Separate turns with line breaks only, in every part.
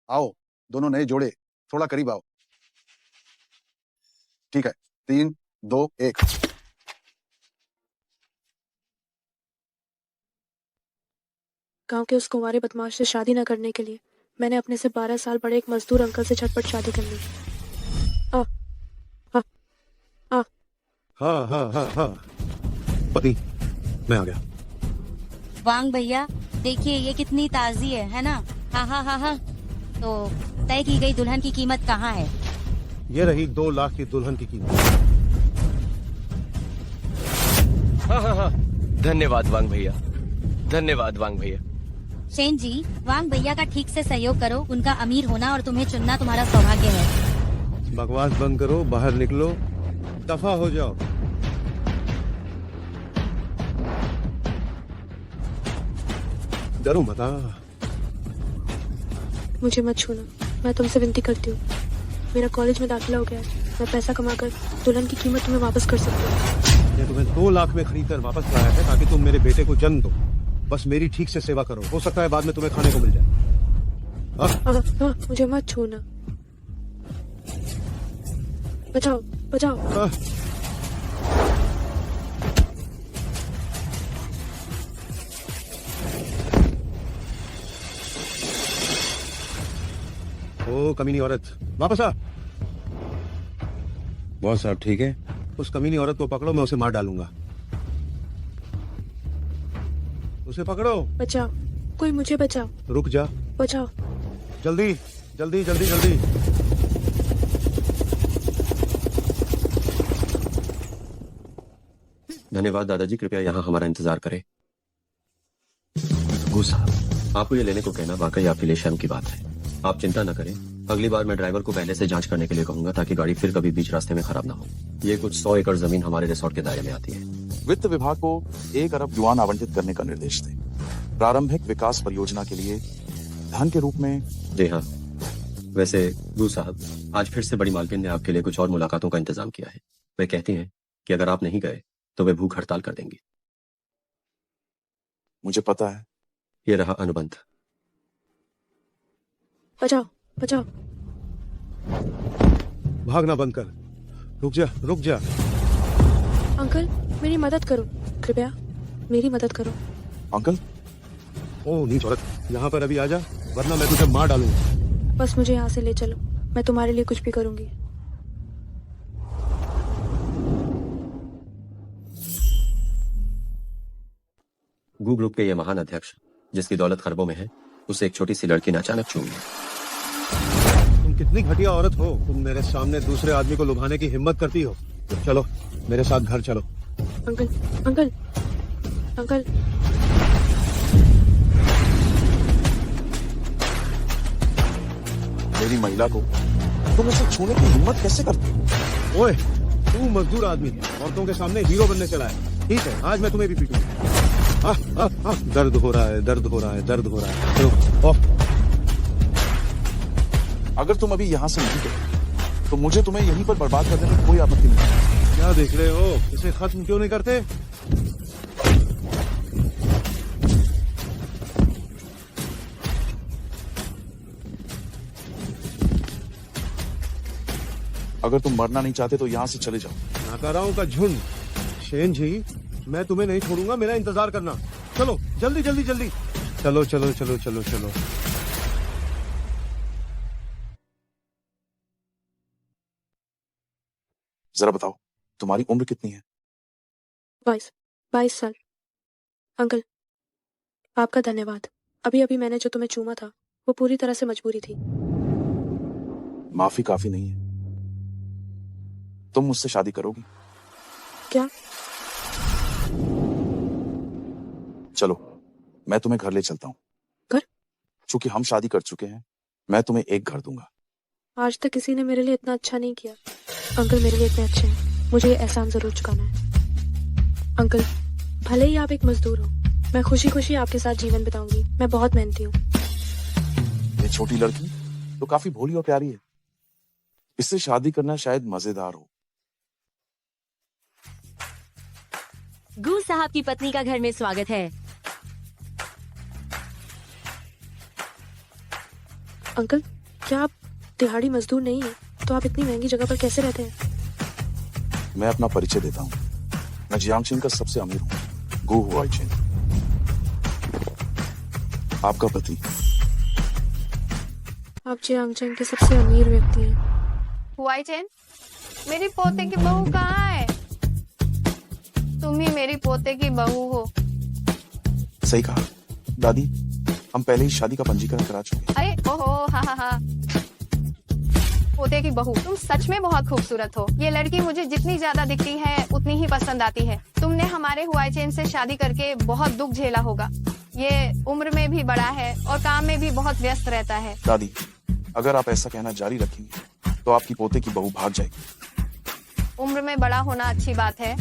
आओ दोनों नए जोड़े, थोड़ा करीब आओ। ठीक है, 3, 2, 1।
गांव के उस कुंवारे बदमाश से शादी न करने के लिए मैंने अपने से 12 साल बड़े एक मजदूर अंकल से झटपट शादी कर ली। आ, आ, आ,
हाँ हाँ हाँ हाँ पति, मैं आ गया।
वांग भैया देखिए ये कितनी ताजी है ना? हाँ हाँ हाँ हाँ। तो तय की गई दुल्हन की कीमत कहाँ है?
ये रही 2 लाख की दुल्हन की कीमत।
हाँ हाँ हाँ, धन्यवाद वांग भैया, धन्यवाद वांग भैया।
सेन जी, वांग भैया का ठीक से सहयोग करो। उनका अमीर होना और तुम्हें चुनना तुम्हारा सौभाग्य है।
बकवास बंद करो, बाहर निकलो, दफा हो जाओ। डरो मत।
मुझे मत छूना, मैं तुमसे विनती करती हूँ। मेरा कॉलेज में दाखिला हो गया है, मैं पैसा कमाकर दुल्हन की कीमत तुम्हें वापस कर सकती हूँ।
मैं तुम्हें 2 लाख में खरीद कर वापस लाया है ताकि तुम मेरे बेटे को जन्म दो। बस मेरी ठीक से सेवा करो, हो सकता है बाद में तुम्हें खाने को मिल जाए।
मुझे मत छूना। बचाओ बचाओ।
ओ कमीनी औरत, वापस आ।
बॉस साहब ठीक है?
उस कमीनी औरत को पकड़ो, मैं उसे मार डालूंगा। उसे पकड़ो।
बचाओ, कोई मुझे बचाओ।
रुक जा।
बचाओ।
जल्दी जल्दी जल्दी जल्दी।
धन्यवाद दादाजी, कृपया यहाँ हमारा इंतजार करें। साहब, आपको ये लेने को कहना वाकई आपके लिए शर्म की बात है। आप चिंता न करें, अगली बार मैं ड्राइवर को पहले से जांच करने के लिए कहूंगा ताकि गाड़ी फिर कभी बीच रास्ते में खराब ना हो। ये कुछ 100 एकड़ जमीन हमारे रिसोर्ट के दायरे में आती है।
वित्त विभाग को 1 अरब युआन आवंटित करने का निर्देश दें। प्रारंभिक विकास परियोजना के लिए धन के रूप में।
जी हाँ, वैसे गू साहब, आज फिर से बड़ी मालकिन ने आपके लिए कुछ और मुलाकातों का इंतजाम किया है। वे कहती हैं कि अगर आप नहीं गए तो वे भूख हड़ताल कर देंगी।
मुझे पता है।
ये रहा अनुबंध।
बचाओ बचाओ।
भागना बंद कर। रुक जा रुक जा।
अंकल मेरी मदद करो, कृपया मेरी मदद करो।
अंकल?
ओ नीच औरत, यहाँ पर अभी आ जा, वरना मैं तुझे मार डालूंगा।
बस मुझे यहाँ से ले चलो, मैं तुम्हारे लिए कुछ भी करूंगी।
गू ग्रुप के ये महान अध्यक्ष, जिसकी दौलत खरबों में है, उसे एक छोटी सी लड़की ने अचानक चूम लिया।
तुम कितनी घटिया औरत हो, तुम मेरे सामने दूसरे आदमी को लुभाने की हिम्मत करती हो। चलो मेरे साथ घर चलो।
Uncle uncle uncle.
मेरी महिला को तुम उसे छूने की हिम्मत कैसे करते हो?
ओए, तू मजदूर आदमी है, औरतों के सामने हीरो बनने चला है। ठीक है, आज मैं तुम्हें भी पीटूंगा। दर्द हो रहा है, दर्द हो रहा है, दर्द हो रहा है। चलो ऑफ।
अगर तुम अभी यहाँ से नहीं गए तो मुझे तुम्हें यहीं पर बर्बाद करने में कोई आपत्ति नहीं।
क्या देख रहे हो, इसे खत्म क्यों नहीं करते?
अगर तुम मरना नहीं चाहते तो यहाँ से चले जाओ।
नाकाराओं का झुंड। शेन जी, मैं तुम्हें नहीं छोड़ूंगा, मेरा इंतजार करना। चलो जल्दी जल्दी जल्दी। चलो चलो चलो चलो चलो।
जरा बताओ, तुम्हारी उम्र कितनी है?
22 साल। अंकल आपका धन्यवाद। अभी अभी मैंने जो तुम्हें चूमा था वो पूरी तरह से मजबूरी थी।
माफी काफी नहीं है। तुम मुझसे शादी करोगी?
क्या?
चलो मैं तुम्हें घर ले चलता हूँ।
घर?
चूंकि हम शादी कर चुके हैं, मैं तुम्हें एक घर दूंगा।
आज तक किसी ने मेरे लिए इतना अच्छा नहीं किया। अंकल मेरे लिए इतने अच्छे हैं, मुझे ये एहसान जरूर चुकाना है। अंकल भले ही आप एक मजदूर हो, मैं खुशी खुशी आपके साथ जीवन बिताऊंगी। मैं बहुत मेहनती हूँ।
ये छोटी लड़की तो काफी भोली और प्यारी है, इससे शादी करना शायद मजेदार हो।
गू साहब की पत्नी का घर में स्वागत है।
अंकल, क्या आप दिहाड़ी मजदूर नहीं हैं? तो आप इतनी महंगी जगह पर कैसे रहते हैं?
मैं अपना परिचय देता हूँ। मैं जियांगचेन का सबसे अमीर हूँ, गो हुआइचेन। आपका पति।
आप जियांगचेन के सबसे अमीर व्यक्ति हैं।
हुआई चैन, मेरी पोते की बहू कहाँ है? तुम ही मेरी पोते की बहू हो।
सही कहा दादी, हम पहले ही शादी का पंजीकरण करा चुके हैं।
अरे ओहो, हा। पोते की बहू, तुम सच में बहुत खूबसूरत हो। ये लड़की मुझे जितनी ज्यादा दिखती है उतनी ही पसंद आती है। तुमने हमारे हुआई चैन से शादी करके बहुत दुख झेला होगा। ये उम्र में भी बड़ा है और काम में भी बहुत व्यस्त रहता है।
दादी, अगर आप ऐसा कहना जारी रखेंगे तो आपकी पोते की बहू भाग जाएगी।
उम्र में बड़ा होना अच्छी बात है।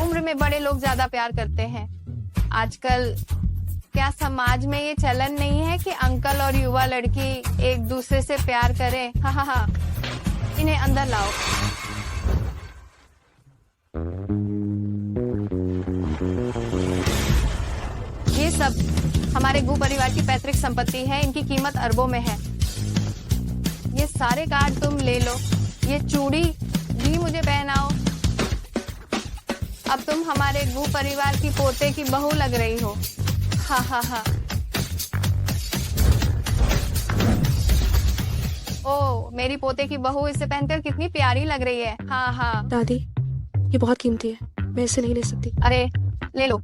उम्र में बड़े लोग ज्यादा प्यार करते हैं। आजकल क्या समाज में ये चलन नहीं है कि अंकल और युवा लड़की एक दूसरे से प्यार करें? हा। इन्हें अंदर लाओ। ये सब हमारे गु परिवार की पैतृक संपत्ति है। इनकी कीमत अरबों में है। ये सारे कार्ड तुम ले लो। ये चूड़ी भी मुझे पहनाओ। अब तुम हमारे गु परिवार की पोते की बहू लग रही हो। हा। ओ, मेरी पोते की बहू इसे पहनकर कितनी प्यारी लग रही है। हाँ।
दादी, ये बहुत कीमती है, मैं इसे नहीं ले सकती।
अरे ले लो।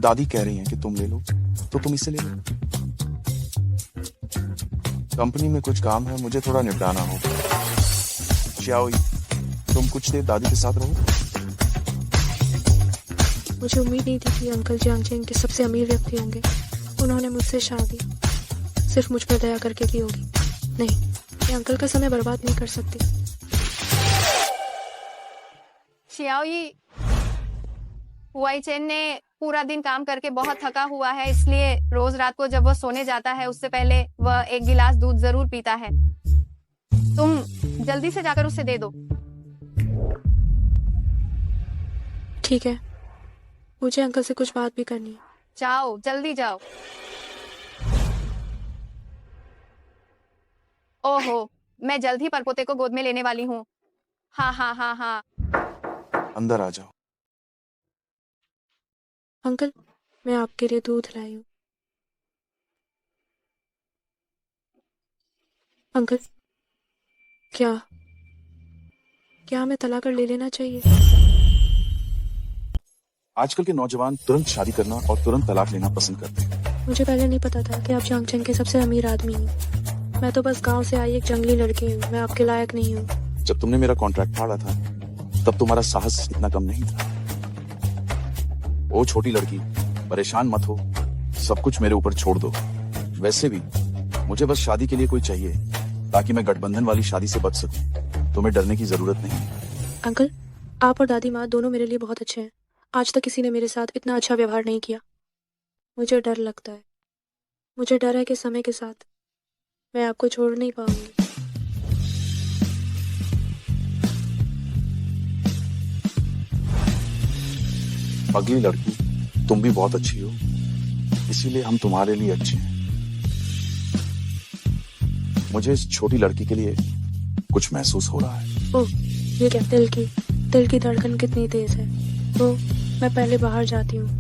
दादी कह रही हैं कि तुम ले लो, तो तुम इसे ले लो। कंपनी में कुछ काम है, मुझे थोड़ा निपटाना होगा। श्याओई, तुम कुछ देर दादी के साथ रहो।
मुझे उम्मीद नहीं थी कि अंकल जियांगचेन के सबसे अमीर व्यक्ति होंगे। उन्होंने मुझसे शादी सिर्फ मुझ पर दया करके की होगी। नहीं, मैं अंकल का समय बर्बाद नहीं कर सकती।
शियाओई, हुआई चैन ने पूरा दिन काम करके बहुत थका हुआ है, इसलिए रोज रात को जब वो सोने जाता है उससे पहले वह एक गिलास दूध जरूर पीता है। तुम जल्दी से जाकर उसे दे दो।
ठीक है, मुझे अंकल से कुछ बात भी करनी है।
जाओ, जल्दी जाओ। ओहो, मैं जल्द ही परपोते को गोद में लेने वाली हूँ। हाँ।
अंदर आ जाओ।
अंकल, मैं आपके लिए दूध लाई हूँ। अंकल, क्या हमें तलाक कर ले लेना चाहिए?
आजकल के नौजवान तुरंत शादी करना और तुरंत तलाक लेना पसंद करते हैं।
मुझे पहले नहीं पता था कि आप जियांगचेन के सबसे अमीर आदमी हैं। मैं तो बस गांव से आई एक जंगली लड़की हूँ। मैं आपके लायक नहीं हूँ।
जब तुमने मेरा कॉन्ट्रैक्ट फाड़ा था तब तुम्हारा साहस इतना कम नहीं था। ओ छोटी लड़की, परेशान मत हो, सब कुछ मेरे ऊपर छोड़ दो। वैसे भी मुझे बस शादी के लिए कोई चाहिए ताकि मैं गठबंधन वाली शादी से बच सकूं। तुम्हें डरने की जरूरत नहीं।
अंकल, आप और दादी माँ दोनों मेरे लिए बहुत अच्छे हैं। आज तक किसी ने मेरे साथ इतना अच्छा व्यवहार नहीं किया। मुझे डर लगता है। मुझे डर है कि समय के साथ मैं आपको छोड़ नहीं पाऊंगी।
अगली लड़की, तुम भी बहुत अच्छी हो, इसीलिए हम तुम्हारे लिए अच्छे हैं। मुझे इस छोटी लड़की के लिए कुछ महसूस हो रहा है।
ओह, ये क्या? दिल की धड़कन कितनी तेज है। तो मैं पहले बाहर जाती हूँ।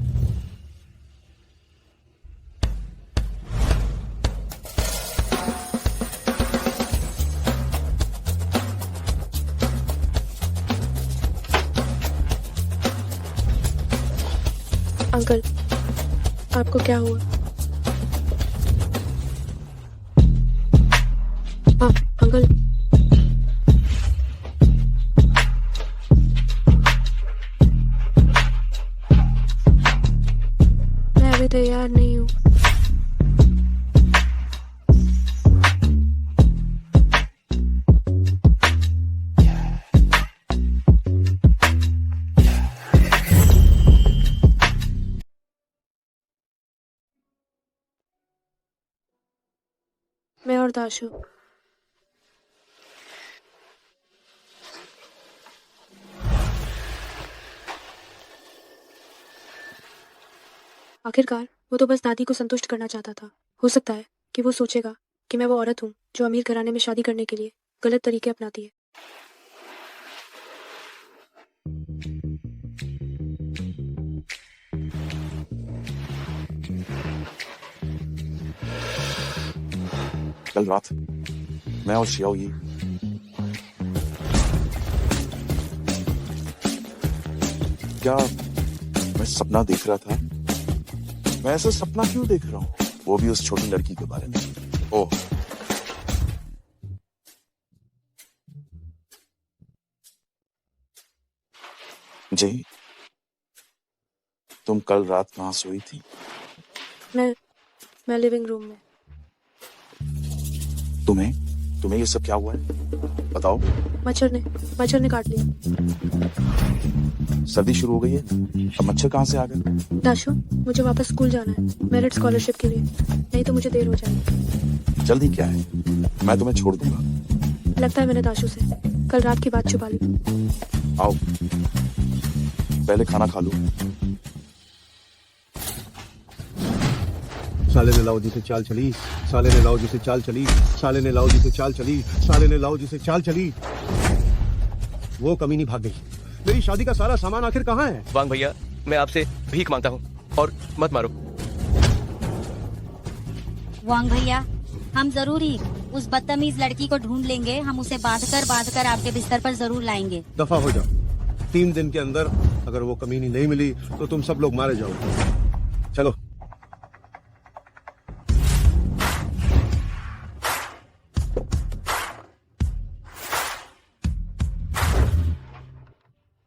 अंकल, आपको क्या हुआ? हाँ, अंकल। मैं अभी तैयार नहीं हूँ। मैं और दाशु आखिरकार वो तो बस दादी को संतुष्ट करना चाहता था। हो सकता है कि वो सोचेगा कि मैं वो औरत हूँ जो अमीर घराने में शादी करने के लिए गलत तरीके अपनाती है।
कल रात मैं और शियाओ ये क्या मैं सपना देख रहा था? मैं ऐसा सपना क्यों देख रहा हूँ? वो भी उस छोटी लड़की के बारे में। ओह, जी, तुम कल रात कहाँ सोई थी?
मैं लिविंग रूम में।
तुम्हें ये सब क्या हुआ है? बताओ।
मच्छर ने काट लिया।
सर्दी शुरू हो गई है, अब मच्छर कहाँ से आ गए?
दाशु, मुझे वापस स्कूल जाना है मेरिट स्कॉलरशिप के लिए, नहीं तो मुझे देर हो जाएगी।
जल्दी क्या है, मैं तुम्हें छोड़ दूंगा।
लगता है मैंने दाशु से कल रात की बात छुपा ली।
आओ, पहले खाना खा लो।
साले ने लाओ जिसे चाल चली, साले ने लाओ जिसे चाल चली, साले ने लाओ जिसे चाल चली, साले ने लाओ जिसे चाल चली। वो कमीनी भाग गई। मेरी शादी का सारा सामान आखिर कहाँ है?
वांग भैया, मैं आपसे भीख मांगता हूँ और मत मारो।
वांग भैया, हम जरूर ही उस बदतमीज लड़की को ढूंढ लेंगे। हम उसे बांध कर आपके बिस्तर पर जरूर लाएंगे।
दफा हो जाओ। 3 दिन के अंदर अगर वो कमीनी नहीं मिली तो तुम सब लोग मारे जाओगे। चलो।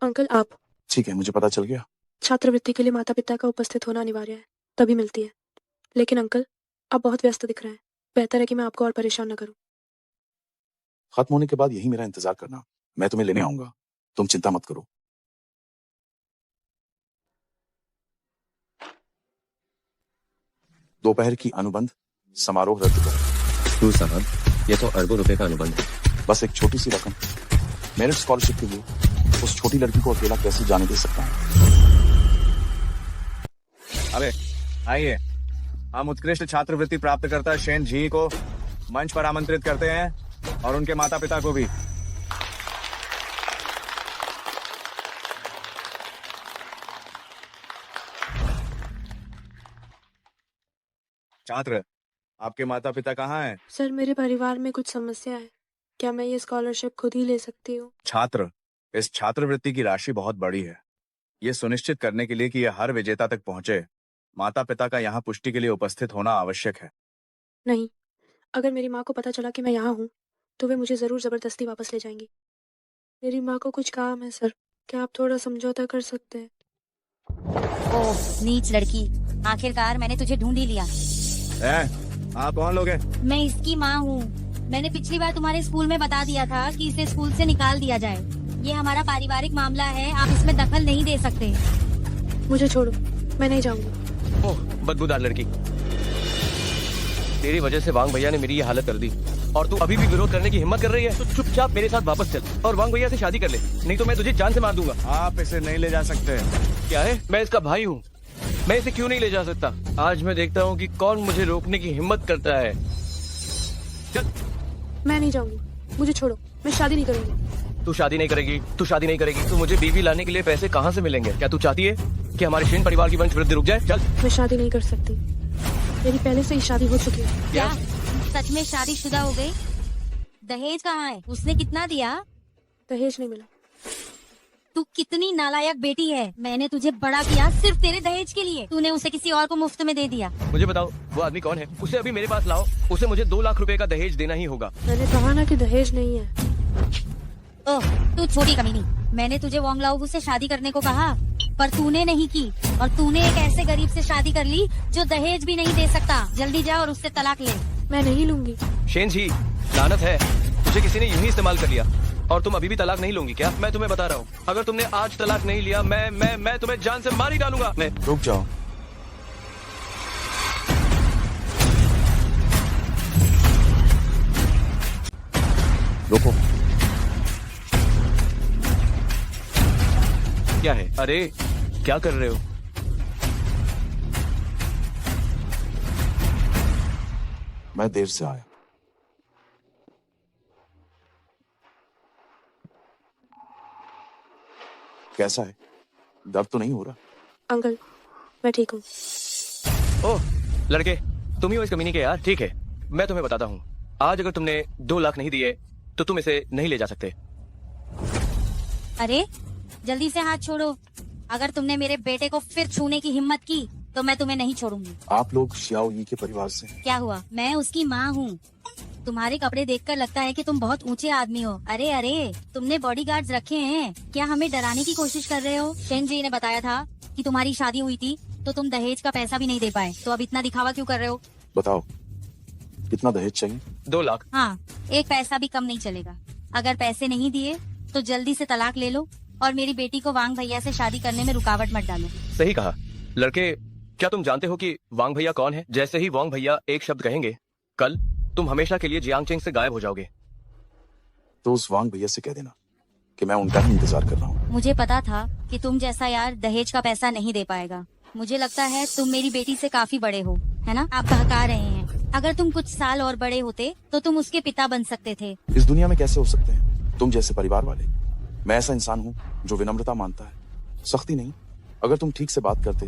अंकल, आप
ठीक है, मुझे पता चल गया।
छात्रवृत्ति के लिए माता पिता का उपस्थित होना अनिवार्य है, तभी मिलती है। लेकिन अंकल, आप बहुत व्यस्त दिख रहे हैं। बेहतर है कि मैं आपको और परेशान न करूं।
खत्म होने के बाद यही मेरा इंतजार करना, मैं तुम्हें लेने आऊंगा। तुम चिंता मत करो। दोपहर की अनुबंध समारोह रद्द करो।
क्यों साहब, ये तो अरबों रुपए का अनुबंध है।
बस एक छोटी सी रकम मेरिट स्कॉलरशिप के लिए उस छोटी लड़की को अकेला कैसे जाने दे सकता हूँ?
अबे आइए, हम उत्कृष्ट छात्रवृत्ति प्राप्तकर्ता शेन झी को मंच पर आमंत्रित करते हैं और उनके माता पिता को भी। छात्र, आपके माता पिता कहाँ हैं?
सर, मेरे परिवार में कुछ समस्या है। क्या मैं ये स्कॉलरशिप खुद ही ले सकती हूँ?
छात्र, इस छात्रवृत्ति की राशि बहुत बड़ी है। ये सुनिश्चित करने के लिए कि यह हर विजेता तक पहुंचे, माता पिता का यहाँ पुष्टि के लिए उपस्थित होना आवश्यक है।
नहीं, अगर मेरी माँ को पता चला कि मैं यहाँ हूँ तो वे मुझे जरूर जबरदस्ती वापस ले जाएंगी। मेरी माँ को कुछ काम है सर, क्या आप थोड़ा समझौता कर सकते हैं?
ओह नीच लड़की, आखिरकार मैंने तुझे ढूंढ ही लिया।
आप कौन लोग हैं?
मैं इसकी माँ हूँ। मैंने पिछली बार तुम्हारे स्कूल में बता दिया था कि इसे स्कूल से निकाल दिया जाए। ये हमारा पारिवारिक मामला है, आप इसमें दखल नहीं दे सकते।
मुझे छोड़ो, मैं नहीं जाऊंगी।
ओह, बदबूदार लड़की, तेरी वजह से वांग भैया ने मेरी ये हालत कर दी और तू अभी भी विरोध करने की हिम्मत कर रही है? तो चुपचाप मेरे साथ वापस चल और वांग भैया से शादी कर ले, नहीं तो मैं तुझे जान से मार दूंगा।
आप इसे नहीं ले जा सकते।
क्या है? मैं इसका भाई हूँ, मैं इसे क्यों नहीं ले जा सकता? आज मैं देखता हूँ कि कौन मुझे रोकने की हिम्मत करता है। चल।
मैं नहीं जाऊंगी, मुझे छोड़ो, मैं शादी नहीं करूंगी।
तू शादी नहीं करेगी, तू शादी नहीं करेगी तो मुझे बीवी लाने के लिए पैसे कहाँ से मिलेंगे? क्या तू चाहती है कि हमारे शेन परिवार की वंश वृद्धि रुक जाए? चल।
मैं शादी नहीं कर सकती, मेरी पहले से ही शादी हो चुकी है।
क्या सच में शादीशुदा हो गई? दहेज कहाँ है? उसने कितना दिया?
दहेज नहीं मिला।
तू कितनी नालायक बेटी है। मैंने तुझे बड़ा किया सिर्फ तेरे दहेज के लिए, तूने उसे किसी और को मुफ्त में दे दिया।
मुझे बताओ वो आदमी कौन है? उसे अभी मेरे पास लाओ, उसे मुझे 2 लाख रुपए का दहेज देना ही होगा।
मैंने कहा ना कि दहेज नहीं है।
ओह तू छोटी कमीनी, मैंने तुझे वांग लाओ से शादी करने को कहा पर तूने नहीं की, और तूने एक ऐसे गरीब से शादी कर ली जो दहेज भी नहीं दे सकता। जल्दी जा और उससे तलाक ले।
मैं नहीं लूंगी।
शेन जी, लानत है, तुझे किसी ने यूं ही इस्तेमाल कर लिया और तुम अभी भी तलाक नहीं लोगी क्या? मैं तुम्हें बता रहा हूँ, अगर तुमने आज तलाक नहीं लिया मैं तुम्हें जान से मार ही डालूंगा। मैं
रुक जाओ। रुको।
क्या है? अरे क्या कर रहे हो?
मैं देर से आया। कैसा है? दर्द तो नहीं हो रहा?
अंकल मैं ठीक हूँ।
ओह लड़के, तुम ही हो इस कमीनी के यार। ठीक है, मैं तुम्हें बताता हूँ। आज अगर तुमने 2 लाख नहीं दिए तो तुम इसे नहीं ले जा सकते।
अरे जल्दी से हाथ छोड़ो। अगर तुमने मेरे बेटे को फिर छूने की हिम्मत की तो मैं तुम्हें नहीं छोड़ूंगी।
आप लोग शियाओ यी के परिवार से हैं?
क्या हुआ? मैं उसकी माँ हूँ। तुम्हारे कपड़े देखकर लगता है कि तुम बहुत ऊंचे आदमी हो। अरे अरे, तुमने बॉडीगार्ड्स रखे हैं क्या? हमें डराने की कोशिश कर रहे हो? शेन जी ने बताया था कि तुम्हारी शादी हुई थी तो तुम दहेज का पैसा भी नहीं दे पाए, तो अब इतना दिखावा क्यों कर रहे हो?
बताओ कितना दहेज चाहिए?
2 लाख।
हाँ, एक पैसा भी कम नहीं चलेगा। अगर पैसे नहीं दिए तो जल्दी से तलाक ले लो और मेरी बेटी को वांग भैया से शादी करने में रुकावट मत डालो।
सही कहा। लड़के, क्या तुम जानते हो कि वांग भैया कौन है? जैसे ही वांग भैया एक शब्द कहेंगे, कल तुम हमेशा के लिए जियांग चेंग से गायब हो जाओगे।
तो उस वांग भैया से कह देना कि मैं उनका ही इंतजार कर रहा हूँ।
मुझे पता था कि तुम जैसा यार दहेज का पैसा नहीं दे पाएगा। मुझे लगता है तुम मेरी बेटी से काफी बड़े हो, है ना? आप बहका रहे हैं। अगर तुम कुछ साल और बड़े होते तो तुम उसके पिता बन सकते थे।
इस दुनिया में कैसे हो सकते हैं तुम जैसे परिवार वाले? मैं ऐसा इंसान हूँ जो विनम्रता मानता है, सख्ती नहीं। अगर तुम ठीक से बात करते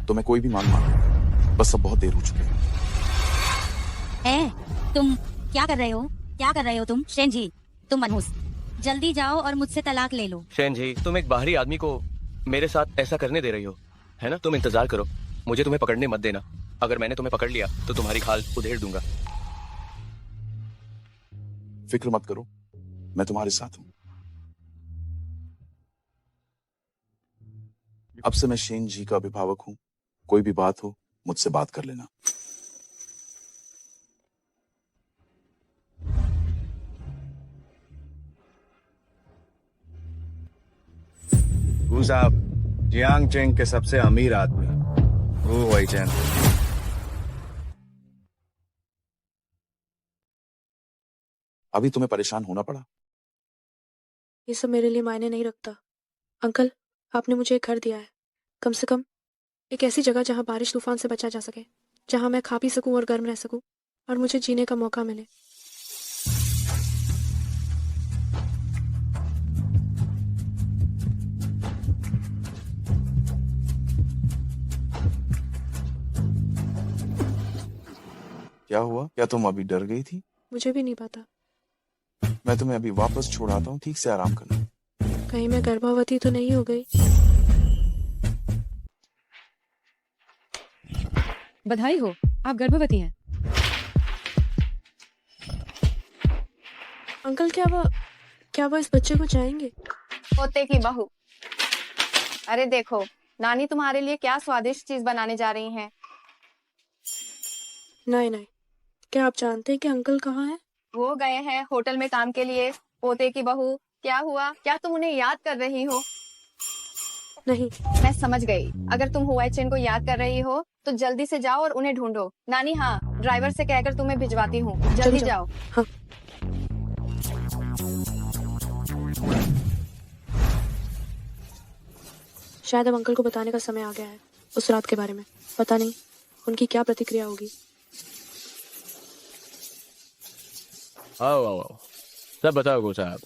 तो मैं कोई भी मांग मांगता। बस अब बहुत देर हो चुकी है।
तुम क्या कर रहे हो? क्या कर रहे हो तुम? शेन जी, तुम मनहूस, जल्दी जाओ और मुझसे तलाक ले लो।
शेन जी, तुम एक बाहरी आदमी को मेरे साथ ऐसा करने दे रही हो, है ना? तुम इंतजार करो, मुझे तुम्हें पकड़ने मत देना। अगर मैंने तुम्हें पकड़ लिया तो तुम्हारी खाल उधेड़ दूंगा।
फिक्र मत करो, मैं तुम्हारे साथ हूँ। अब से मैं शेन जी का अभिभावक हूँ। कोई भी बात हो मुझसे बात कर लेना।
गू साहब, जियांग चेंग के सबसे अमीर आदमी गू वाईचेन।
अभी तुम्हें परेशान होना पड़ा?
ये सब मेरे लिए मायने नहीं रखता। अंकल आपने मुझे एक घर दिया है, कम से कम एक ऐसी जगह जहाँ बारिश तूफान से बचा जा सके, जहाँ मैं खा पी सकूं और गर्म रह सकूं और मुझे जीने का मौका मिले।
क्या हुआ? क्या तुम अभी डर गई थी?
मुझे भी नहीं पता।
मैं तुम्हें अभी वापस छोड़ाता हूँ, ठीक से आराम करना।
कहीं मैं गर्भवती तो नहीं हो गई?
बधाई हो, आप गर्भवती हैं।
अंकल क्या वो इस बच्चे को चाहेंगे?
पोते की बहू, अरे देखो नानी तुम्हारे लिए क्या स्वादिष्ट चीज बनाने जा रही हैं।
नहीं, क्या आप जानते हैं कि अंकल कहाँ हैं?
वो गए हैं होटल में काम के लिए। पोते की बहू, क्या हुआ? क्या तुम उन्हें याद कर रही हो?
नहीं।
मैं समझ गई। अगर तुम हुआई चेन को याद कर रही हो तो जल्दी से जाओ और उन्हें ढूंढो। नानी, हाँ, ड्राइवर से कहकर तुम्हें भिजवाती हूँ। जल्दी जाओ।
हाँ। शायद अब अंकल को बताने का समय आ गया है उस रात के बारे में। पता नहीं उनकी क्या प्रतिक्रिया होगी।
आओ, सब बताओ गो साहब,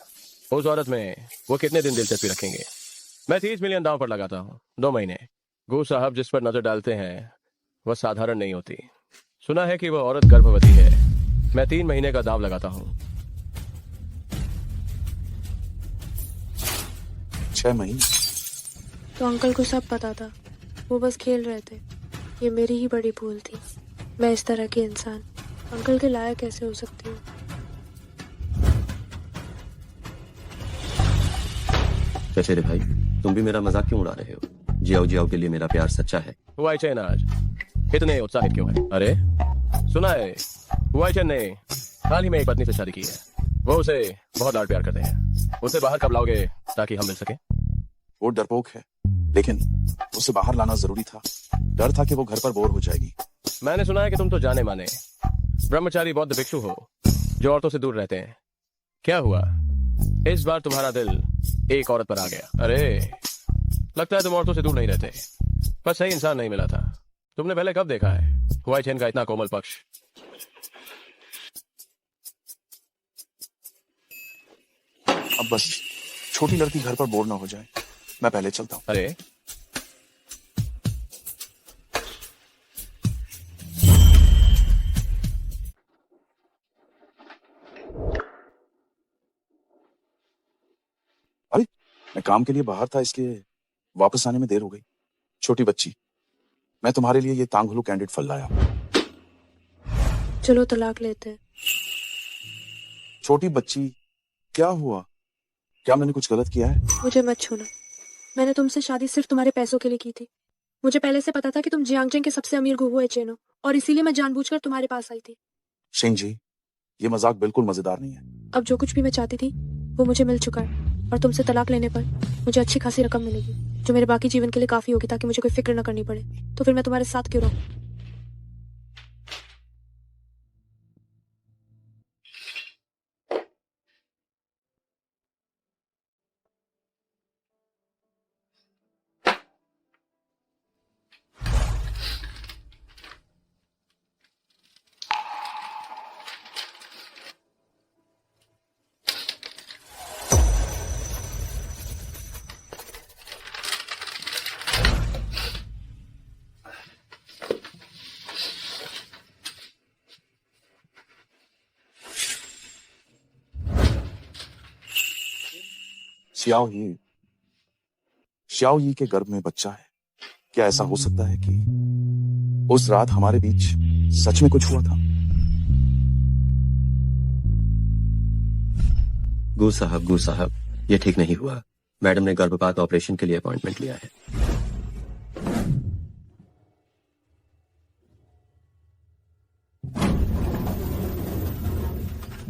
उस औरत में वो कितने दिन दिलचस्पी रखेंगे? मैं 30 मिलियन दांव पर लगाता हूँ। 2 महीने। गो साहब जिस पर नजर डालते हैं वह साधारण नहीं होती। सुना है कि वह औरत गर्भवती है। मैं 3 महीने का दांव लगाता हूँ।
6 महीने?
तो अंकल को सब पता था, वो बस खेल रहे थे। ये मेरी ही बड़ी भूल थी। मैं इस तरह की इंसान अंकल के लायक कैसे हो सकती हूँ?
चचेरे भाई, तुम भी मेरा मजाक क्यों उड़ा रहे हो? जियाओ जियाओ के लिए मेरा प्यार सच्चा है।
हुआई चेन आज इतने उत्साहित क्यों है? अरे सुना है हुआई चेन ने हाल ही में एक पत्नी से शादी की है। वो उसे बहुत लाड प्यार करते हैं। उसे बाहर कब लाओगे ताकि हम मिल सके?
वो डरपोक है, लेकिन उसे बाहर लाना जरूरी था। डर था कि वो घर पर बोर हो जाएगी।
मैंने सुना है कि तुम तो जाने माने ब्रह्मचारी बौद्ध भिक्षु हो जो औरतों से दूर रहते हैं। क्या हुआ इस बार तुम्हारा दिल एक औरत पर आ गया? अरे लगता है तुम औरतों से दूर नहीं रहते, पर सही इंसान नहीं मिला था। तुमने पहले कब देखा है हुआई चेन का इतना कोमल पक्ष?
अब बस छोटी लड़की घर पर बोर ना हो जाए, मैं पहले चलता हूँ।
अरे
अरे मैं काम के लिए बाहर था, इसलिए वापस आने में देर हो गई। छोटी बच्ची, मैं तुम्हारे लिए ये तांगुलू कैंडिड फल लाया हूं।
चलो तलाक लेते हैं।
छोटी बच्ची, क्या हुआ? क्या मैंने कुछ गलत किया है?
मुझे मत छूना। मैंने तुमसे शादी सिर्फ तुम्हारे पैसों के लिए की थी। मुझे पहले से पता था कि तुम जियांगजेंग के सबसे अमीर गुहू चेनो, और इसीलिए मैं जानबूझकर तुम्हारे पास आई थी।
शिंग जी, ये मजाक बिल्कुल मजेदार नहीं है।
अब जो कुछ भी मैं चाहती थी वो मुझे मिल चुका है, और तुमसे तलाक लेने पर मुझे अच्छी खासी रकम मिलेगी, जो मेरे बाकी जीवन के लिए काफी होगी, ताकि मुझे कोई फिक्र न करनी पड़े। तो फिर मैं तुम्हारे साथ क्यों रहूं?
श्याओ यी के गर्भ में बच्चा है। क्या ऐसा हो सकता है कि उस रात हमारे बीच सच में कुछ हुआ था?
गू साहब, ये ठीक नहीं हुआ। मैडम ने गर्भपात ऑपरेशन के लिए अपॉइंटमेंट लिया है।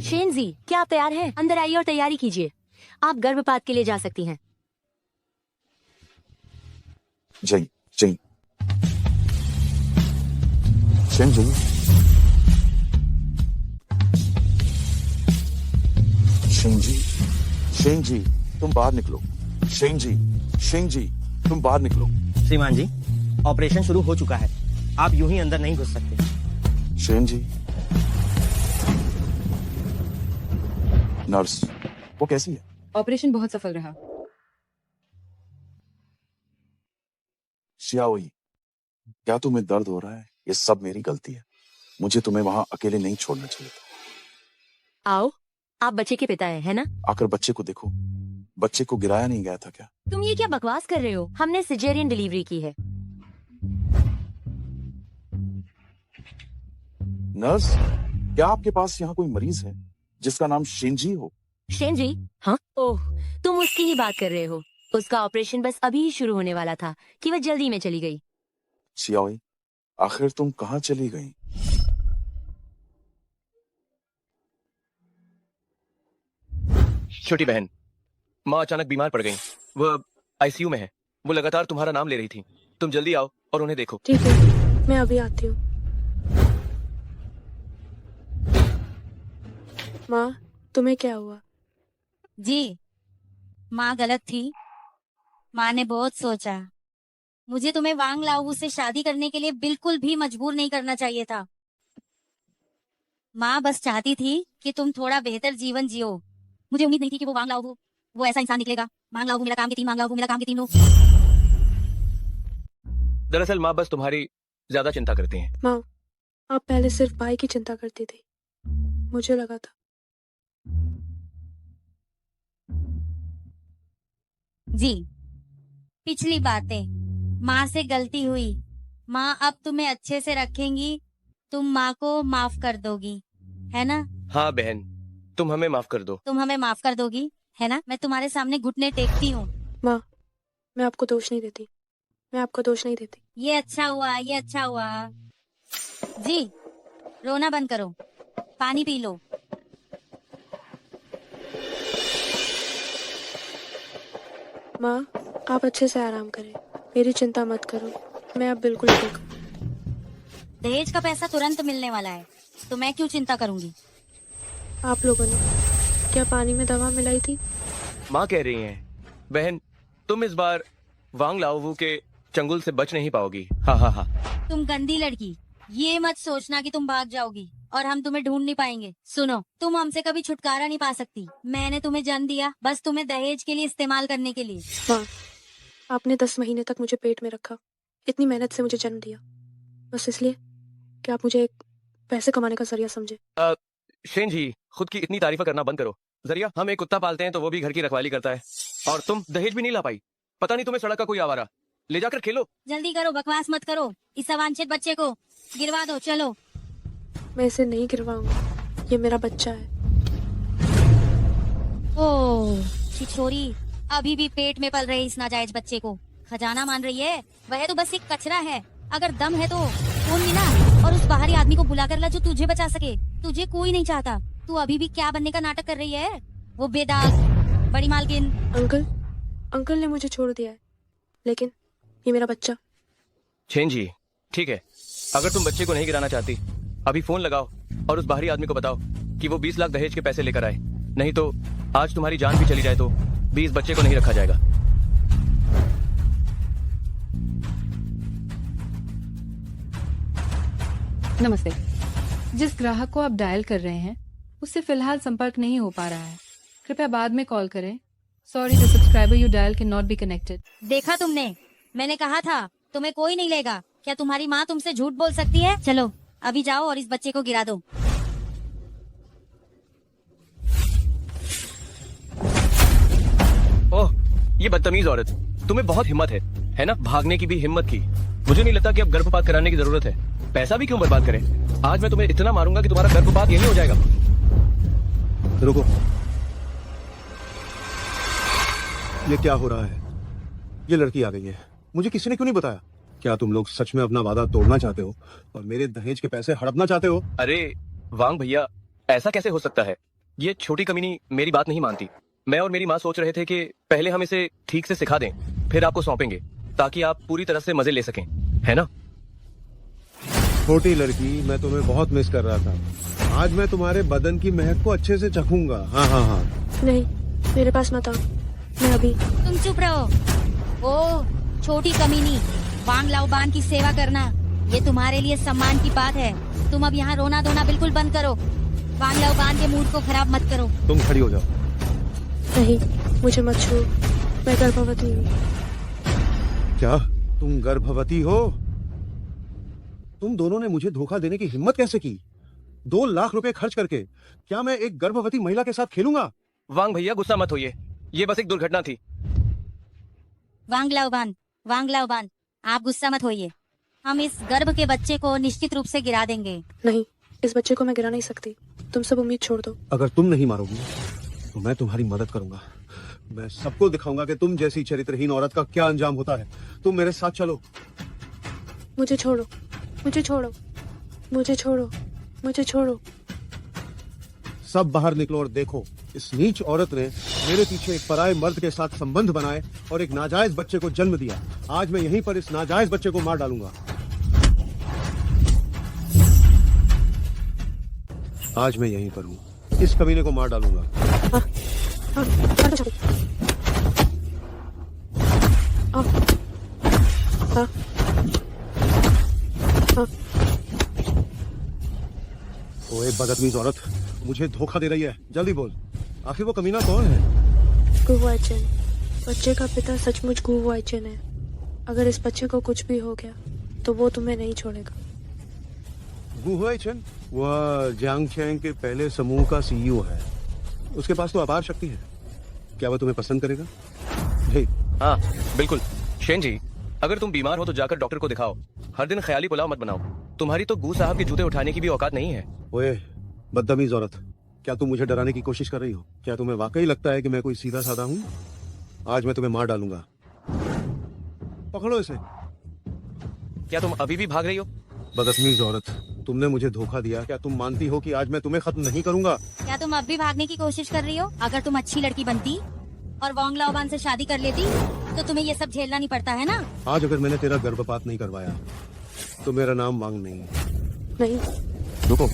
शेनजी, क्या आप तैयार हैं? अंदर आइए और तैयारी कीजिए। आप गर्भपात के लिए जा सकती हैं।
जय जय शेंग जी, शेंग जी, तुम बाहर निकलो। शेंग जी, तुम बाहर निकलो।
श्रीमान जी, ऑपरेशन शुरू हो चुका है, आप यूं ही अंदर नहीं घुस सकते।
शेंग जी, नर्स, वो कैसी है?
ऑपरेशन बहुत सफल रहा।
श्याओई, क्या तुम्हें दर्द हो रहा है? ये सब मेरी गलती है। मुझे तुम्हें वहां अकेले नहीं छोड़ना चाहिए था।
आओ, आप बच्चे के पिता हैं, है ना?
आकर बच्चे को देखो। बच्चे को गिराया नहीं गया था क्या?
तुम ये क्या बकवास कर रहे हो? हमने सिजेरियन डिलीवरी की है।
नर्स, क्या आपके पास यहाँ कोई मरीज है जिसका नाम शिंजी हो?
शेनजी? हाँ? ओह, तुम उसकी ही बात कर रहे हो। उसका ऑपरेशन बस अभी ही शुरू होने वाला था कि वह जल्दी में चली गई।
सियाओई, आखिर तुम कहाँ चली गई?
छोटी बहन, माँ अचानक बीमार पड़ गई। वह आईसीयू में है। वो लगातार तुम्हारा नाम ले रही थी। तुम जल्दी आओ और उन्हें देखो।
ठीक है, मैं अभी आती हूँ। माँ, तुम्हें क्या हुआ?
जी, माँ गलत थी। माँ ने बहुत सोचा। मुझे तुम्हें वांग लाओ से शादी करने के लिए बिल्कुल भी मजबूर नहीं करना चाहिए था। माँ बस चाहती थी कि तुम थोड़ा बेहतर जीवन जियो। मुझे उम्मीद नहीं थी कि वो वांग लाओ वो ऐसा इंसान निकलेगा। मांग लाओ मेरा काम के 3, मांग लाओ मेरा काम के 3 लोग।
दरअसल माँ बस तुम्हारी ज्यादा चिंता करती हैं।
माँ, आप पहले सिर्फ भाई की चिंता करती थी। मुझे लगा था।
जी, पिछली बातें माँ से गलती हुई। माँ अब तुम्हें अच्छे से रखेंगी। तुम माँ को माफ कर दोगी, है ना?
हाँ बहन, तुम हमें माफ कर दो।
तुम हमें माफ कर दोगी, है ना? मैं तुम्हारे सामने घुटने टेकती हूँ।
माँ, मैं आपको दोष नहीं देती। मैं आपको दोष नहीं देती।
ये अच्छा हुआ, ये अच्छा हुआ। जी, रोना बंद करो, पानी पी लो।
माँ, आप अच्छे से आराम करें। मेरी चिंता मत करो, मैं अब बिल्कुल ठीक हूँ।
दहेज का पैसा तुरंत मिलने वाला है, तो मैं क्यों चिंता करूंगी?
आप लोगों ने क्या पानी में दवा मिलाई थी?
माँ कह रही हैं, बहन तुम इस बार वांग लाओवू के चंगुल से बच नहीं पाओगी। हाँ हाँ हाँ।
तुम गंदी लड़की, ये मत सोचना कि तुम भाग जाओगी और हम तुम्हें ढूंढ नहीं पाएंगे। सुनो, तुम हमसे कभी छुटकारा नहीं पा सकती। मैंने तुम्हें जन्म दिया बस तुम्हें दहेज के लिए इस्तेमाल करने के लिए।
माँ, आपने 10 महीने तक मुझे पेट में रखा, इतनी मेहनत से मुझे जन्म दिया, बस इसलिए कि आप मुझे एक पैसे कमाने का जरिया समझे।
शेन जी, खुद की इतनी तारीफा करना बंद करो। जरिया, हम एक कुत्ता पालते हैं तो वो भी घर की रखवाली करता है, और तुम दहेज भी नहीं ला पाई। पता नहीं तुम्हें सड़क का कोई आवारा ले जाकर खेलो।
जल्दी करो, बकवास मत करो। इस अवांछित बच्चे को गिरवा दो। चलो।
मैं इसे नहीं गिरवाऊंगा, ये मेरा बच्चा है।
ओह छिछोरी, अभी भी पेट में पल रहे इस नाजायज बच्चे को खजाना मान रही है। वह तो बस एक कचरा है। अगर दम है तो फोन मिला और उस बाहरी आदमी को बुला कर ला जो तुझे बचा सके। तुझे कोई नहीं चाहता। तू अभी भी क्या बनने का नाटक कर रही है? वो बेदाग बड़ी मालकिन।
अंकल ने मुझे छोड़ दिया है, लेकिन ये मेरा बच्चा।
शेन जी, ठीक है, अगर तुम बच्चे को नहीं गिराना चाहती, अभी फोन लगाओ और उस बाहरी आदमी को बताओ कि वो 20 लाख दहेज के पैसे लेकर आए। नहीं तो आज तुम्हारी जान भी चली जाए तो भी इस बच्चे को नहीं रखा जाएगा।
नमस्ते। जिस ग्राहक को आप डायल कर रहे हैं उससे फिलहाल संपर्क नहीं हो पा रहा है। कृपया बाद में कॉल करें। Sorry, the subscriber you dial can not be connected.
देखा तुमने, मैंने कहा था तुम्हें कोई नहीं लेगा। क्या तुम्हारी माँ तुमसे झूठ बोल सकती है? चलो अभी जाओ और इस बच्चे को गिरा दो।
ओह, ये बदतमीज औरत, तुम्हें बहुत हिम्मत है ना? भागने की भी हिम्मत की। मुझे नहीं लगता कि अब गर्भपात कराने की जरूरत है। पैसा भी क्यों बर्बाद करें? आज मैं तुम्हें इतना मारूंगा कि तुम्हारा गर्भपात यही हो जाएगा।
रुको, ये क्या हो रहा है? ये लड़की आ गई है, मुझे किसी ने क्यों नहीं बताया? क्या तुम लोग सच में अपना वादा तोड़ना चाहते हो और मेरे दहेज के पैसे हड़पना चाहते हो?
अरे वांग भैया, ऐसा कैसे हो सकता है? ये छोटी कमीनी मेरी बात नहीं मानती। मैं और मेरी माँ सोच रहे थे कि पहले हम इसे ठीक से सिखा दें, फिर आपको सौंपेंगे, ताकि आप पूरी तरह से मजे ले सकें, है ना?
छोटी लड़की, मैं तुम्हें बहुत मिस कर रहा था। आज मैं तुम्हारे बदन की महक को अच्छे से चखूंगा। हाँ हाँ हाँ।
नहीं, मेरे पास मत आओ, मैं अभी।
तुम चुप रहो। ओ छोटी कमीनी, वांग लाओबान की सेवा करना ये तुम्हारे लिए सम्मान की बात है। तुम अब यहाँ रोना धोना बिल्कुल बंद करो। वांग लाओबान के मूड को खराब मत करो।
तुम खड़ी हो जाओ।
नहीं, मुझे मत छू, मैं गर्भवती हूँ।
क्या तुम गर्भवती हो? तुम दोनों ने मुझे धोखा देने की हिम्मत कैसे की? 2 लाख रुपए खर्च करके क्या मैं एक गर्भवती महिला के साथ खेलूंगा?
वांग भैया, गुस्सा मत होइए, ये बस एक दुर्घटना थी।
वांग लाओबान, आप गुस्सा मत होइए। हम इस गर्भ के बच्चे को निश्चित रूप से गिरा देंगे।
नहीं, इस बच्चे को मैं गिरा नहीं सकती। तुम सब उम्मीद छोड़ दो।
अगर तुम नहीं मारोगी तो मैं तुम्हारी मदद करूंगा। मैं सबको दिखाऊंगा कि तुम जैसी चरित्रहीन औरत का क्या अंजाम होता है। तुम मेरे साथ चलो।
मुझे छोड़ो, मुझे छोड़ो, मुझे छोड़ो, मुझे छोड़ो।
सब बाहर निकलो और देखो, इस नीच औरत ने मेरे पीछे एक पराये मर्द के साथ संबंध बनाए और एक नाजायज बच्चे को जन्म दिया। आज मैं यहीं पर इस नाजायज बच्चे को मार डालूंगा। आज मैं यहीं पर हूँ, इस कमीने को मार डालूंगा।
हाँ, हाँ, चलो। हाँ, हाँ, हाँ।
ओए बदतमीज औरत, मुझे धोखा दे रही है। जल्दी बोल, आखिर वो कमीना कौन है?
गुवाचन, बच्चे का पिता सचमुच गुवाचन है। अगर इस बच्चे को कुछ भी हो गया तो वो तुम्हें नहीं छोड़ेगा।
गुवाचन, वह जियांग चैंग के पहले समूह का सीईओ है। उसके पास तो अपार शक्ति है। क्या वह तुम्हें पसंद करेगा? हे।
हाँ बिल्कुल। शेन जी, अगर तुम बीमार हो तो जाकर डॉक्टर को दिखाओ। हर दिन ख्याली पुलाव मत बनाओ। तुम्हारी तो गू साहब के जूते उठाने की भी औकात नहीं है।
ओए बदतमीज औरत, क्या तुम मुझे डराने की कोशिश कर रही हो? क्या तुम्हें वाकई लगता है कि मैं कोई सीधा साधा हूँ? आज मैं तुम्हें मार डालूंगा। पकड़ो इसे।
क्या तुम अभी भी भाग रही हो?
बदतमीज औरत, तुमने मुझे धोखा दिया। क्या तुम मानती हो कि आज मैं तुम्हें खत्म नहीं करूंगा?
क्या तुम अब भी भागने की कोशिश कर रही हो? अगर तुम अच्छी लड़की बनती और वांग लाओबान से शादी कर लेती तो तुम्हें ये सब झेलना नहीं पड़ता है ना?
आज अगर मैंने तेरा गर्भपात नहीं करवाया तो मेरा नाम वांग नहीं है।
नहीं।
रुको,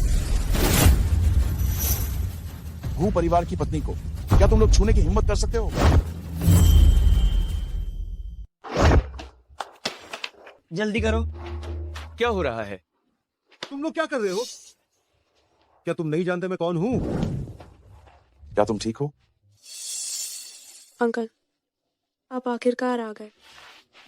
गू परिवार की पत्नी को क्या तुम लोग छूने की हिम्मत कर सकते हो?
जल्दी करो।
क्या हो रहा है?
तुम लोग क्या कर रहे हो? क्या तुम नहीं जानते मैं कौन हूं?
क्या तुम ठीक हो?
अंकल, आप आखिरकार आ गए।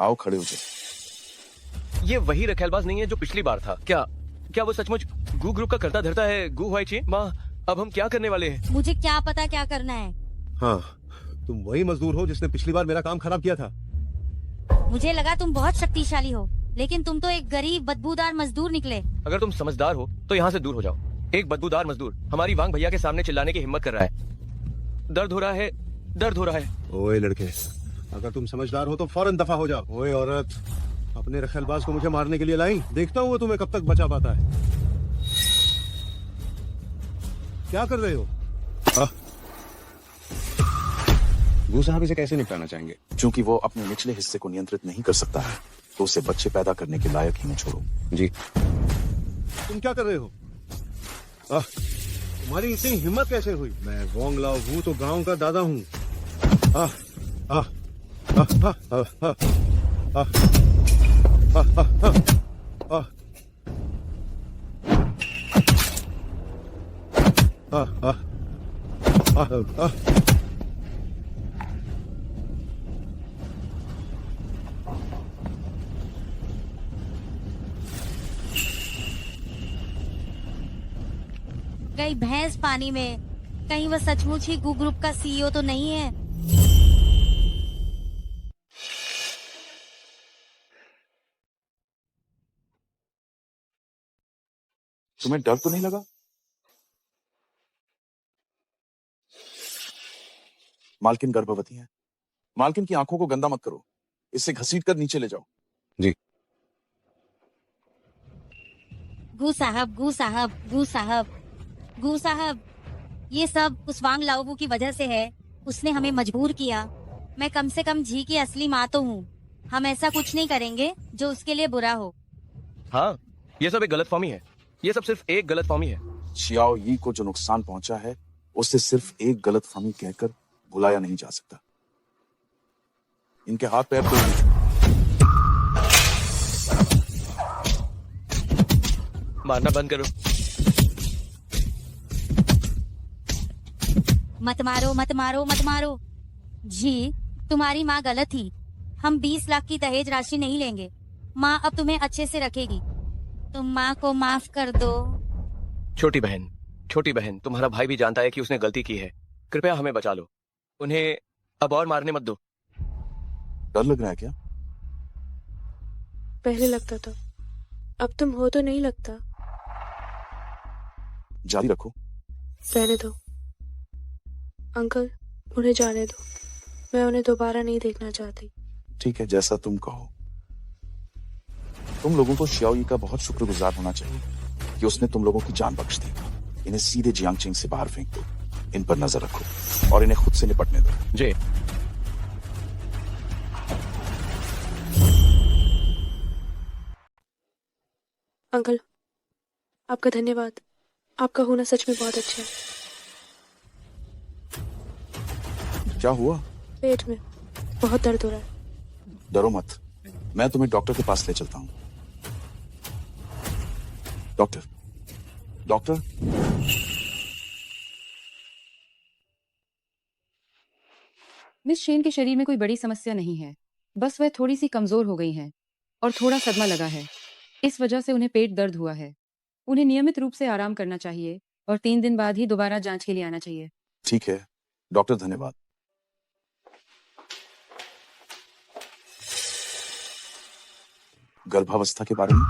आओ खड़े हो जाओ।
ये वही रखेलबाज नहीं है जो पिछली बार था क्या? क्या वो सचमुच गू ग्रुप का करता धरता है? गू हुआईची माँ, अब हम क्या करने वाले हैं?
मुझे क्या पता क्या करना है।
हाँ, तुम वही मजदूर हो जिसने पिछली बार मेरा काम खराब किया था।
मुझे लगा तुम बहुत शक्तिशाली हो, लेकिन तुम तो एक गरीब बदबूदार मजदूर निकले।
अगर तुम समझदार हो तो यहाँ से दूर हो जाओ। एक बदबूदार मजदूर हमारी वांग भैया के सामने चिल्लाने की हिम्मत कर रहा है। दर्द हो रहा है, दर्द हो रहा है।
ओए लड़के, अगर तुम समझदार हो तो फौरन दफा हो जाओ। ओए औरत, अपने रखेलबाज को मुझे मारने के लिए लाई। देखता हूँ वो तुम्हें कब तक बचा पाता है। क्या कर रहे हो?
गू साहब इसे कैसे निपटाना चाहेंगे?
क्योंकि वो अपने निचले हिस्से को नियंत्रित नहीं कर सकता है, तो उसे बच्चे पैदा करने के लायक ही न छोड़ो।
जी।
तुम क्या कर रहे हो? तुम्हारी इतनी हिम्मत कैसे हुई? मैं वोंग लाओ हूँ तो गांव का दादा हूँ।
गई भैंस पानी में। कहीं वह सचमुच ही गू ग्रुप का सीईओ तो नहीं है?
तुम्हें डर तो नहीं लगा? मालकिन गर्भवती है। मालकिन की आंखों को गंदा मत करो, इसे घसीट कर नीचे ले जाओ।
गू साहब, गू साहब, गू साहब, गू साहब, ये सब उस वांग लाओबू की वजह से है। उसने हमें मजबूर किया। मैं कम से कम झी की असली माँ तो हूँ। हम ऐसा कुछ नहीं करेंगे जो उसके लिए बुरा हो।
हाँ, ये सब एक गलतफहमी है। ये सब सिर्फ एक गलतफहमी है।
शियाओ यी को जो नुकसान पहुंचा है उसे सिर्फ एक गलतफहमी कहकर भुलाया नहीं जा सकता। इनके हाथ पैर तोड़ दीजिए।
मारना बंद करो।
मत मारो, मत मारो, मत मारो। जी, तुम्हारी माँ गलत थी। हम 20 लाख की दहेज राशि नहीं लेंगे। माँ अब तुम्हें अच्छे से रखेगी। तुम माँ को माफ कर दो।
छोटी बहन, तुम्हारा भाई भी जानता है कि उसने गलती की है। कृपया हमें बचा लो। उन्हें अब और मारने मत दो।
डर लग रहा है क्या?
पहले लगता था, अब तुम हो तो नहीं लगता।
जारी रखो।
रहने दो अंकल, उन्हें जाने दो। मैं उन्हें दोबारा नहीं देखना चाहती।
ठीक है, जैसा तुम कहो। तुम लोगों को शियाओ यी का बहुत शुक्रगुजार होना चाहिए कि उसने तुम लोगों की जान बख्श दी। इन्हें सीधे जियांगचिंग से बाहर फेंक दो। इन पर नजर रखो और इन्हें खुद से निपटने दो।
जी।
अंकल, आपका धन्यवाद। आपका होना सच में बहुत अच्छा है।
क्या हुआ?
पेट में बहुत दर्द हो रहा है।
डरो मत, मैं तुम्हें डॉक्टर के पास ले चलता हूँ। डॉक्टर,
मिस शेन के शरीर में कोई बड़ी समस्या नहीं है, बस वह थोड़ी सी कमजोर हो गई हैं और थोड़ा सदमा लगा है। इस वजह से उन्हें पेट दर्द हुआ है। उन्हें नियमित रूप से आराम करना चाहिए और 3 दिन बाद ही दोबारा जांच के लिए आना चाहिए।
ठीक है डॉक्टर, धन्यवाद। गर्भावस्था के बारे में?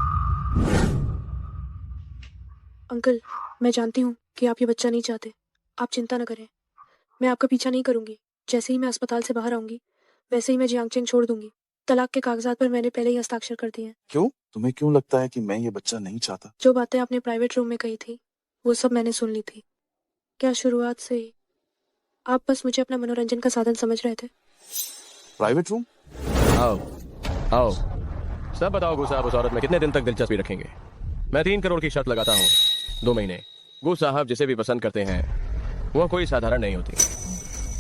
अंकल, मैं जानती हूँ कि आप ये बच्चा नहीं चाहते। आप चिंता न करें, मैं आपका पीछा नहीं करूंगी। जैसे ही मैं अस्पताल से बाहर आऊंगी वैसे ही मैं जियांगचिंग छोड़ दूंगी। तलाक के कागजात पर मैंने पहले ही हस्ताक्षर कर दिए हैं।
क्यों? तुम्हें क्यों लगता है कि मैं ये बच्चा नहीं चाहता?
जो बातें आपने प्राइवेट रूम में कही थी वो सब मैंने सुन ली थी। क्या शुरुआत से ही आप बस मुझे अपना मनोरंजन का साधन समझ रहे थे?
Private room?
आओ सब बताओ गू साहब, उस औरत में कितने दिन तक दिलचस्पी रखेंगे? मैं 3 करोड़ की शर्त लगाता हूँ, 2 महीने। गू साहब जिसे भी पसंद करते हैं वह कोई साधारण नहीं होती।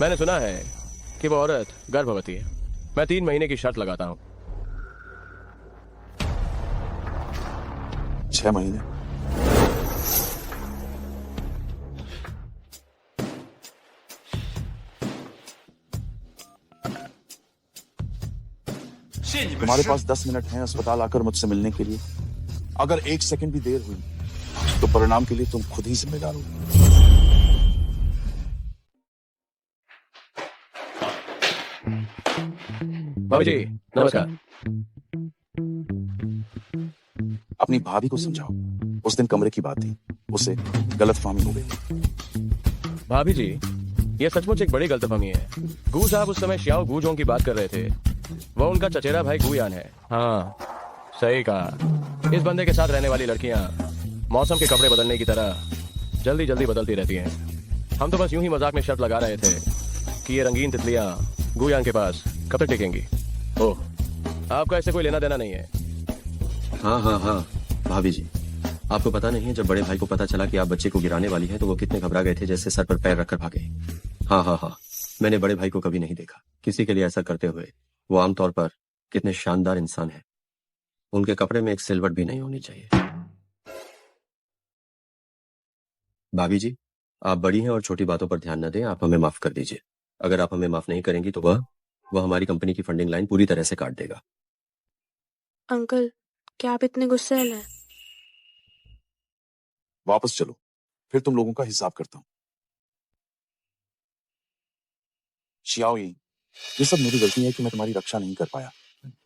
मैंने सुना है कि वो औरत गर्भवती है। मैं 3 महीने की शर्त लगाता हूँ।
6 महीने? तुम्हारे पास 10 मिनट हैं अस्पताल आकर मुझसे मिलने के लिए। अगर 1 सेकंड भी देर हुई तो परिणाम के लिए तुम खुद ही जिम्मेदार हो।
भाभी जी नमस्कार।
अपनी भाभी को समझाओ, उस दिन कमरे की बात थी, उसे गलतफहमी हो गई।
भाभी जी ये सचमुच एक बड़ी गलतफहमी है। गू साहब उस समय श्याओ गूजोंग की बात कर रहे थे। वो उनका चचेरा भाई गुयान है। हाँ सही कहा। इस बंदे के साथ रहने वाली लड़कियां मौसम के कपड़े बदलने की तरह जल्दी जल्दी बदलती रहती हैं। हम तो बस यूं ही मजाक में शर्त लगा रहे थे कि ये रंगीन तितलियां गुयान के पास कब तक टिकेंगी। ओह आपका इससे कोई लेना देना नहीं है।
हाँ हाँ हाँ भाभी जी, आपको पता नहीं है जब बड़े भाई को पता चला कि आप बच्चे को गिराने वाली हैं तो वो कितने घबरा गए थे, जैसे सर पर पैर रखकर भागे। हाँ हाँ हाँ, मैंने बड़े भाई को कभी नहीं देखा किसी के लिए ऐसा करते हुए। वो आमतौर पर कितने शानदार इंसान है। उनके कपड़े में एक सिलवट भी नहीं होनी चाहिए। भाभी जी आप बड़ी हैं और छोटी बातों पर ध्यान न दें। आप हमें माफ कर दीजिए। अगर आप हमें माफ नहीं करेंगी तो वह हमारी कंपनी की फंडिंग लाइन पूरी तरह से काट देगा।
अंकल क्या आप इतने गुस्सैल हैं?
वापस चलो, फिर तुम लोगों का हिसाब करता हूं। शियाओई, ये सब मेरी गलती है कि मैं तुम्हारी रक्षा नहीं कर पाया,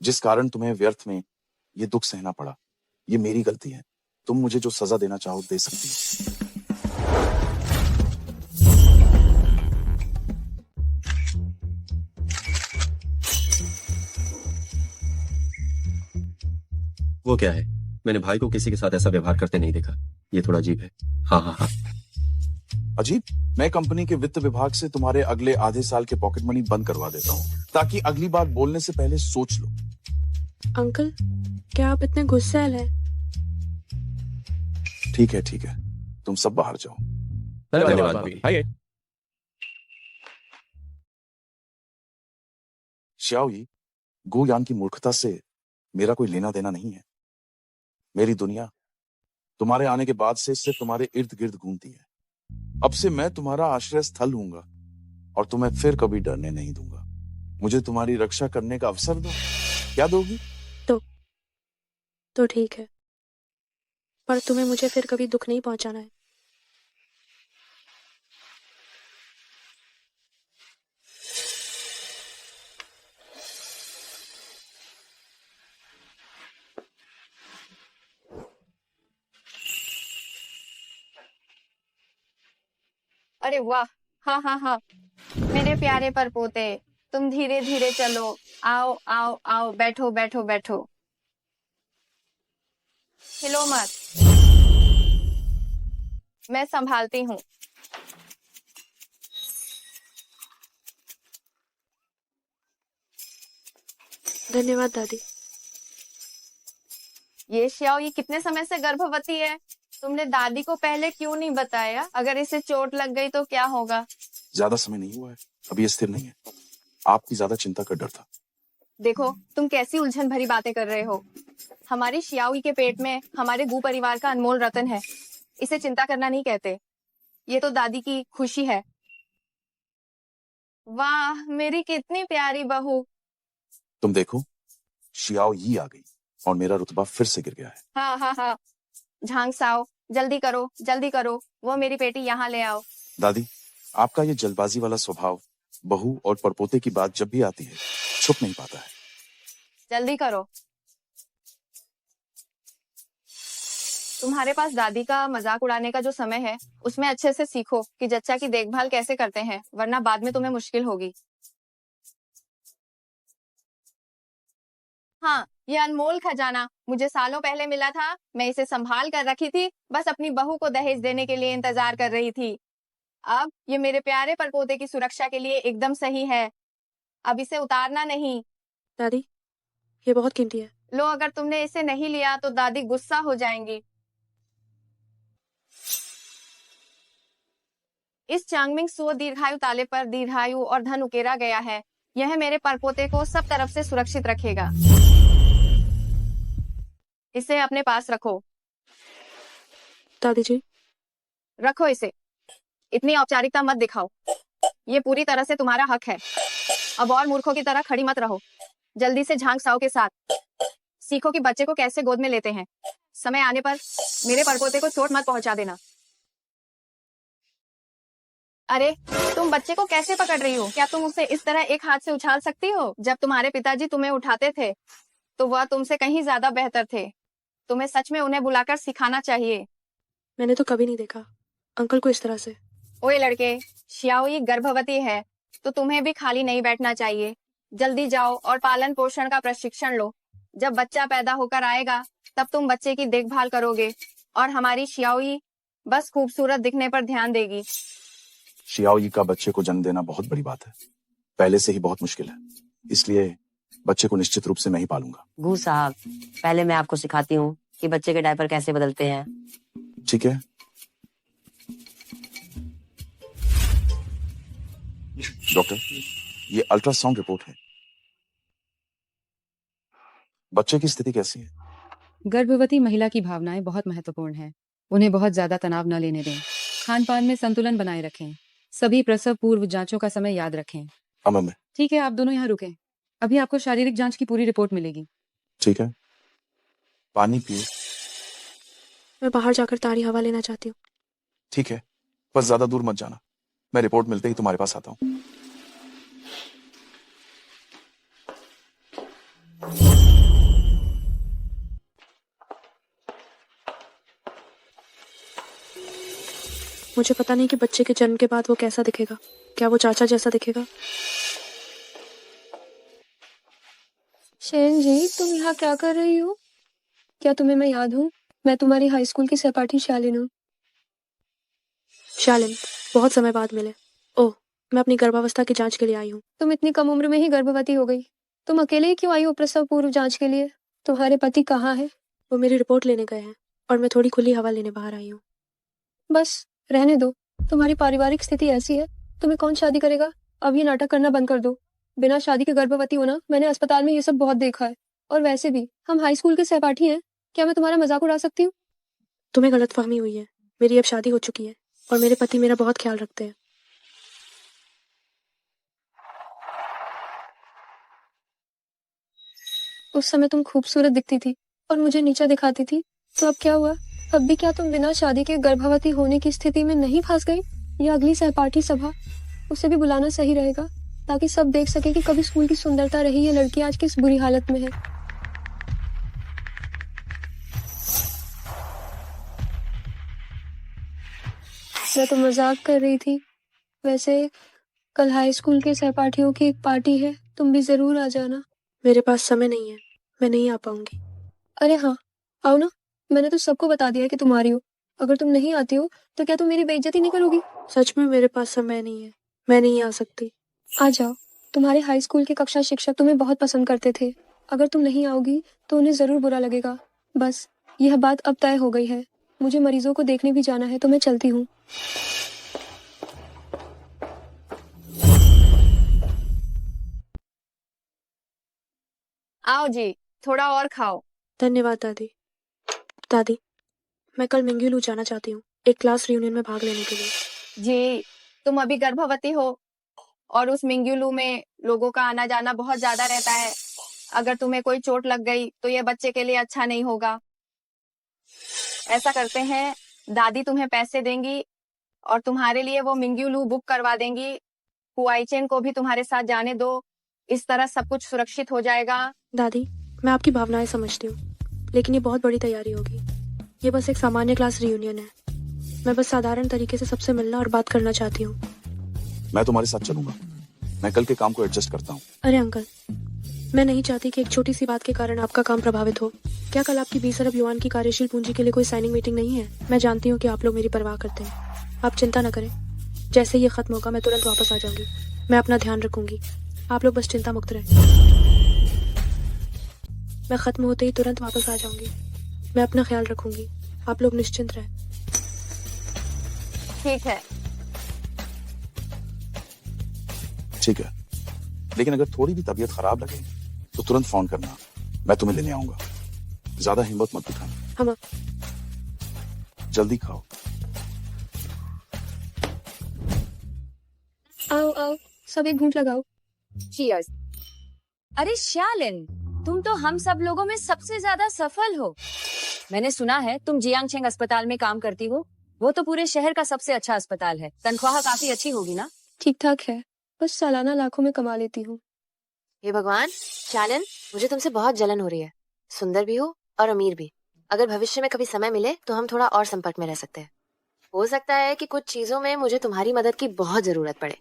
जिस कारण तुम्हें व्यर्थ में ये दुख सहना पड़ा। ये मेरी गलती है। तुम मुझे जो सजा देना चाहो दे सकती हो।
वो क्या है? मैंने भाई को किसी के साथ ऐसा व्यवहार करते नहीं देखा। ये थोड़ा अजीब है। हाँ हाँ हाँ।
अजीब? मैं कंपनी के वित्त विभाग से तुम्हारे अगले आधे साल के पॉकेट मनी बंद करवा देता हूँ, ताकि अगली बार बोलने से पहले सोच लो।
अंकल क्या आप इतने गुस्सैल हैं?
ठीक है, तुम सब बाहर जाओ।
धन्यवाद भाभी। आइए।
शियाओई, गुयान की मूर्खता से मेरा कोई लेना देना नहीं है। मेरी दुनिया तुम्हारे आने के बाद से सिर्फ तुम्हारे इर्द गिर्द घूमती है। अब से मैं तुम्हारा आश्रय स्थल हूंगा और तुम्हें फिर कभी डरने नहीं दूंगा। मुझे तुम्हारी रक्षा करने का अवसर दो। क्या दोगी?
तो ठीक है, पर तुम्हें मुझे फिर कभी दुख नहीं पहुंचाना है।
अरे वाह, हाँ हाँ हाँ, मेरे प्यारे परपोते, तुम धीरे धीरे चलो। आओ आओ आओ, बैठो बैठो बैठो, हिलो मत, मैं संभालती हूँ।
धन्यवाद दादी।
ये श्याओ ये कितने समय से गर्भवती है? तुमने दादी को पहले क्यों नहीं बताया? अगर इसे चोट लग गई तो क्या होगा?
ज्यादा समय नहीं हुआ है, अभी ये स्थिर नहीं है। आपकी ज्यादा चिंता का डर था।
देखो तुम कैसी उलझन भरी बातें कर रहे हो। हमारी शियाओई के पेट में हमारे गू परिवार का अनमोल रतन है। इसे चिंता करना नहीं कहते। ये तो दादी की खुशी है। वाह, मेरी कितनी प्यारी बहू।
तुम देखो, शियाओ यी आ गई और मेरा रुतबा फिर से गिर गया है।
हाँ हाँ हाँ, झांग साओ, जल्दी करो, वो मेरी बेटी यहाँ ले आओ।
दादी, आपका ये जल्दबाजी वाला स्वभाव बहू और परपोते की बात जब भी आती है छुप नहीं पाता है।
जल्दी करो। तुम्हारे पास दादी का मजाक उड़ाने का जो समय है, उसमें अच्छे से सीखो कि जच्चा की देखभाल कैसे करते हैं, वरना बाद में तुम्हें मुश्किल होगी। हाँ, ये अनमोल खजाना मुझे सालों पहले मिला था। मैं इसे संभाल कर रखी थी, बस अपनी बहू को दहेज देने के लिए इंतजार कर रही थी। अब ये मेरे प्यारे परपोते की सुरक्षा के लिए एकदम सही है। अब इसे उतारना नहीं।
दादी ये बहुत कीमती है।
लो, अगर तुमने इसे नहीं लिया तो दादी गुस्सा हो जाएंगी। इस चांगमिंग सुओ दीर्घायु ताले पर दीर्घायु और धन उकेरा गया है। यह मेरे परपोते को सब तरफ से सुरक्षित रखेगा। इसे अपने पास रखो।
दादी जी
रखो इसे, इतनी औपचारिकता मत दिखाओ। ये पूरी तरह से तुम्हारा हक है। अब और मूर्खों की तरह खड़ी मत रहो। जल्दी से झांक साओ के साथ सीखो कि बच्चे को कैसे गोद में लेते हैं। समय आने पर मेरे परपोते को चोट मत पहुंचा देना। अरे तुम बच्चे को कैसे पकड़ रही हो? क्या तुम उसे इस तरह एक हाथ से उछाल सकती हो? जब तुम्हारे पिताजी तुम्हें उठाते थे तो वह तुमसे कहीं ज्यादा बेहतर थे। तुम्हें सच में उन्हें बुलाकर सिखाना चाहिए।
मैंने तो कभी नहीं देखा अंकल को इस तरह से।
ओए लड़के, शियाओई गर्भवती है तो तुम्हें भी खाली नहीं बैठना चाहिए। जल्दी जाओ और पालन पोषण का प्रशिक्षण लो। जब बच्चा पैदा होकर आएगा तब तुम बच्चे की देखभाल करोगे और हमारी शियाओई बस खूबसूरत दिखने पर ध्यान देगी।
शियाओई का बच्चे को जन्म देना बहुत बड़ी बात है, पहले से ही बहुत मुश्किल है, इसलिए बच्चे को निश्चित रूप से मैं ही पालूंगा।
गू साहब, पहले मैं आपको सिखाती हूँ कि बच्चे के डायपर कैसे बदलते हैं।
ठीक है। डॉक्टर, ये अल्ट्रासाउंड रिपोर्ट है। बच्चे की स्थिति कैसी है?
गर्भवती महिला की भावनाएं बहुत महत्वपूर्ण हैं। उन्हें बहुत ज्यादा तनाव न लेने दें। खान पान में संतुलन बनाए रखें। सभी प्रसव पूर्व जांचों का समय याद रखें।
अमन में।
ठीक है, आप दोनों यहाँ रुकें। अभी आपको शारीरिक जांच की पूरी रिपोर्ट मिलेगी।
ठीक है, पानी पिए।
मैं बाहर जाकर तारी हवा लेना चाहती हूँ।
ठीक है, बस ज्यादा दूर मत जाना, मैं रिपोर्ट मिलते ही तुम्हारे पास आता हूँ।
मुझे पता नहीं कि बच्चे के जन्म के बाद वो कैसा दिखेगा। क्या वो चाचा जैसा दिखेगा?
शैन जी, तुम यहाँ क्या कर रही हो? क्या तुम्हें मैं याद हूँ? मैं तुम्हारी हाई स्कूल की सहपाठी शालिन हूँ।
शालिन, बहुत समय बाद मिले। ओह, मैं अपनी गर्भावस्था की जांच के लिए आई हूँ।
तुम इतनी कम उम्र में ही गर्भवती हो गई। तुम अकेले ही क्यों आई हो प्रसव पूर्व जांच के लिए? तुम्हारे पति कहाँ है?
वो मेरी रिपोर्ट लेने गए हैं और मैं थोड़ी खुली हवा लेने बाहर आई हूँ।
बस रहने दो। तुम्हारी पारिवारिक स्थिति ऐसी है, तुम्हें कौन शादी करेगा? अब ये नाटक करना बंद कर दो। बिना शादी के गर्भवती होना, मैंने अस्पताल में ये सब बहुत देखा है। और वैसे भी हम हाई स्कूल के सहपाठी हैं। क्या मैं तुम्हारा मजाक उड़ा सकती हूँ?
तुम्हें गलतफहमी हुई है। मेरी अब शादी हो चुकी है और मेरे पति मेरा बहुत ख्याल रखते हैं।
उस समय तुम खूबसूरत दिखती थी और मुझे नीचा दिखाती थी, तो अब क्या हुआ? अब भी क्या तुम बिना शादी के गर्भवती होने की स्थिति में नहीं फंस गई? या अगली सहपाठी सभा, उसे भी बुलाना सही रहेगा ताकि सब देख सके कि कभी स्कूल की सुंदरता रही ये लड़की आज किस बुरी हालत में है। मैं तो मजाक कर रही थी। वैसे कल हाई स्कूल के सहपाठियों की एक पार्टी है, तुम भी जरूर आ जाना।
मेरे पास समय नहीं है, मैं नहीं आ पाऊंगी।
अरे हाँ, आओ ना। मैंने तो सबको बता दिया कि तुम आ रही हो। अगर तुम नहीं आती हो तो क्या तुम मेरी बेइज्जती नहीं करोगी?
सच में मेरे पास समय नहीं है, मैं नहीं आ सकती।
आ जाओ। तुम्हारे हाई स्कूल के कक्षा शिक्षक तुम्हें बहुत पसंद करते थे। अगर तुम नहीं आओगी तो उन्हें जरूर बुरा लगेगा। बस यह बात अब तय हो गई है। मुझे मरीजों को देखने भी जाना है तो मैं चलती हूँ।
आओ जी, थोड़ा और खाओ।
धन्यवाद दादी। दादी, मैं कल मिंग्यूलू जाना चाहती हूँ, एक क्लास रियूनियन में भाग लेने के लिए।
जी, तुम अभी गर्भवती हो और उस मिंग्यूलू में लोगों का आना जाना बहुत ज्यादा रहता है। अगर तुम्हें कोई चोट लग गई तो ये बच्चे के लिए अच्छा नहीं होगा। ऐसा करते हैं, दादी तुम्हें पैसे देंगी और तुम्हारे लिए वो मिंग्यूलू बुक करवा देंगी। हुआईचेन को भी तुम्हारे साथ जाने दो। इस तरह सब कुछ सुरक्षित हो जाएगा।
दादी, मैं आपकी भावनाएं समझती हूँ, लेकिन ये बहुत बड़ी तैयारी होगी। ये बस एक सामान्य क्लास रियूनियन है। मैं बस साधारण तरीके से सबसे मिलना और बात करना चाहती हूँ।
मैं तुम्हारे साथ चलूंगा, मैं कल के काम को एडजस्ट करता हूँ।
अरे अंकल, मैं नहीं चाहती कि एक छोटी सी बात के कारण आपका काम प्रभावित हो। क्या कल आपकी 20 अरब युआन की कार्यशील पूंजी के लिए कोई साइनिंग मीटिंग नहीं है? मैं जानती हूँ कि आप लोग मेरी परवाह करते हैं। आप चिंता न करें, जैसे ये खत्म होगा मैं तुरंत वापस आ जाऊंगी। मैं अपना ध्यान रखूंगी, आप लोग बस चिंता मुक्त रहें। मैं खत्म होते ही तुरंत वापस आ जाऊंगी। मैं अपना ख्याल रखूंगी, आप लोग निश्चिंत रहें।
ठीक है।
ठीक है, लेकिन अगर थोड़ी भी तबीयत खराब लगे तो तुरंत फोन करना, मैं तुम्हें लेने आऊंगा। ज्यादा हिम्मत मत दिखाना।
हम
जल्दी खाओ।
आओ आओ, सब एक घूंट लगाओ।
चीयर्स।
अरे शालिन, तुम तो हम सब लोगों में सबसे ज्यादा सफल हो। मैंने सुना है तुम जियांगचेंग अस्पताल में काम करती हो। वो तो पूरे शहर का सबसे अच्छा अस्पताल है। तनख्वाह काफी अच्छी होगी ना?
ठीक ठाक है, बस सालाना लाखों में कमा लेती हूँ।
हे भगवान, शालिन, मुझे तुमसे बहुत जलन हो रही है। सुंदर भी हो और अमीर भी। अगर भविष्य में कभी समय मिले तो हम थोड़ा और संपर्क में रह सकते हैं। हो सकता है कि कुछ चीजों में मुझे तुम्हारी मदद की बहुत जरूरत पड़े।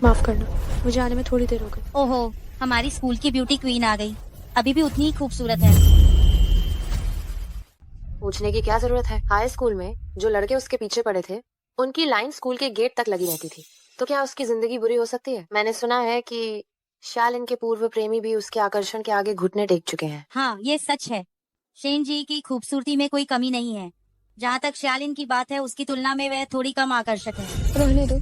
माफ करना, मुझे आने में थोड़ी देर हो गई।
ओहो, हमारी स्कूल की ब्यूटी क्वीन आ गई। अभी भी उतनी ही खूबसूरत है।
पूछने की क्या जरूरत है? हाई स्कूल में जो लड़के उसके पीछे पड़े थे, उनकी लाइन स्कूल के गेट तक लगी रहती थी। तो क्या उसकी जिंदगी बुरी हो सकती है? मैंने सुना है कि शालिन के पूर्व प्रेमी भी उसके आकर्षण के आगे घुटने टेक चुके हैं।
हाँ, ये सच है। शेन जी की खूबसूरती में कोई कमी नहीं है। जहाँ तक शालिन की बात है, उसकी तुलना में वह थोड़ी कम आकर्षक है।
रहने दो।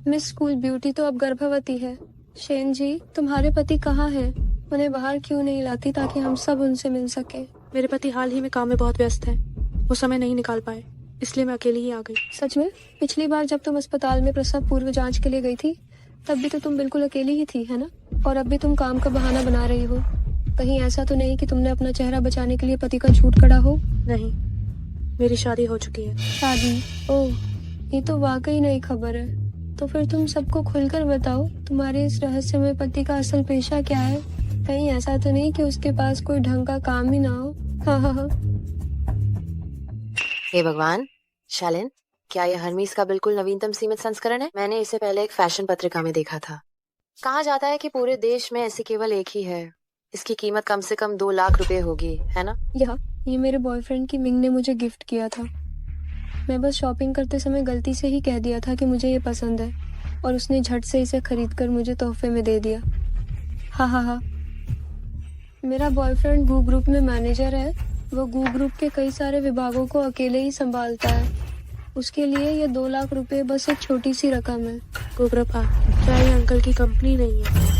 मिस स्कूल ब्यूटी तो अब गर्भवती है। शेन जी, तुम्हारे पति कहाँ हैं? उन्हें बाहर क्यों नहीं लाती ताकि हम सब उनसे मिल सके?
मेरे पति हाल ही में काम में बहुत व्यस्त है, वो समय नहीं निकाल पाए, इसलिए मैं अकेली ही आ गई।
सच में? पिछली बार जब तुम अस्पताल में प्रसव पूर्व जांच के लिए गई थी, तब भी तो तुम बिल्कुल अकेली ही थी, है ना? और अब भी तुम काम का बहाना बना रही हो। कहीं ऐसा तो नहीं कि तुमने अपना चेहरा बचाने के लिए पति का झूठ कड़ा हो?
नहीं, मेरी शादी हो चुकी है।
शादी? ओह, ये तो वाकई नई खबर है। तो फिर तुम सबको खुलकर बताओ, तुम्हारे इस रहस्यमय पति का असल पेशा क्या है? कहीं ऐसा तो नहीं कि उसके पास कोई ढंग का काम ही ना हो? हाँ हाँ हाँ।
हे भगवान, शालिन, क्या यह हर्मीस का बिल्कुल नवीनतम सीमित संस्करण है? मैंने इसे पहले एक फैशन पत्रिका में देखा था। कहा जाता है कि पूरे देश में ऐसी केवल एक ही है। इसकी कीमत कम से कम 2 लाख रुपए होगी, है ना?
ये मेरे बॉयफ्रेंड की मिंग ने मुझे गिफ्ट किया था। मैं बस शॉपिंग करते समय गलती से ही कह दिया था कि मुझे ये पसंद है, और उसने झट से इसे खरीद कर मुझे तोहफे में दे दिया। हाँ हाँ हाँ। मेरा बॉयफ्रेंड गू ग्रुप में मैनेजर है। वो गू ग्रुप के कई सारे विभागों को अकेले ही संभालता है। उसके लिए ये 2 लाख रुपए बस एक छोटी सी रकम है।
गोग्रपा, क्या ये अंकल की कंपनी नहीं है?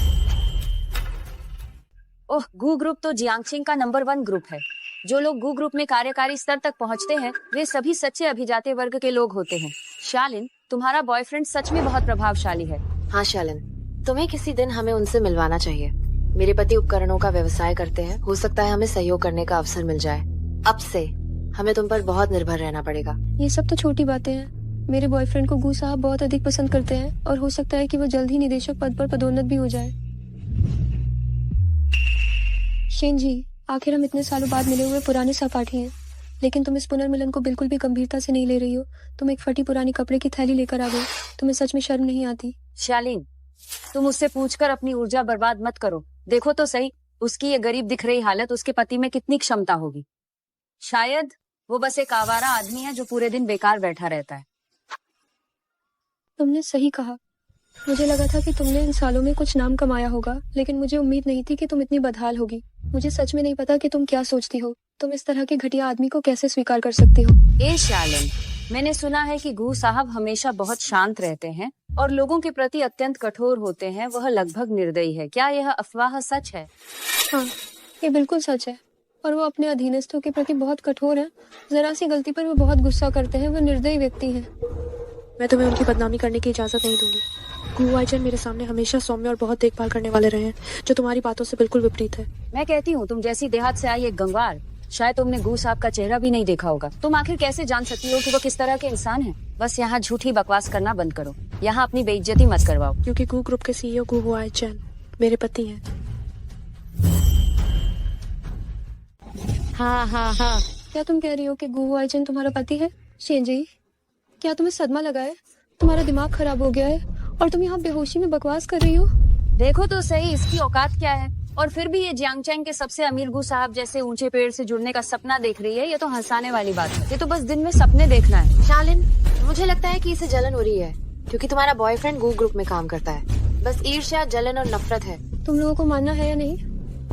ओह, गू ग्रुप तो जियांगचेंग का नंबर 1 ग्रुप है। जो लोग गू ग्रुप में कार्यकारी स्तर तक पहुंचते हैं, वे सभी सच्चे अभिजाते वर्ग के लोग होते हैं। शालिन, तुम्हारा बॉयफ्रेंड सच में बहुत प्रभावशाली है।
हाँ शालिन, तुम्हें किसी दिन हमें उनसे मिलवाना चाहिए। मेरे पति उपकरणों का व्यवसाय करते हैं। हो सकता है हमें सहयोग करने का अवसर मिल जाए। अब से हमें तुम पर बहुत निर्भर रहना पड़ेगा।
ये सब तो छोटी बातें हैं। मेरे बॉयफ्रेंड को गू साहब बहुत अधिक पसंद करते हैं, और हो सकता है कि वो जल्द ही निदेशक पद पर पदोन्नत भी हो जाए। शेन जी, आखिर हम इतने सालों बाद मिले हुए पुराने सहपाठी हैं, लेकिन तुम इस पुनर्मिलन को बिल्कुल भी गंभीरता से नहीं ले रही हो। तुम एक फटी पुरानी कपड़े की थैली लेकर आ गई। तुम्हें सच में शर्म नहीं आती?
शालिन, तुम उससे पूछकर अपनी ऊर्जा बर्बाद मत करो। देखो तो सही, उसकी ये गरीब दिख रही हालत उसके पति में कितनी क्षमता होगी। शायद वो बस एक आवारा आदमी है जो पूरे दिन बेकार बैठा रहता है।
तुमने सही कहा। मुझे लगा था कि तुमने इन सालों में कुछ नाम कमाया होगा, लेकिन मुझे उम्मीद नहीं थी कि तुम इतनी बदहाल होगी। मुझे सच में नहीं पता कि तुम क्या सोचती हो। तुम इस तरह के घटिया आदमी को कैसे स्वीकार कर सकती हो?
ए शालिन, मैंने सुना है कि गू साहब हमेशा बहुत शांत रहते हैं और लोगों के प्रति अत्यंत कठोर होते हैं। वह लगभग निर्दयी है। क्या यह अफवाह सच है?
हाँ, ये बिल्कुल सच है। और वो अपने अधीनस्थों के प्रति बहुत कठोर हैं। जरा सी गलती पर वो बहुत गुस्सा करते हैं। वो निर्दयी व्यक्ति हैं।
मैं तुम्हें उनकी बदनामी करने की इजाजत नहीं दूंगी। गू आइचन मेरे सामने हमेशा सौम्य और बहुत देखभाल करने वाले रहे हैं, जो तुम्हारी बातों से बिल्कुल विपरीत है।
मैं कहती हूँ, तुम जैसी देहात से आई एक गंवार, शायद तुमने गू साहब का चेहरा भी नहीं देखा होगा। तुम आखिर कैसे जान सकती हो कि वो किस तरह के इंसान हैं? बस यहाँ झूठी बकवास करना बंद करो। यहाँ अपनी बेइज्जती मत करवाओ।
क्योंकि गू ग्रुप के सीईओ गू हुआइचन मेरे पति हैं।
हाँ हाँ हाँ। क्या तुम कह रही हो कि गू हुआइचन तुम्हारा पति है? शेन जी, क्या तुम्हें सदमा लगा है? तुम्हारा दिमाग खराब हो गया है और तुम यहाँ बेहोशी में बकवास कर रही हो?
देखो तो सही, इसकी औकात क्या है। और फिर भी ये जियांगचेंग के सबसे अमीर गू साहब जैसे ऊंचे पेड़ से जुड़ने का सपना देख रही है। ये तो हंसाने वाली बात है। ये तो बस दिन में सपने देखना है।
शालिन, मुझे लगता है कि इसे जलन हो रही है, क्योंकि तुम्हारा बॉयफ्रेंड गू ग्रुप में काम करता है। बस ईर्ष्या, जलन और नफरत है।
तुम लोगों को मानना है या नहीं,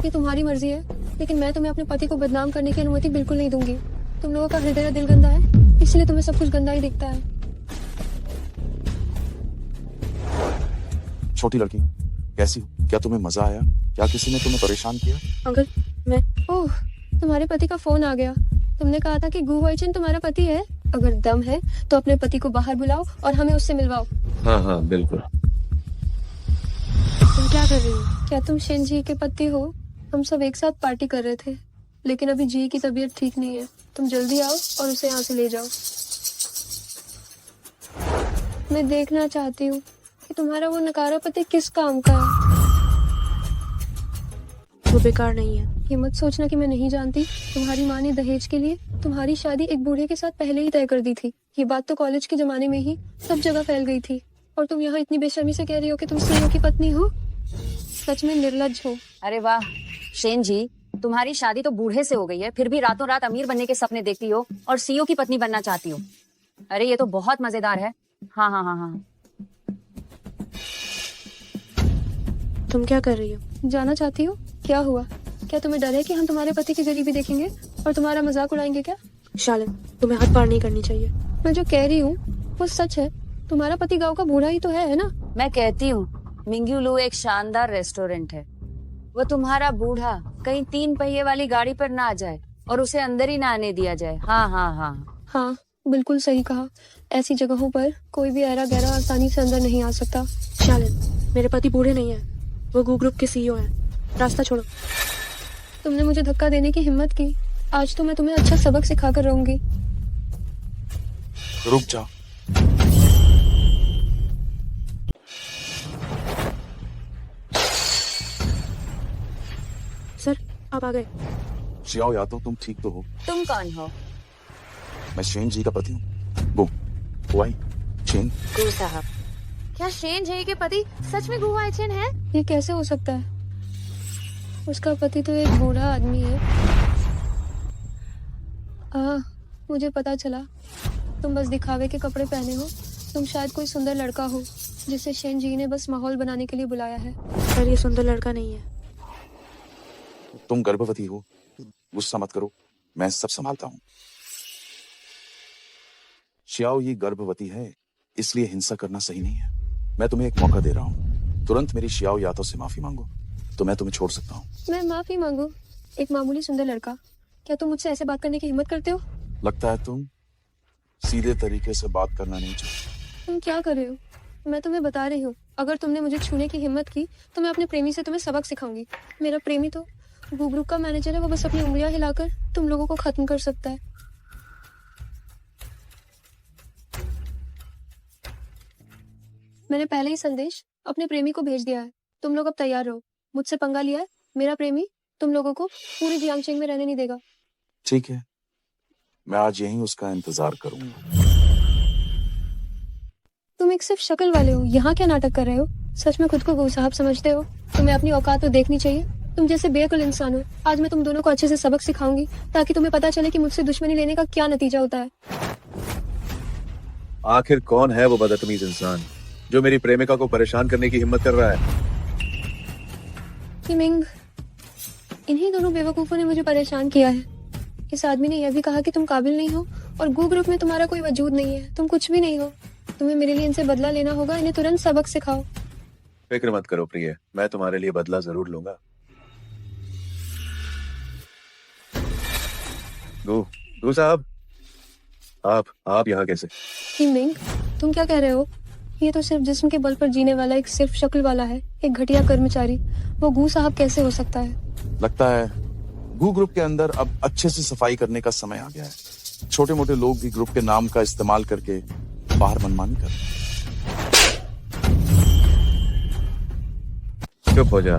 ये तुम्हारी मर्जी है, लेकिन मैं तुम्हें अपने पति को बदनाम करने की अनुमति बिल्कुल नहीं दूंगी। तुम लोगों का हृदय और दिल गंदा है, इसलिए तुम्हें सब कुछ गंदा ही दिखता है।
छोटी लड़की, कैसी हो? क्या तुम्हें मजा आया? क्या किसी ने तुम्हें परेशान किया?
अंकल, मैं
ओह, तुम्हारे पति का फोन आ गया। तुमने कहा था कि गू हुआइचन तुम्हारा पति है। अगर दम है तो अपने पति को बाहर बुलाओ और हमें उससे मिलवाओ।
हाँ हाँ बिल्कुल।
तुम क्या कर रही हो?
क्या तुम शेन जी के पति हो? हम सब एक साथ पार्टी कर रहे थे, लेकिन अभी जी की तबीयत ठीक नहीं है। तुम जल्दी आओ और उसे यहाँ से ले जाओ। मैं देखना चाहती हूँ कि तुम्हारा वो नकारा पति किस काम का है।
वो बेकार नहीं है।
ये मत सोचना कि मैं नहीं जानती। तुम्हारी माँ ने दहेज के लिए तुम्हारी शादी एक बूढ़े के साथ पहले ही तय कर दी थी। ये बात तो कॉलेज के जमाने में ही सब जगह फैल गई थी, और तुम यहाँ इतनी बेशर्मी से कह रही हो कि तुम सीईओ की पत्नी हो। सच में निर्लज्ज हो।
अरे वाह शेन जी, तुम्हारी शादी तो बूढ़े से हो गई है, फिर भी रातों रात अमीर बनने के सपने देखती हो और सीईओ की पत्नी बनना चाहती हो। अरे ये तो बहुत मजेदार है। हाँ हाँ हाँ हाँ।
तुम क्या कर रही हो?
जाना चाहती हो? क्या हुआ? क्या तुम्हें डर है कि हम तुम्हारे पति की गरीबी देखेंगे और तुम्हारा मजाक उड़ाएंगे क्या?
शालिन, तुम्हें हद पार नहीं करनी चाहिए।
मैं जो कह रही हूँ वो सच है। तुम्हारा पति गांव का बूढ़ा ही तो है ना?
मैं कहती हूँ मिंग्यूलू एक शानदार रेस्टोरेंट है। वो तुम्हारा बूढ़ा कहीं 3 पहिए वाली गाड़ी पर ना आ जाए और उसे अंदर ही ना आने दिया जाए। हाँ हाँ हाँ
हाँ, बिल्कुल सही कहा। ऐसी जगहों पर कोई भी ऐरा गैरा आसानी से अंदर नहीं आ सकता।
शालिन, मेरे पति बूढ़े नहीं है, वो गू ग्रुप के सीईओ हैं। रास्ता छोड़ो।
तुमने मुझे धक्का देने की हिम्मत की। आज तो मैं तुम्हें अच्छा सबक सिखा कर रहूंगी।
रुक जा।
सर, आप आ गए।
शियाओ यादव, तुम ठीक तो हो?
तुम कौन हो?
मैं शेन जी का पति हूँ। वो हुआई चेन।
गु साहब, क्या शेन जी के पति सच में गु वाई चेन है?
ये कैसे हो सकता है? उसका पति तो एक बूढ़ा आदमी है। मुझे पता चला। तुम बस दिखावे के कपड़े पहने हो। तुम शायद कोई सुंदर लड़का हो जिसे शेन जी ने बस माहौल बनाने के लिए बुलाया है।
पर ये सुंदर लड़का नहीं है।
तुम गर्भवती हो, गुस्सा मत करो, मैं सब संभालता हूँ। शियाओ ये गर्भवती है, इसलिए हिंसा करना सही नहीं है। मैं तुम्हें एक मौका दे रहा हूँ। तुरंत मेरी शियाओ यादव से माफी मांगो तो मैं तुम्हें छोड़ सकता हूँ।
मैं माफी मांगू? एक मामूली सुंदर लड़का, क्या तुम मुझसे ऐसे बात करने की हिम्मत करते हो?
लगता है तुम सीधे तरीके से बात करना नहीं चाहते।
तुम क्या कर रहे हो? मैं तुम्हें बता रही हूँ, अगर तुमने मुझे छूने की हिम्मत की तो मैं अपने प्रेमी से तुम्हें सबक सिखाऊंगी। मेरा प्रेमी तो गू ग्रुप का मैनेजर है। वो बस अपनी उंगलियां हिलाकर तुम लोगों को खत्म कर सकता है। मैंने पहले ही संदेश अपने प्रेमी को भेज दिया है। तुम लोग अब तैयार रहो। मुझसे पंगा लिया है मेरा प्रेमी तुम लोगों को पूरी जियांगचेंग में रहने नहीं देगा।
ठीक है, मैं आज यहीं उसका इंतजार करूंगा।
तुम एक सिर्फ शक्ल वाले हो, यहाँ क्या नाटक कर रहे हो? सच में खुद को गू साहब समझते हो? तुम्हें अपनी औकात तो देखनी चाहिए। तुम जैसे बेअक्ल इंसान हो। आज मैं तुम दोनों को अच्छे से सबक सिखाऊंगी ताकि तुम्हें पता चले कि मुझसे दुश्मनी लेने का क्या नतीजा होता है।
आखिर कौन है वो बदतमीज इंसान जो मेरी प्रेमिका को परेशान करने की हिम्मत कर रहा है?
मिंग, इन्हीं दोनों बेवकूफों ने मुझे परेशान किया है। इस आदमी ने यह भी कहा कि तुम काबिल नहीं हो और गू ग्रुप में तुम्हारा कोई वजूद नहीं है। तुम कुछ भी नहीं हो। तुम्हें मेरे लिए इनसे बदला लेना होगा। इन्हें तुरंत सबक सिखाओ।
फिक्र मत करो प्रिय, मैं तुम्हारे लिए बदला जरूर लूंगा। गू साहब, आप यहाँ कैसे?
मिंग, तुम क्या कह रहे हो? ये तो सिर्फ जिस्म के बल पर जीने वाला एक सिर्फ शक्ल वाला है, एक घटिया कर्मचारी। वो गू साहब कैसे हो सकता है?
लगता है गू ग्रुप के अंदर अब अच्छे से सफाई करने का समय आ गया है। छोटे मोटे लोग भी ग्रुप के नाम का इस्तेमाल करके बाहर मनमानी कर रहे हैं।
चुप हो जा,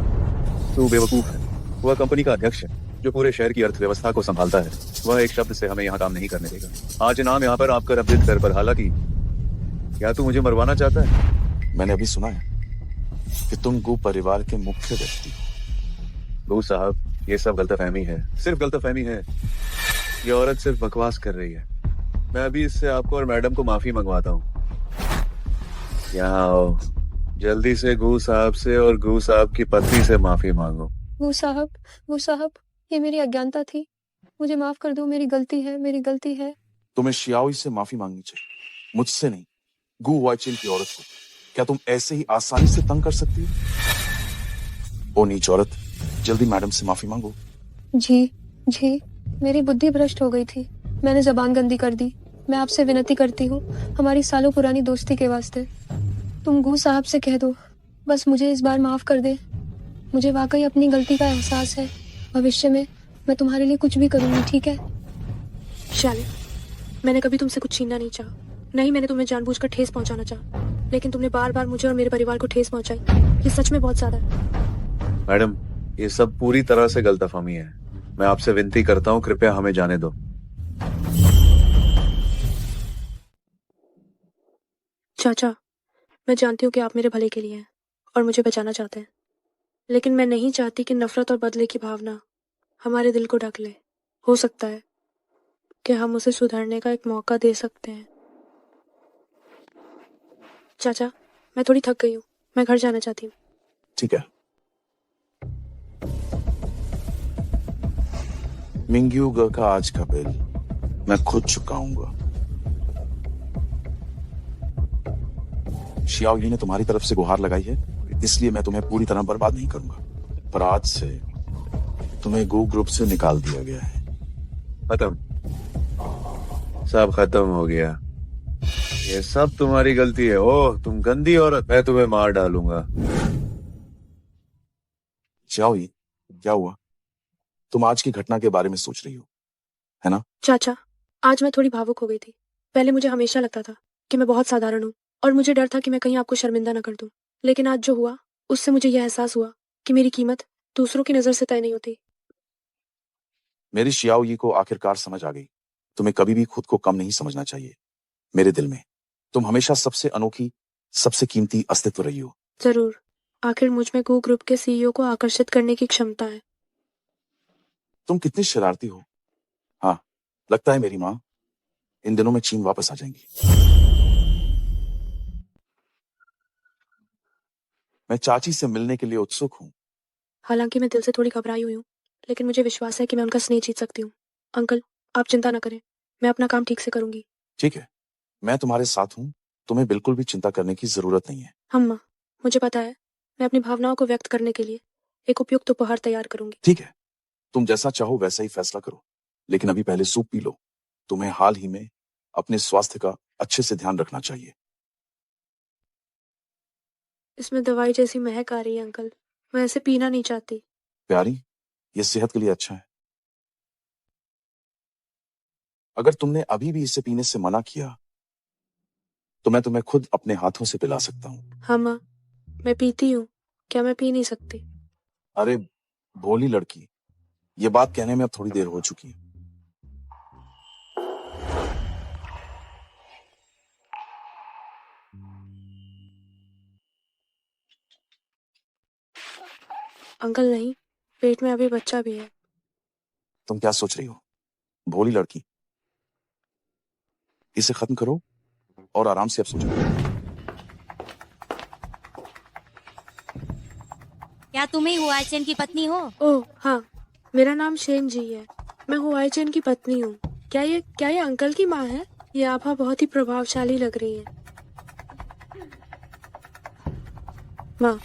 तू बेवकूफ है। वह कंपनी का अध्यक्ष है जो पूरे शहर की अर्थव्यवस्था को संभालता है। वह एक शब्द से हमें यहाँ काम नहीं करने देगा। आज नाम यहाँ पर आपका रब्दित कर पर। हालांकि क्या तू मुझे मरवाना चाहता है?
मैंने अभी सुना है कि तुम गू परिवार के मुख्य व्यक्ति हो।
गू साहब, ये सब गलतफहमी है, सिर्फ गलतफहमी है। ये औरत सिर्फ बकवास कर रही है। मैं अभी इससे आपको और मैडम को माफी मंगवाता हूँ। यहाँ आओ, जल्दी से गू साहब से और गू साहब की पत्नी से माफी मांगो।
गू साहब, ये मेरी अज्ञानता थी। मुझे माफ कर दो। मेरी गलती है, मेरी गलती है।
तुम्हें शियाओई से माफी मांगनी चाहिए, मुझसे नहीं। गू वाइचिन की औरत को क्या तुम ऐसे ही आसानी से तंग कर सकती हो? ओ नीच औरत, जल्दी मैडम से माफी मांगो।
जी, मेरी बुद्धि भ्रष्ट हो गई थी। मैंने जबान गंदी कर दी। मैं आपसे विनती करती हूँ, हमारी सालों पुरानी दोस्ती के वास्ते तुम गू साहब से कह दो, बस मुझे इस बार माफ कर दे। मुझे वाकई अपनी गलती का एहसास है। भविष्य में मैं तुम्हारे लिए कुछ भी करूंगी, ठीक है?
शालिनी, मैंने कभी तुमसे कुछ छीनना नहीं चाहा, नहीं मैंने तुम्हें जानबूझकर ठेस पहुंचाना चाहा, लेकिन तुमने बार बार मुझे और मेरे परिवार को ठेस पहुंचाई। ये सच में बहुत ज्यादा है।
मैडम, ये सब पूरी तरह से गलतफहमी है। मैं आपसे विनती करता हूँ, कृपया हमें जाने दो।
चाचा, मैं जानती हूँ कि आप मेरे भले के लिए हैं और मुझे बचाना चाहते हैं, लेकिन मैं नहीं चाहती कि नफरत और बदले की भावना हमारे दिल को ढक ले। हो सकता है कि हम उसे सुधरने का एक मौका दे सकते हैं। चाचा, मैं थोड़ी थक गई हूँ, मैं घर जाना चाहती हूँ।
ठीक है। मिंग्यूगा का आज का बिल मैं खुद चुकाऊंगा। शियाओली ने तुम्हारी तरफ से गुहार लगाई है, इसलिए मैं तुम्हें पूरी तरह बर्बाद नहीं करूंगा, पर आज से तुम्हें गो ग्रुप से निकाल दिया गया है।
खत्म, सब खत्म हो गया। ये सब तुम्हारी गलती है। ओह, तुम गंदी औरत, मैं तुम्हें मार डालूंगा।
शियाओली, क्या हुआ? तुम आज की घटना के बारे में सोच रही हो, है ना?
चाचा, आज मैं थोड़ी भावुक हो गई थी। पहले मुझे हमेशा लगता था कि मैं बहुत साधारण हूँ और मुझे डर था कि मैं कहीं आपको शर्मिंदा न कर दूं, लेकिन आज जो हुआ उससे मुझे यह एहसास हुआ कि मेरी कीमत दूसरों की नजर से तय नहीं होती।
मेरी शियाओली को आखिरकार समझ आ गई, तुम्हें कभी भी खुद को कम नहीं समझना चाहिए। मेरे दिल में तुम हमेशा सबसे अनोखी, सबसे कीमती अस्तित्व रही हो।
जरूर, आखिर मुझ में गो ग्रुप के सीईओ को आकर्षित करने की क्षमता है।
तुम कितनी शरारती हो। हाँ, लगता है मेरी माँ इन दिनों में चीन वापस आ जाएंगी। मैं चाची से मिलने के लिए उत्सुक हूँ।
हालांकि मैं दिल से थोड़ी घबराई हुई हूँ, लेकिन मुझे विश्वास है कि मैं उनका स्नेह जीत सकती हूँ। अंकल, आप चिंता न करें, मैं अपना काम ठीक से करूंगी।
ठीक है, मैं तुम्हारे साथ हूँ, तुम्हें बिल्कुल भी चिंता करने की जरूरत नहीं है।
अम्मा, मुझे पता है, मैं अपनी भावनाओं को व्यक्त करने के लिए एक उपयुक्त उपहार तैयार करूंगी।
ठीक है, तुम जैसा चाहो वैसा ही फैसला करो, लेकिन अभी पहले सूप पी लो। तुम्हें हाल ही में अपने स्वास्थ्य का अच्छे से ध्यान रखना चाहिए।
इसमें दवाई जैसी महक आ रही है अंकल, मैं ऐसे पीना नहीं चाहती।
प्यारी, यह सेहत के लिए अच्छा है। अगर तुमने अभी भी इसे पीने से मना किया तो मैं तुम्हें खुद अपने हाथों से पिला सकता हूँ।
हाँ माँ, मैं पीती हूँ, क्या मैं पी नहीं सकती?
अरे भोली लड़की, ये बात कहने में अब थोड़ी देर हो चुकी है।
अंकल नहीं, पेट में अभी बच्चा भी है।
तुम क्या सोच रही हो, भोली लड़की? इसे खत्म करो और आराम से अब सो जाओ।
क्या तुम ही हुआइचेन की पत्नी हो?
ओह हाँ, मेरा नाम शेन जी है, मैं हुआइचेन की पत्नी हूँ। क्या ये अंकल की माँ है? ये आभा बहुत ही प्रभावशाली लग रही है। माँ,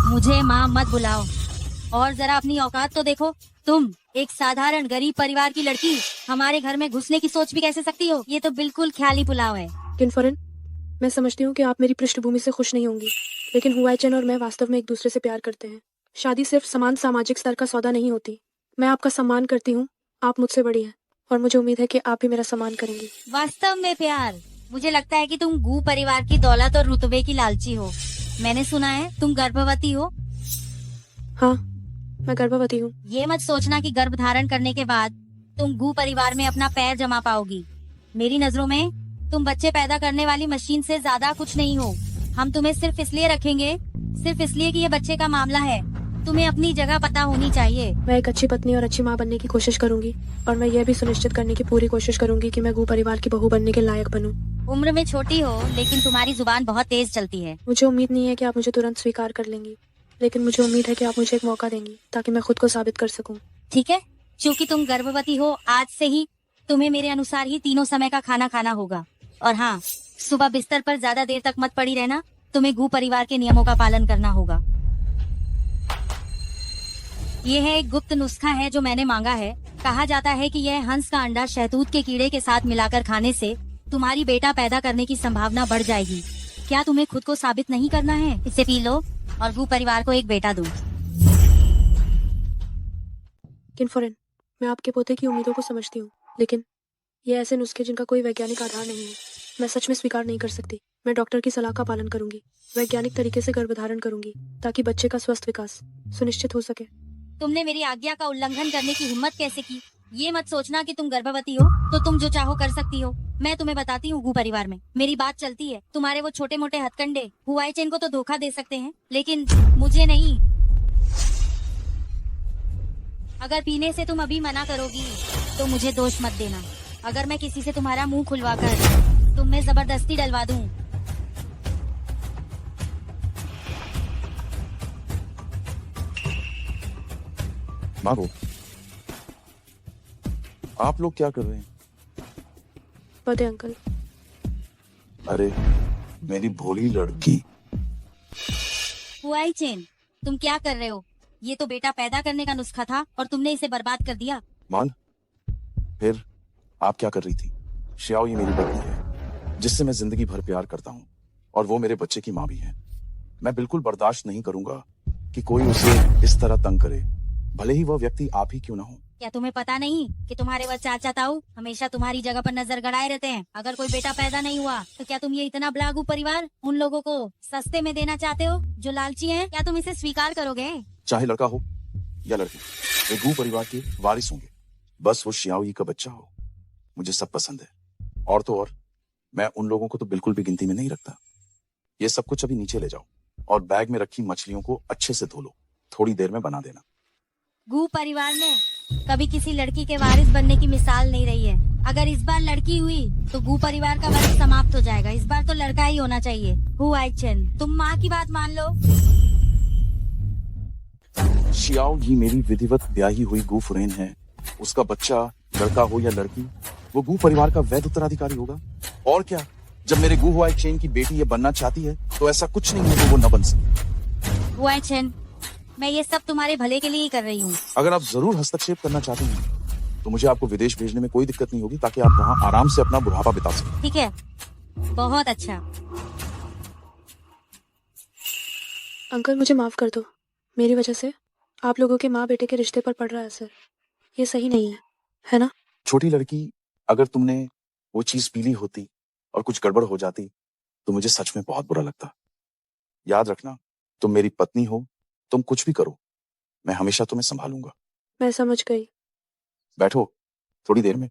मुझे माँ मत बुलाओ, और जरा अपनी औकात तो देखो। तुम एक साधारण गरीब परिवार की लड़की हमारे घर में घुसने की सोच भी कैसे सकती हो? ये तो बिल्कुल ख्याली पुलाव है।
किन्फरन, मैं समझती हूँ कि आप मेरी पृष्ठभूमि से खुश नहीं होंगी, लेकिन हुआइचेन और मैं वास्तव में एक दूसरे से प्यार करते हैं। शादी सिर्फ समान सामाजिक स्तर का सौदा नहीं होती। मैं आपका सम्मान करती हूँ, आप मुझसे बड़ी हैं, और मुझे उम्मीद है कि आप भी मेरा सम्मान करेंगी।
वास्तव में प्यार? मुझे लगता है कि तुम गू परिवार की दौलत और रुतबे की लालची हो। मैंने सुना है तुम गर्भवती हो।
हाँ, मैं गर्भवती हूँ।
ये मत सोचना कि गर्भ धारण करने के बाद तुम गू परिवार में अपना पैर जमा पाओगी। मेरी नजरों में तुम बच्चे पैदा करने वाली मशीन से ज्यादा कुछ नहीं हो। हम तुम्हें सिर्फ इसलिए रखेंगे, सिर्फ इसलिए कि ये बच्चे का मामला है। तुम्हें अपनी जगह पता होनी चाहिए।
मैं एक अच्छी पत्नी और अच्छी माँ बनने की कोशिश करूंगी, और मैं यह भी सुनिश्चित करने की पूरी कोशिश करूंगी कि मैं गू परिवार की बहू बनने के लायक बनूं।
उम्र में छोटी हो, लेकिन तुम्हारी जुबान बहुत तेज चलती है।
मुझे उम्मीद नहीं है कि आप मुझे तुरंत स्वीकार कर लेंगी, लेकिन मुझे उम्मीद है कि आप मुझे एक मौका देंगी ताकि मैं खुद को साबित कर सकूं।
ठीक है, क्योंकि तुम गर्भवती हो, आज से ही तुम्हें मेरे अनुसार ही तीनों समय का खाना खाना होगा। और हाँ, सुबह बिस्तर पर ज्यादा देर तक मत पड़ी रहना। तुम्हें गू परिवार के नियमों का पालन करना होगा। ये है एक गुप्त नुस्खा है जो मैंने मांगा है। कहा जाता है कि यह हंस का अंडा शहतूत के कीड़े के साथ मिलाकर खाने से तुम्हारी बेटा पैदा करने की संभावना बढ़ जाएगी। क्या तुम्हें खुद को साबित नहीं करना है? इसे पी लो और गु परिवार को एक बेटा दूं।
किनफोरेन, मैं आपके पोते की उम्मीदों को समझती हूँ, लेकिन ये ऐसे नुस्खे जिनका कोई वैज्ञानिक आधार नहीं है, मैं सच में स्वीकार नहीं कर सकती। मैं डॉक्टर की सलाह का पालन करूंगी, वैज्ञानिक तरीके से गर्भधारण करूंगी, ताकि बच्चे का स्वस्थ विकास सुनिश्चित हो सके।
तुमने मेरी आज्ञा का उल्लंघन करने की हिम्मत कैसे की? ये मत सोचना कि तुम गर्भवती हो तो तुम जो चाहो कर सकती हो। मैं तुम्हें बताती हूँ, गु परिवार में मेरी बात चलती है। तुम्हारे वो छोटे मोटे हथकंडे हुआई चेन को तो धोखा दे सकते हैं, लेकिन मुझे नहीं। अगर पीने से तुम अभी मना करोगी तो मुझे दोष मत देना। अगर मैं किसी से तुम्हारा मुंह खुलवाकर तुम में जबरदस्ती डलवा दूं।
मारो, आप लोग क्या कर रहे हैं?
पते अंकल,
अरे मेरी भोली लड़की,
हुआई चेन, तुम क्या कर रहे हो? ये तो बेटा पैदा करने का नुस्खा था और तुमने इसे बर्बाद कर दिया।
मान, फिर आप क्या कर रही थी? श्याओ ये मेरी पत्नी है, जिससे मैं जिंदगी भर प्यार करता हूँ, और वो मेरे बच्चे की माँ भी है। मैं बिल्कुल बर्दाश्त नहीं करूंगा कि कोई उसे इस तरह तंग करे, भले ही वह व्यक्ति आप ही क्यों ना हो।
क्या तुम्हें पता नहीं कि तुम्हारे वह चाचा ताऊ हमेशा तुम्हारी जगह पर नजर गड़ाए रहते हैं? अगर कोई बेटा पैदा नहीं हुआ तो क्या तुम ये इतना बड़ा गु परिवार उन लोगों को सस्ते में देना चाहते हो जो लालची हैं? क्या तुम इसे स्वीकार करोगे?
चाहे लड़का हो या लड़की, वे गु परिवार के वारिस होंगे, बस वो शियाओ यी का बच्चा हो। मुझे सब पसंद है, और तो और मैं उन लोगों को तो बिल्कुल भी गिनती में नहीं रखता। ये सब कुछ अभी नीचे ले जाओ और बैग में रखी मछलियों को अच्छे से धो लो, थोड़ी देर में बना देना।
गु परिवार में कभी किसी लड़की के वारिस बनने की मिसाल नहीं रही है। अगर इस बार लड़की हुई तो गु परिवार का वंश समाप्त हो जाएगा। इस बार तो लड़का ही होना चाहिए। हुआई चेन, तुम माँ की बात मान लो।
शियाओ यी मेरी विधिवत ब्याही हुई गु फुरेन है। उसका बच्चा लड़का हो या लड़की, वो गु परिवार का वैध उत्तराधिकारी होगा। और क्या, जब मेरे गु हुआई चेन की बेटी ये बनना चाहती है तो ऐसा कुछ नहीं है जो वो न बन सके।
हुआई चेन, मैं ये सब तुम्हारे भले के लिए ही कर रही हूँ।
अगर आप जरूर हस्तक्षेप करना चाहती हैं तो मुझे आपको विदेश भेजने में कोई दिक्कत नहीं होगी, ताकि आप वहाँ आराम से अपना बुढ़ापा बिता सकें।
ठीक है, बहुत अच्छा।
अंकल मुझे माफ कर दो, मेरी वजह से आप लोगों के माँ बेटे के रिश्ते पर पड़ रहा है असर। ये सही नहीं है ना?
छोटी लड़की, अगर तुमने वो चीज पी ली होती और कुछ गड़बड़ हो जाती तो मुझे सच में बहुत बुरा लगता। याद रखना, तुम मेरी पत्नी हो, तुम कुछ भी करो, मैं हमेशा तुम्हें संभालूंगा।
मैं समझ गई।
बैठो, थोड़ी देर में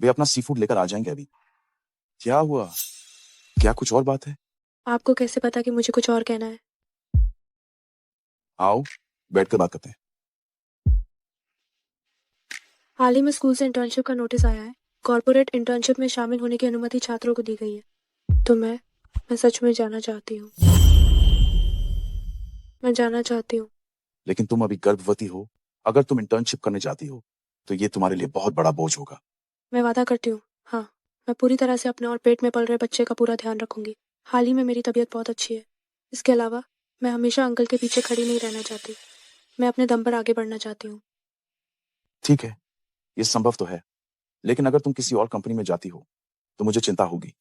वे अपना सी फूड लेकर आ जाएंगे। अभी क्या हुआ? क्या कुछ और बात है?
आपको कैसे पता कि मुझे कुछ और कहना है?
आओ बैठकर बात करते हैं।
हाल ही में स्कूल से इंटर्नशिप का नोटिस आया है। कॉर्पोरेट इंटर्नशिप में शामिल होने की अनुमति छात्रों को दी गई है। तो मैं सच में जाना चाहती हूँ। मैं जाना चाहती हूँ।
लेकिन तुम अभी गर्भवती हो। अगर तुम इंटर्नशिप करने जाती हो तो ये तुम्हारे लिए बहुत बड़ा बोझ होगा।
मैं वादा करती हूँ, हाँ, मैं पूरी तरह से अपने और पेट में पल रहे बच्चे का पूरा ध्यान रखूंगी। हाल ही में मेरी तबीयत बहुत अच्छी है। इसके अलावा मैं हमेशा अंकल के पीछे खड़ी नहीं रहना चाहती। मैं अपने दम पर आगे बढ़ना चाहती हूँ।
ठीक है, ये संभव तो है, लेकिन अगर तुम किसी और कंपनी में जाती हो तो मुझे चिंता होगी।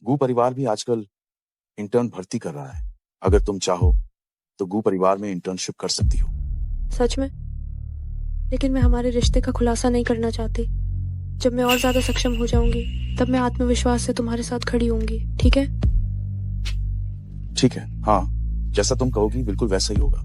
गु परिवार भी आजकल इंटर्न भर्ती कर रहा है। अगर तुम चाहो तो गु परिवार में इंटर्नशिप कर सकती हो।
सच में? लेकिन मैं हमारे रिश्ते का खुलासा नहीं करना चाहती। जब मैं और ज्यादा सक्षम हो जाऊंगी तब मैं आत्मविश्वास से तुम्हारे साथ खड़ी होंगी। ठीक है?
ठीक है, हाँ, जैसा तुम कहोगी बिल्कुल वैसा ही होगा।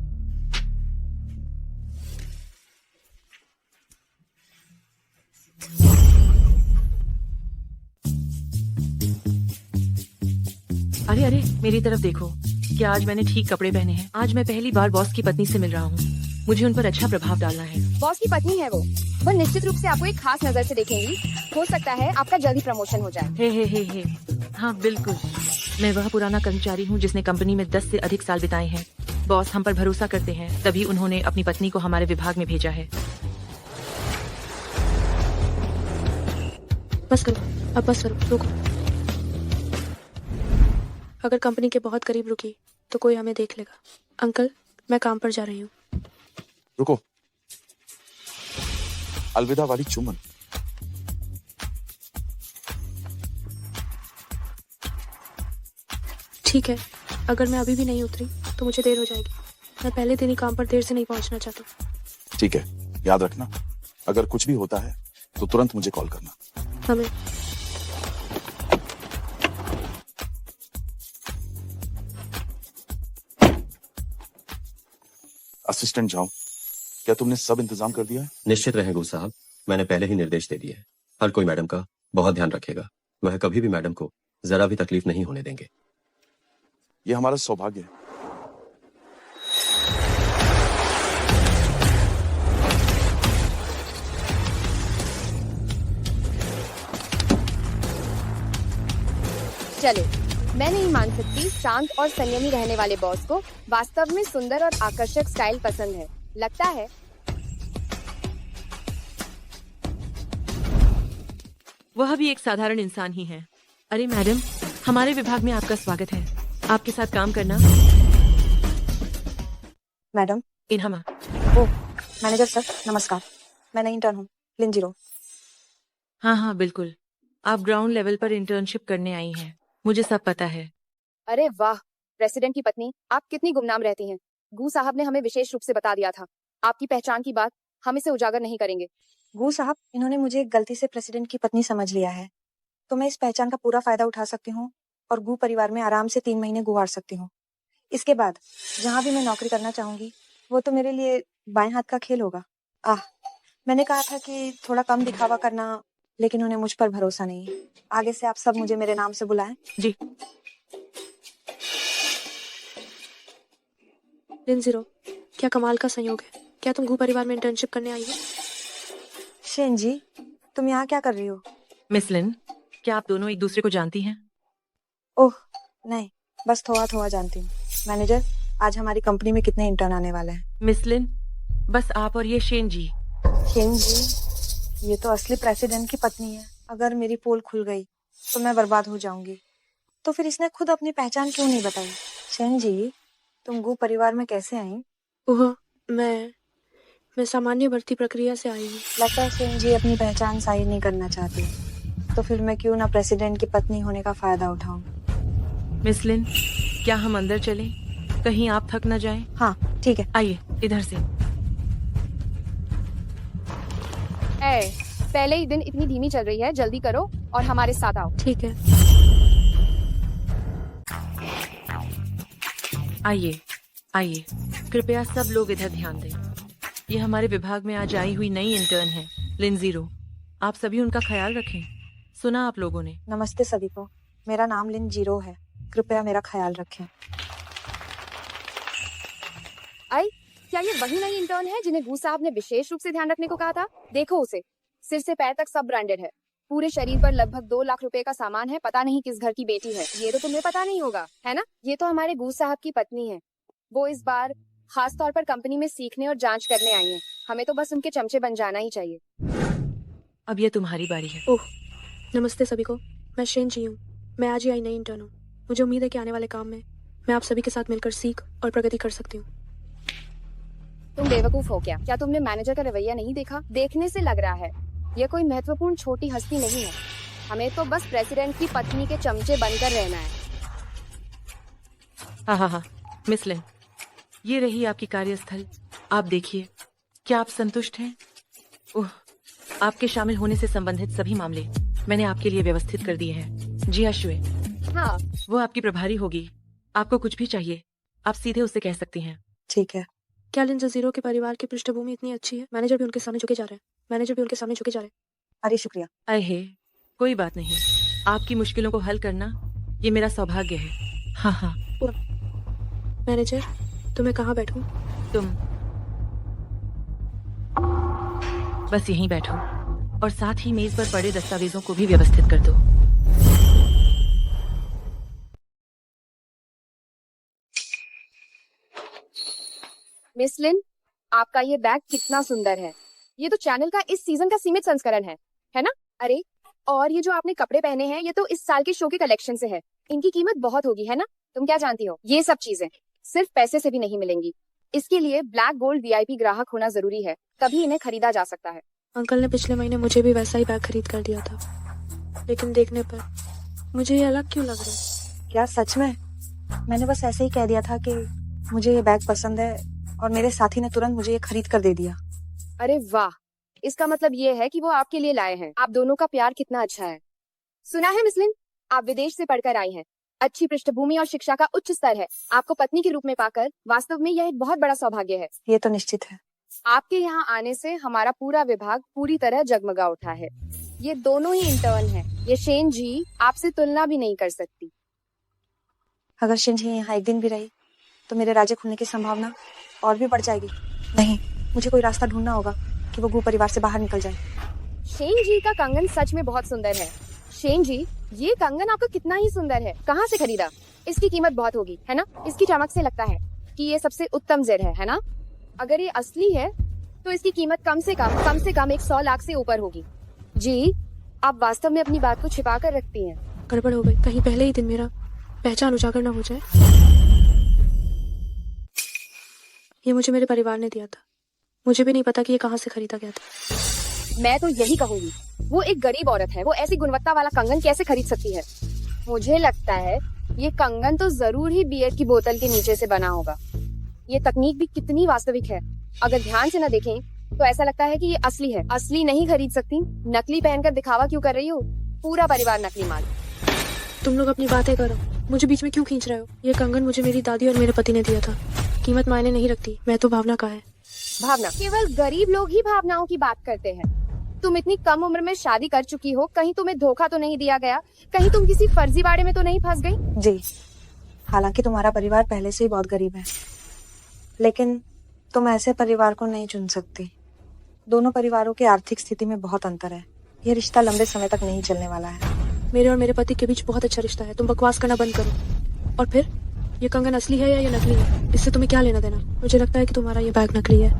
अरे अरे, मेरी तरफ देखो, क्या आज मैंने ठीक कपड़े पहने हैं? आज मैं पहली बार बॉस की पत्नी से मिल रहा हूँ। मुझे उन पर अच्छा प्रभाव डालना है।
बॉस की पत्नी है वो निश्चित रूप से आपको एक खास नजर से देखेंगी। हो सकता है आपका जल्दी प्रमोशन हो जाए।
हे। हाँ बिल्कुल, मैं वह पुराना कर्मचारी हूँ जिसने कंपनी में 10 से अधिक साल बिताए हैं। बॉस हम पर भरोसा करते हैं, तभी उन्होंने अपनी पत्नी को हमारे विभाग में भेजा है।
बस करो, अब बस करो, रुको। अगर कंपनी के बहुत करीब रुकी तो कोई हमें देख लेगा। अंकल, मैं काम पर जा रही हूँ।
रुको, अलविदा वाली चुम्बन।
ठीक है, अगर मैं अभी भी नहीं उतरी तो मुझे देर हो जाएगी। मैं पहले दिन ही काम पर देर से नहीं पहुंचना चाहती।
ठीक है, याद रखना, अगर कुछ भी होता है तो तुरंत मुझे कॉल करना।
हमें
असिस्टेंट जाओ, क्या तुमने सब इंतजाम कर दिया है?
निश्चित रहें गू साहब, मैंने पहले ही निर्देश दे दिए हैं। हर कोई मैडम का बहुत ध्यान रखेगा। वह कभी भी मैडम को जरा भी तकलीफ नहीं होने देंगे।
ये हमारा सौभाग्य है।
चलो, मैं नहीं मान सकती शांत और संयमी रहने वाले बॉस को वास्तव में सुंदर और आकर्षक स्टाइल पसंद है। लगता है
वह भी एक साधारण इंसान ही है। अरे मैडम, हमारे विभाग में आपका स्वागत है। आपके साथ काम करना।
मैडम,
इन्हमा,
ओ मैनेजर सर, नमस्कार। मैं नई इंटर्न हूँ, लिन जीरो।
हाँ हाँ बिल्कुल, आप ग्राउंड लेवल पर इंटर्नशिप करने आई हैं, मुझे सब पता है।
अरे वाह, प्रेसिडेंट की पत्नी, आप कितनी गुमनाम रहती हैं। गू साहब ने हमें विशेष रूप से बता दिया था। आपकी पहचान की बात हम इसे उजागर नहीं करेंगे।
गू साहब, इन्होंने मुझे गलती से प्रेसिडेंट की पत्नी समझ लिया है, तो मैं इस पहचान का पूरा फायदा उठा सकती हूँ और गू परिवार में आराम से 3 महीने गुजार सकती हूँ। इसके बाद जहाँ भी मैं नौकरी करना चाहूंगी वो तो मेरे लिए बाएं हाथ का खेल होगा। मैंने कहा था कि थोड़ा कम दिखावा करना, लेकिन उन्हें मुझ पर भरोसा नहीं है। आगे से आप सब मुझे मेरे नाम से बुलाएं।
जी।
लिन जीरो, क्या कमाल का संयोग है। क्या तुम गू परिवार में इंटर्नशिप करने आई हो?
शेन जी, तुम यहाँ क्या कर रही हो?
मिस लिन, क्या आप दोनों एक दूसरे को जानती हैं?
ओह नहीं, बस थोड़ा थोड़ा जानती हूँ। मैनेजर, आज हमारी कंपनी में कितने इंटर्न आने वाले हैं?
मिस लिन, बस आप और ये शेन जी।
शेन जी, ये तो असली प्रेसिडेंट की पत्नी है। अगर मेरी पोल खुल गई तो मैं बर्बाद हो जाऊंगी। तो फिर इसने खुद अपनी पहचान क्यों नहीं बताई? शेन जी, तुम गू परिवार में कैसे आई?
ओह, मैं सामान्य भर्ती प्रक्रिया से आई हूँ।
लगता है शेन जी अपनी पहचान जाहिर नहीं करना चाहती, तो फिर मैं क्यों ना प्रेसिडेंट की पत्नी होने का फायदा उठाऊं।
मिस लिन, क्या हम अंदर चलें? कहीं आप थक न जाएं?
हाँ ठीक है,
आइए इधर से।
पहले ही दिन इतनी धीमी चल रही है, जल्दी करो और हमारे साथ आओ।
ठीक है।
आइए आइए, कृपया सब लोग इधर ध्यान दें। ये हमारे विभाग में आज आई हुई नई इंटर्न है, लिन जीरो। आप सभी उनका ख्याल रखें। सुना आप लोगों ने?
नमस्ते सभी को, मेरा नाम लिन जीरो है। कृपया मेरा ख्याल रखें।
आई, क्या ये वही नई इंटर्न है जिन्हें गू साहब ने विशेष रूप से ध्यान रखने को कहा था? देखो उसे, सिर से पैर तक सब ब्रांडेड है। पूरे शरीर पर लगभग 2 लाख रुपए का सामान है। पता नहीं किस घर की बेटी है। ये तो तुम्हें पता नहीं होगा, है ना? ये तो हमारे गू साहब की पत्नी है। वो इस बार खास तौर पर कंपनी में सीखने और जांच करने आई हैं। हमें तो बस उनके चमचे बन जाना ही चाहिए।
अब ये तुम्हारी बारी है।
ओह, नमस्ते सभी को, मैं शेन जी हूँ। मैं आज ही आई नई इंटर्न हूँ। मुझे उम्मीद है कि आने वाले काम में मैं आप सभी के साथ मिलकर सीख और प्रगति कर सकती हूँ।
तुम बेवकूफ हो क्या? क्या तुमने मैनेजर का रवैया नहीं देखा? देखने से लग रहा है यह कोई महत्वपूर्ण छोटी हस्ती नहीं है। हमें तो बस प्रेसिडेंट की पत्नी के चमचे बनकर रहना है।
हाँ, मिस लिन, ये रही आपकी कार्यस्थल। आप देखिए, क्या आप संतुष्ट हैं? ओह, आपके शामिल होने से संबंधित सभी मामले मैंने आपके लिए व्यवस्थित कर दिए हैं। जी अश्वे,
हाँ,
वो आपकी प्रभारी होगी। आपको कुछ भी चाहिए, आप सीधे उससे कह सकती हैं।
ठीक है।
क्या लिन जीरो के परिवार की पृष्ठभूमि इतनी अच्छी है? मैनेजर भी उनके सामने झुके जा रहे हैं।
अरे शुक्रिया।
अहे, कोई बात नहीं। आपकी मुश्किलों को हल करना ये मेरा सौभाग्य है। हाँ।
मैनेजर, तो मैं कहाँ बैठूं?
तुम बस यहीं बैठो और साथ ही मेज पर पड़े दस्तावेजों को भी व्यवस्थित कर दो।
मिस लिन, आपका ये बैग कितना सुंदर है। ये तो चैनल का इस सीजन का सीमित संस्करण है ना? अरे, और ये जो आपने कपड़े पहने हैं, ये तो इस साल के शो के कलेक्शन से है। इनकी कीमत बहुत होगी, है ना? तुम क्या जानती हो? ये सब चीजें सिर्फ पैसे से भी नहीं मिलेंगी। इसके लिए ब्लैक गोल्ड VIP ग्राहक होना जरूरी है, तभी इन्हें खरीदा जा सकता है।
अंकल ने पिछले महीने मुझे भी वैसा ही बैग खरीद कर दिया था, लेकिन देखने पर मुझे ये अलग क्यों लग रहा है?
क्या सच में?
मैंने बस ऐसे ही कह दिया था कि मुझे ये बैग पसंद है और मेरे साथी ने तुरंत मुझे ये खरीद कर दे दिया।
अरे वाह, इसका मतलब ये है कि वो आपके लिए लाए हैं। आप दोनों का प्यार कितना अच्छा है। सुना है मिसलिन, आप विदेश से पढ़कर आई हैं। अच्छी पृष्ठभूमि और शिक्षा का उच्च स्तर है। आपको पत्नी के रूप में पाकर वास्तव में यह एक बहुत बड़ा सौभाग्य है।
ये तो निश्चित है।
आपके यहाँ आने से हमारा पूरा विभाग पूरी तरह जगमगा उठा है। ये दोनों ही इंटर्न हैं। ये शेन जी आपसे तुलना भी नहीं कर सकती।
अगर शिंजी यहाँ एक दिन भी रही तो मेरे राज्य खुलने की संभावना और भी बढ़ जाएगी। नहीं, मुझे कोई रास्ता ढूंढना होगा कि वो गु परिवार से बाहर निकल जाए।
शेन जी का कंगन सच में बहुत सुंदर है। शेन जी, ये कंगन आपको कितना ही सुंदर है। कहाँ से खरीदा? इसकी कीमत बहुत होगी, है ना? इसकी चमक से लगता है कि ये सबसे उत्तम जेर है ना? अगर ये असली है तो इसकी कीमत कम से कम 100 लाख से ऊपर होगी। जी, आप वास्तव में अपनी बात को छिपा कर रखती हैं।
गड़बड़ हो गई, कहीं पहले ही दिन मेरा पहचान उजागर न हो जाए। ये मुझे मेरे परिवार ने दिया था। मुझे भी नहीं पता कि ये कहाँ से खरीदा गया था।
मैं तो यही कहूंगी, वो एक गरीब औरत है। वो ऐसी गुणवत्ता वाला कंगन कैसे खरीद सकती है? मुझे लगता है ये कंगन तो जरूर ही बियर की बोतल के नीचे से बना होगा। ये तकनीक भी कितनी वास्तविक है। अगर ध्यान से न देखें तो ऐसा लगता है कि ये असली है। असली नहीं खरीद सकती, नकली पहनकर दिखावा क्यों कर रही हो? पूरा परिवार नकली माल।
तुम लोग अपनी बातें करो, मुझे बीच में क्यों खींच रहे हो? ये कंगन मुझे मेरी दादी और मेरे पति ने दिया था। कीमत मायने नहीं रखती, मैं तो भावना का है।
भावना? केवल गरीब लोग ही भावनाओं की बात करते हैं। तुम इतनी कम उम्र में शादी कर चुकी हो, कहीं तुम्हें धोखा तो नहीं दिया गया? कहीं तुम किसी फर्जीवाड़े में तो नहीं फंस गई?
जी, हालांकि तुम्हारा परिवार पहले से ही बहुत गरीब है, लेकिन तुम ऐसे परिवार को नहीं चुन सकती। दोनों परिवारों की आर्थिक स्थिति में बहुत अंतर है। ये रिश्ता लंबे समय तक नहीं चलने वाला है।
मेरे और मेरे पति के बीच बहुत अच्छा रिश्ता है। तुम बकवास करना बंद करो। और फिर ये कंगन असली है या ये नकली है, इससे तुम्हें क्या लेना देना? मुझे लगता है कि तुम्हारा ये बैग नकली है।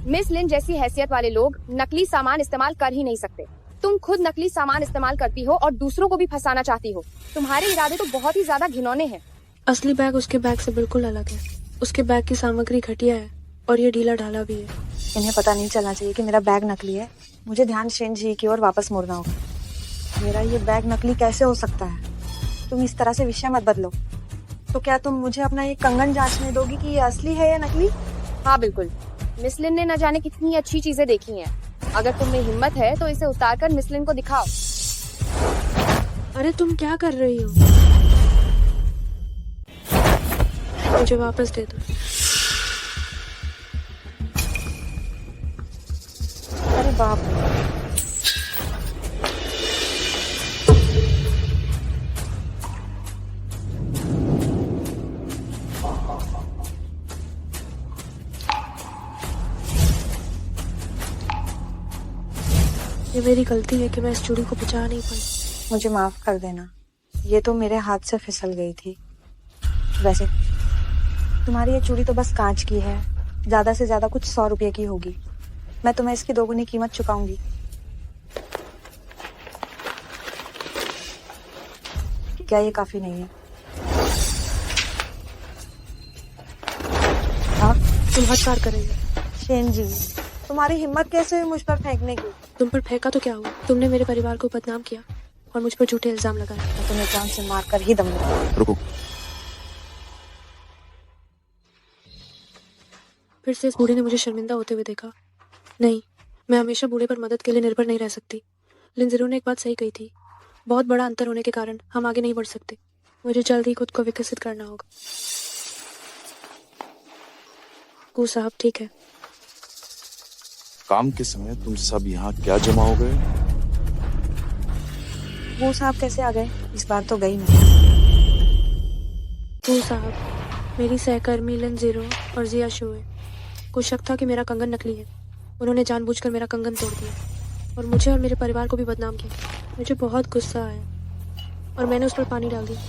मिस लिन जैसी हैसियत वाले लोग नकली सामान इस्तेमाल कर ही नहीं सकते। तुम खुद नकली सामान इस्तेमाल करती हो और दूसरों को भी फंसाना चाहती हो। तुम्हारे इरादे तो बहुत ही ज्यादा घिनौने हैं।
असली बैग उसके बैग से बिल्कुल अलग है। उसके बैग की सामग्री घटिया है और ये ढीला ढाला भी है।
इन्हें पता नहीं चलना चाहिए कि मेरा बैग नकली है। मुझे ध्यान शेन जी की ओर वापस मोड़ना होगा। मेरा ये बैग नकली कैसे हो सकता है? तुम इस तरह से विषय मत बदलो। तो क्या तुम मुझे अपना ये कंगन जांचने दोगी कि ये असली है या नकली?
हाँ बिल्कुल। मिस लिन ने न जाने कितनी अच्छी चीजें देखी हैं। अगर तुम में हिम्मत है तो इसे उतार कर मिस लिन को दिखाओ।
अरे तुम क्या कर रही हो? मुझे वापस दे दो।
अरे बाप रे,
ये मेरी गलती है कि मैं इस चूड़ी को बचा नहीं पाई।
मुझे माफ कर देना। ये तो मेरे हाथ से फिसल गई थी। वैसे तुम्हारी ये चूड़ी तो बस कांच की है, ज्यादा से ज्यादा कुछ 100 रुपए की होगी। मैं तुम्हें इसकी दोगुनी कीमत चुकाऊंगी। क्या ये काफी नहीं है?
हाँ, तुम हद पार कर रही हो।
शेन जी, तुम्हारी हिम्मत कैसे हुई मुझ पर फेंकने की?
तुम पर फेंका तो क्या हुआ? तुमने मेरे परिवार को बदनाम किया और मुझ पर झूठे इल्जाम लगाए।
मैं तुम्हें जान से मार कर ही दम लूंगी।
रुको,
फिर से इस बूढ़े ने मुझे शर्मिंदा होते हुए देखा। नहीं, मैं हमेशा बूढ़े पर मदद के लिए निर्भर नहीं रह सकती। लिंजिरो ने एक बात सही कही थी, बहुत बड़ा अंतर होने के कारण हम आगे नहीं बढ़ सकते। मुझे जल्द ही खुद को विकसित करना होगा। गु साहब ठीक है।
काम के समय तुम सब यहाँ क्या जमा हो गए?
वो साहब कैसे आ गए? इस बार तो गई नहीं।
गु साहब, मेरी सहकर्मी लिंजिरो और जिया शोए को शक था कि मेरा कंगन नकली है। उन्होंने जानबूझकर मेरा कंगन तोड़ दिया और मुझे और मेरे परिवार को भी बदनाम किया। मुझे बहुत गुस्सा आया और मैंने उस पर पानी डाल दिया।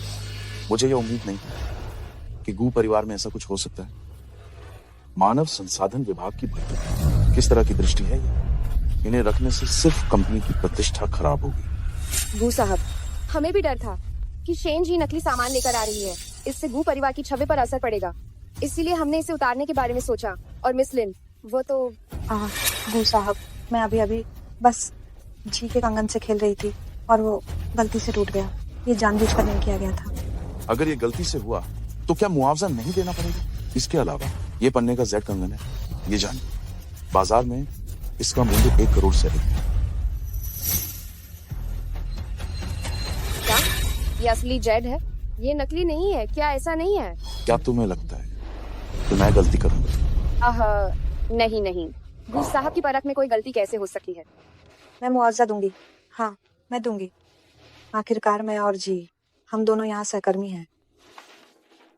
मुझे ये उम्मीद नहीं कि गु परिवार में ऐसा कुछ हो सकता है। मानव संसाधन विभाग की भर्ती किस तरह की दृष्टि है ये? इन्हें रखने से सिर्फ कंपनी की प्रतिष्ठा खराब होगी।
गु साहब, हमें भी डर था कि शेन जी नकली सामान लेकर आ रही है। इससे गु परिवार की छवि पर असर पड़ेगा, इसीलिए हमने इसे उतारने के बारे में सोचा। और मिस लिन, वो तो
गु साहब, मैं अभी बस जी के कंगन से खेल रही थी और वो गलती से टूट गया।
ये जानबूझकर नहीं किया गया था।
अगर ये गलती से हुआ तो क्या मुआवजा नहीं देना पड़ेगा? इसके अलावा ये पन्ने का जेड कंगन है, ये जानिए बाजार में इसका मूल्य 1 करोड़ से अधिक है।
क्या ये असली जेड है? ये नकली नहीं है क्या? ऐसा नहीं है।
क्या तुम्हें लगता है कि मैं गलती करूंगा?
नहीं नहीं, गूस साहब की परख में कोई गलती कैसे हो सकती है?
मैं मुआवजा दूंगी, हाँ मैं दूंगी। आखिरकार मैं और जी हम दोनों यहाँ सहकर्मी हैं।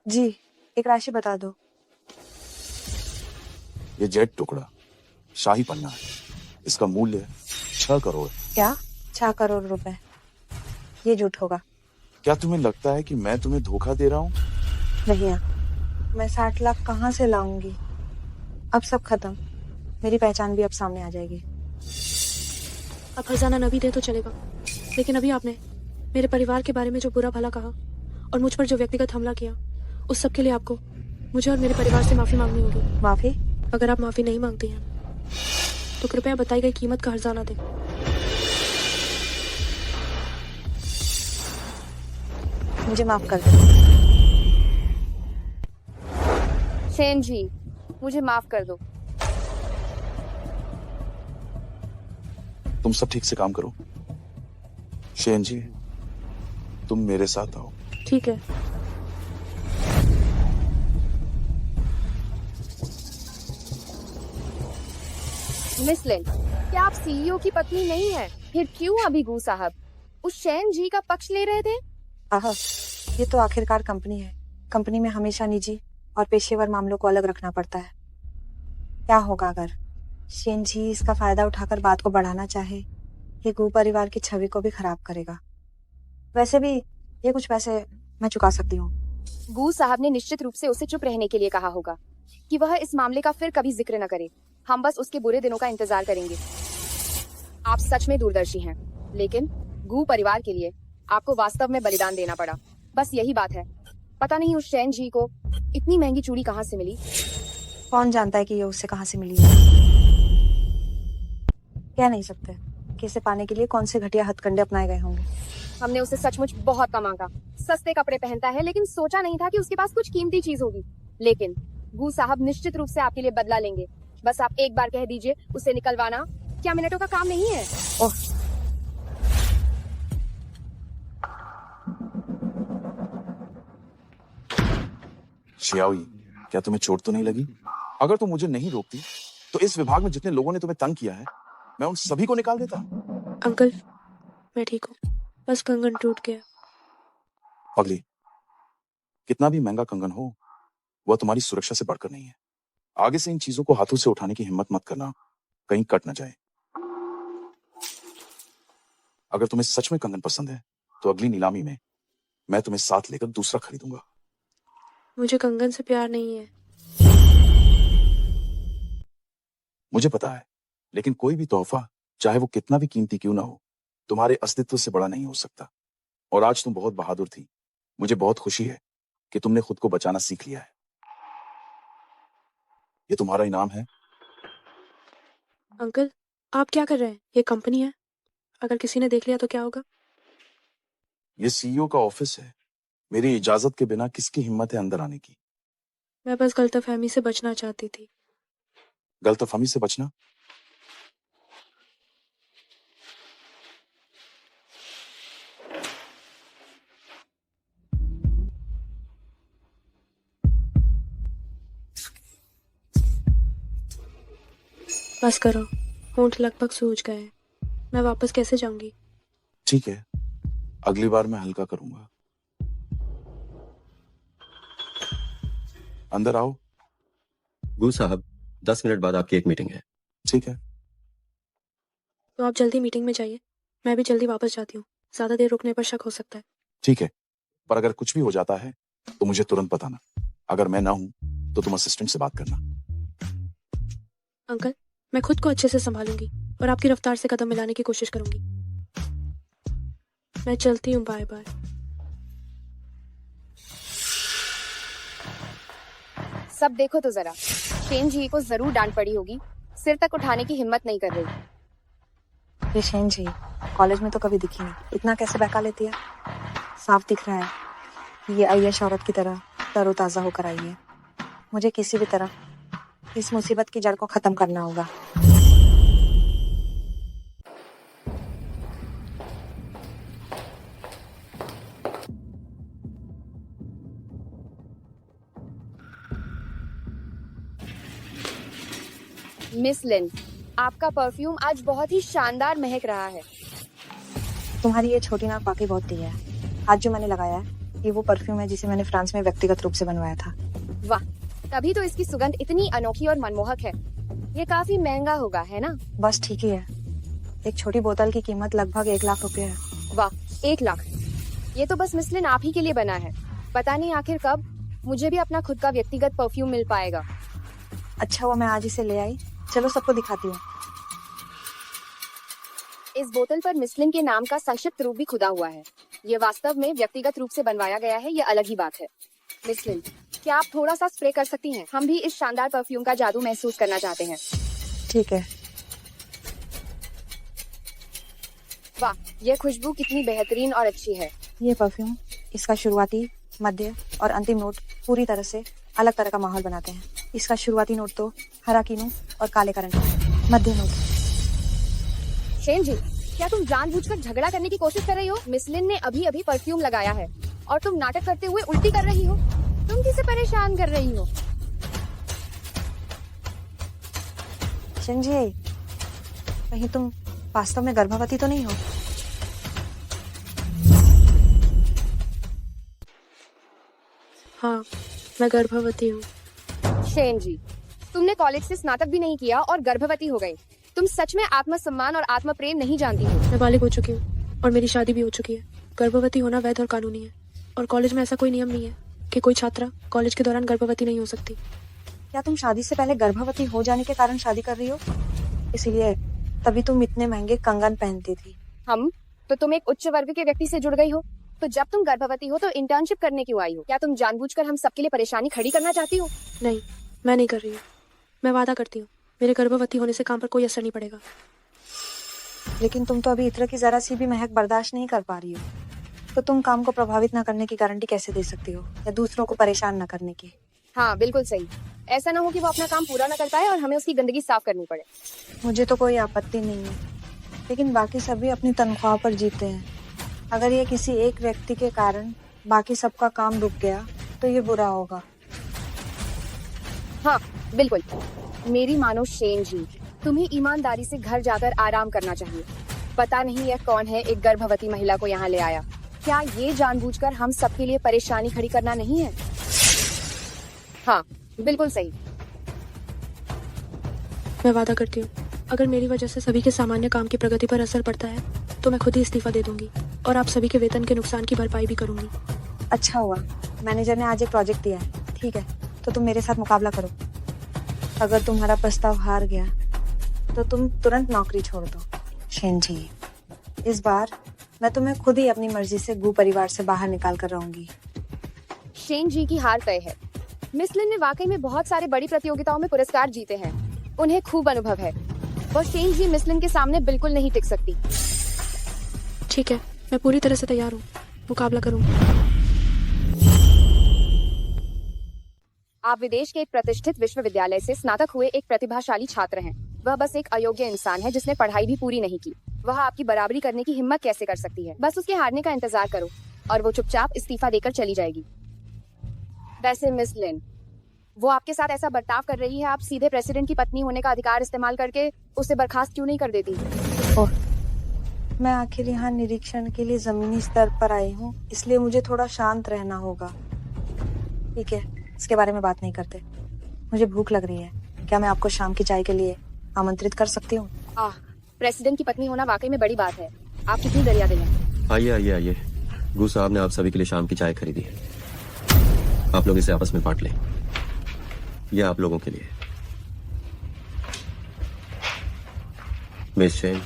जी एक राशि बता दो।
ये जेड टुकड़ा शाही पन्ना है, इसका मूल्य 6 करोड़ है।
क्या 6 करोड़ रुपए? ये झूठ होगा।
क्या तुम्हें लगता है कि मैं तुम्हें धोखा दे रहा हूँ?
नहीं, मैं 60 लाख कहाँ से लाऊंगी? अब सब खत्म, मेरी पहचान भी अब सामने आ जाएगी। अब खजाना न भी दे तो चलेगा, लेकिन अभी आपने मेरे परिवार के बारे में जो बुरा भला कहा और मुझ पर जो व्यक्तिगत हमला किया, उस सब के लिए आपको मुझे और मेरे परिवार से माफी मांगनी होगी। माफी? अगर आप माफी नहीं मांगती हैं तो कृपया बताई गई कीमत का हर्जाना दें। मुझे माफ कर दो।
सेन जी मुझे माफ कर दो।
तुम सब ठीक से काम करो। शेन जी तुम मेरे साथ आओ।
ठीक है।
मिस लिन, क्या आप सीईओ की पत्नी नहीं है? फिर क्यों अभी गू साहब उस शैन जी का पक्ष ले रहे थे?
ये तो आखिरकार कंपनी है। कंपनी में हमेशा निजी और पेशेवर मामलों को अलग रखना पड़ता है। क्या होगा अगर शेन जी इसका फायदा उठाकर बात को बढ़ाना चाहे? ये गू परिवार की छवि को भी खराब करेगा। वैसे भी ये कुछ पैसे मैं चुका सकती हूँ।
गू साहब ने निश्चित रूप से उसे चुप रहने के लिए कहा होगा कि वह इस मामले का फिर कभी जिक्र न करे। हम बस उसके बुरे दिनों का इंतजार करेंगे। आप सच में दूरदर्शी हैं, लेकिन गू परिवार के लिए आपको वास्तव में बलिदान देना पड़ा। बस यही बात है। पता नहीं उस शैन जी को इतनी महंगी चूड़ी कहाँ से मिली।
कौन जानता है कि ये उससे कहाँ से मिली है? कह नहीं सकते कि इसे पाने के लिए कौन से घटिया हथकंडे अपनाए गए होंगे।
हमने उसे सचमुच बहुत कम आंका। सस्ते कपड़े पहनता है, लेकिन सोचा नहीं था कि उसके पास कुछ कीमती चीज होगी। लेकिन गू साहब निश्चित रूप से आपके लिए बदला लेंगे। बस आप एक बार कह दीजिए, उसे निकलवाना क्या मिनटों का काम नहीं है?
ओह,
शियाओई, क्या तुम्हें चोट तो नहीं लगी? अगर तुम मुझे नहीं रोकती तो इस विभाग में जितने लोगों ने तुम्हें तंग किया है, मैं उन सभी को निकाल देता।
अंकल मैं ठीक हूँ, बस कंगन टूट गया।
पगली, कितना भी महंगा कंगन हो, वह तुम्हारी सुरक्षा से बढ़कर नहीं है। आगे से इन चीजों को हाथों से उठाने की हिम्मत मत करना, कहीं कट न जाए। अगर तुम्हें सच में कंगन पसंद है तो अगली नीलामी में मैं तुम्हें साथ लेकर दूसरा खरीदूंगा।
मुझे कंगन से प्यार नहीं है।
मुझे पता है, लेकिन कोई भी तोहफा, चाहे वो कितना भी कीमती क्यों ना हो, तुम्हारे अस्तित्व से बड़ा नहीं हो सकता। और आज तुम बहुत बहादुर थी। मुझे बहुत खुशी है कि तुमने खुद को बचाना सीख लिया है। ये तुम्हारा इनाम है।
अंकल आप क्या कर रहे हैं? ये कंपनी है, अगर किसी ने देख लिया तो क्या होगा?
ये सीईओ का ऑफिस है। मेरी इजाजत के बिना किसकी हिम्मत है अंदर आने की?
मैं बस गलतफहमी से बचना चाहती थी।
गलतफहमी से बचना?
बस करो, होंठ लगभग सूज गए। मैं वापस कैसे जाऊंगी?
ठीक है, अगली बार मैं हल्का करूंगा। अंदर आओ।
गू साहब 10 मिनट बाद आपकी एक मीटिंग है।
ठीक है।
तो आप जल्दी मीटिंग में जाइए, मैं भी जल्दी वापस जाती हूँ। ज्यादा देर रुकने पर शक हो सकता है।
ठीक है, पर अगर कुछ भी हो जाता है तो मुझे तुरंत बताना। अगर मैं ना हूं तो तुम असिस्टेंट से बात करना।
अंकल मैं खुद को अच्छे से संभालूंगी और आपकी रफ्तार से कदम मिलाने की कोशिश करूंगी। मैं चलती हूँ, बाय बाय।
सब देखो तो जरा, शेन जी को जरूर डांट पड़ी होगी। सिर तक उठाने की हिम्मत नहीं कर रही।
ये शेन जी कॉलेज में तो कभी दिखी नहीं, इतना कैसे बहका लेती है?
साफ दिख रहा है ये अय्यश औरत की तरह तरोताजा होकर आई है। मुझे किसी भी तरह इस मुसीबत की जड़ को खत्म करना होगा।
मिस लिन, आपका परफ्यूम आज बहुत ही शानदार महक रहा है।
तुम्हारी ये छोटी नाक वाकई बहुत तेज है। आज जो मैंने लगाया है ये वो परफ्यूम है जिसे मैंने फ्रांस में व्यक्तिगत रूप से बनवाया था।
वाह, तभी तो इसकी सुगंध इतनी अनोखी और मनमोहक है। ये काफी महंगा होगा, है ना?
बस ठीक ही है। एक छोटी बोतल की कीमत लगभग 1 लाख रुपए है।
वाह, 1 लाख! ये तो बस मिस लिन आप ही के लिए बना है। पता नहीं आखिर कब मुझे भी अपना खुद का व्यक्तिगत परफ्यूम मिल पाएगा।
अच्छा हुआ मैं आज इसे ले आई। चलो सबको दिखाती हूँ।
इस बोतल पर मिस्लिन के नाम का संक्षिप्त रूप भी खुदा हुआ है। ये वास्तव में व्यक्तिगत रूप से बनवाया गया है, ये अलग ही बात है। मिस्लिन, क्या आप थोड़ा सा स्प्रे कर सकती हैं? हम भी इस शानदार परफ्यूम का जादू महसूस करना चाहते हैं।
ठीक है।
वाह, ये खुशबू कितनी बेहतरीन और अच्छी है।
ये परफ्यूम इसका शुरुआती, मध्य और अंतिम नोट पूरी तरह से अलग तरह का माहौल बनाते हैं। इसका शुरुआती नोट तो हरा कीनू और काले करंट है। मध्य नोट।
शेन जी, क्या तुम जानबूझकर झगड़ा करने की कोशिश कर रही हो? मिस्लिन ने अभी अभी परफ्यूम लगाया है और तुम नाटक करते हुए उल्टी कर रही हो। तुम किसे परेशान कर रही हो?
शेन जी, कहीं तुम वास्तव में गर्भवती तो नहीं हो?
हाँ, मैं गर्भवती हूँ।
शेन जी, तुमने कॉलेज से स्नातक भी नहीं किया और गर्भवती हो गई। तुम सच में आत्मसम्मान और आत्म प्रेम नहीं जानती हो।
मैं बालिग हो चुकी हूँ और मेरी शादी भी हो चुकी है। गर्भवती होना वैध और कानूनी है और कॉलेज में ऐसा कोई नियम नहीं है कि कोई छात्रा कॉलेज के दौरान गर्भवती नहीं हो सकती।
क्या तुम शादी से पहले गर्भवती हो जाने के कारण शादी कर रही हो? इसीलिए तभी तुम इतने महंगे कंगन पहनती थी।
हम तो तुम एक उच्च वर्ग के व्यक्ति से जुड़ गई हो। तो जब तुम गर्भवती हो तो इंटर्नशिप करने क्यों आई हो? क्या तुम जानबूझकर हम सबके लिए परेशानी खड़ी करना चाहती हो?
नहीं, मैं नहीं कर रही हूँ। मैं वादा करती हूँ मेरे गर्भवती होने से काम पर कोई असर नहीं पड़ेगा।
लेकिन तुम तो अभी इत्र की जरा सी भी महक बर्दाश्त नहीं कर पा रही हो, तो तुम काम को प्रभावित न करने की गारंटी कैसे दे सकती हो, या दूसरों को परेशान न करने की?
हाँ, बिल्कुल सही। ऐसा ना हो कि वो अपना काम पूरा न कर पाए और हमें उसकी गंदगी साफ करनी पड़े।
मुझे तो कोई आपत्ति नहीं है, लेकिन बाकी सभी अपनी तनख्वाह पर जीते हैं। अगर ये किसी एक व्यक्ति के कारण बाकी सबका काम रुक गया तो ये बुरा होगा।
हाँ, बिल्कुल। मेरी मानो शेन जी, तुम्हें ईमानदारी से घर जाकर आराम करना चाहिए। पता नहीं यह कौन है एक गर्भवती महिला को यहाँ ले आया। क्या ये जानबूझकर हम सबके लिए परेशानी खड़ी करना नहीं है? हाँ, बिल्कुल सही।
मैं वादा करती हूँ अगर मेरी वजह से सभी के सामान्य काम की प्रगति पर असर पड़ता है तो मैं खुद ही इस्तीफा दे दूंगी और आप सभी के वेतन के नुकसान की भरपाई भी करूंगी।
अच्छा हुआ मैनेजर ने आज एक प्रोजेक्ट दिया है। ठीक है, तो तुम मेरे साथ मुकाबला करो। अगर तुम्हारा प्रस्ताव हार गया तो तुम तुरंत नौकरी छोड़ दो। शेन जी, इस बार मैं तुम्हें खुद ही अपनी मर्जी से गू परिवार से बाहर निकाल कर रहूंगी।
शेन जी की हार तय है। मिस्लिन ने वाकई में बहुत सारे बड़ी प्रतियोगिताओं में पुरस्कार जीते हैं। उन्हें खूब अनुभव है। और शेन जी मिस्लिन के सामने बिल्कुल नहीं टिक सकती।
ठीक है, मैं पूरी तरह से तैयार हूँ, मुकाबला करूंगी।
आप विदेश के एक प्रतिष्ठित विश्वविद्यालय से स्नातक हुए एक प्रतिभाशाली छात्र हैं। वह बस एक अयोग्य इंसान है जिसने पढ़ाई भी पूरी नहीं की। वह आपकी बराबरी करने की हिम्मत कैसे कर सकती है? बस उसके हारने का इंतजार करो और वो चुपचाप इस्तीफा देकर चली जाएगी। वैसे मिस लिन, वो आपके साथ ऐसा बर्ताव कर रही है, आप सीधे प्रेसिडेंट की पत्नी होने का अधिकार इस्तेमाल करके उसे बर्खास्त क्यों नहीं कर देती?
ओह, मैं आखिर यहाँ निरीक्षण के लिए जमीनी स्तर पर आई हूँ, इसलिए मुझे थोड़ा शांत रहना होगा। ठीक है, इसके बारे में बात नहीं करते। मुझे भूख लग रही है। क्या मैं आपको शाम की चाय के लिए आमंत्रित कर सकती हूँ?
प्रेसिडेंट की पत्नी होना वाकई में बड़ी बात है। आप कितनी दरिया दिल हैं।
आइए आइए आइए, गू साहब ने आप सभी के लिए शाम की चाय खरीदी है। आप लोग इसे आपस में बांट लें। यह आप लोगों के लिए। मिस शेन,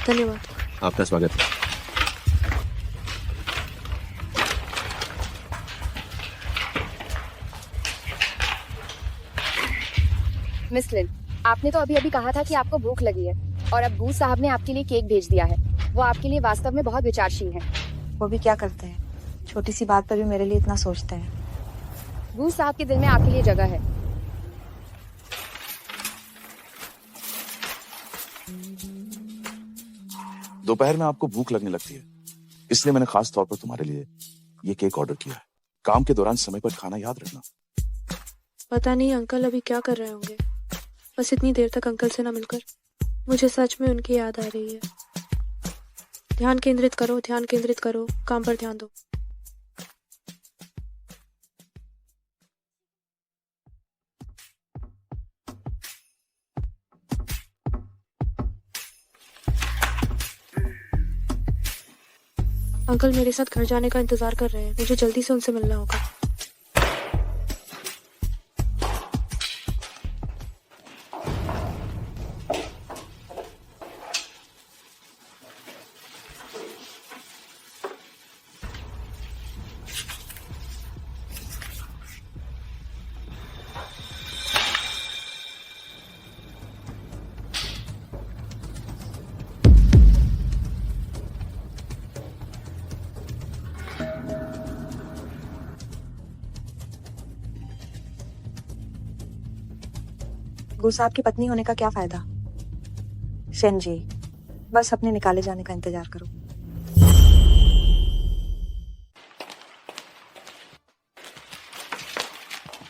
धन्यवाद।
आपका स्वागत है।
मिस लिन, आपने तो अभी अभी कहा था कि आपको भूख लगी है और अब गू साहब ने आपके लिए केक भेज दिया है। वो आपके लिए वास्तव में बहुत विचारशील है।
वो भी क्या करते हैं, छोटी सी बात पर भी मेरे लिए इतना सोचते हैं।
गू साहब के दिल में आपके लिए जगह है।
दोपहर में आपको भूख लगने लगती है, इसलिए मैंने खास तौर पर तुम्हारे लिए ये केक ऑर्डर किया है। काम के दौरान समय पर खाना याद रखना।
पता नहीं अंकल अभी क्या कर रहे होंगे। बस इतनी देर तक अंकल से ना मिलकर मुझे सच में उनकी याद आ रही है। ध्यान केंद्रित करो, काम पर ध्यान दो। अंकल मेरे साथ घर जाने का इंतजार कर रहे हैं, मुझे जल्दी से उनसे मिलना होगा।
गू साहब की पत्नी होने का क्या फायदा। शेन जी, बस अपने निकाले जाने का इंतजार करो।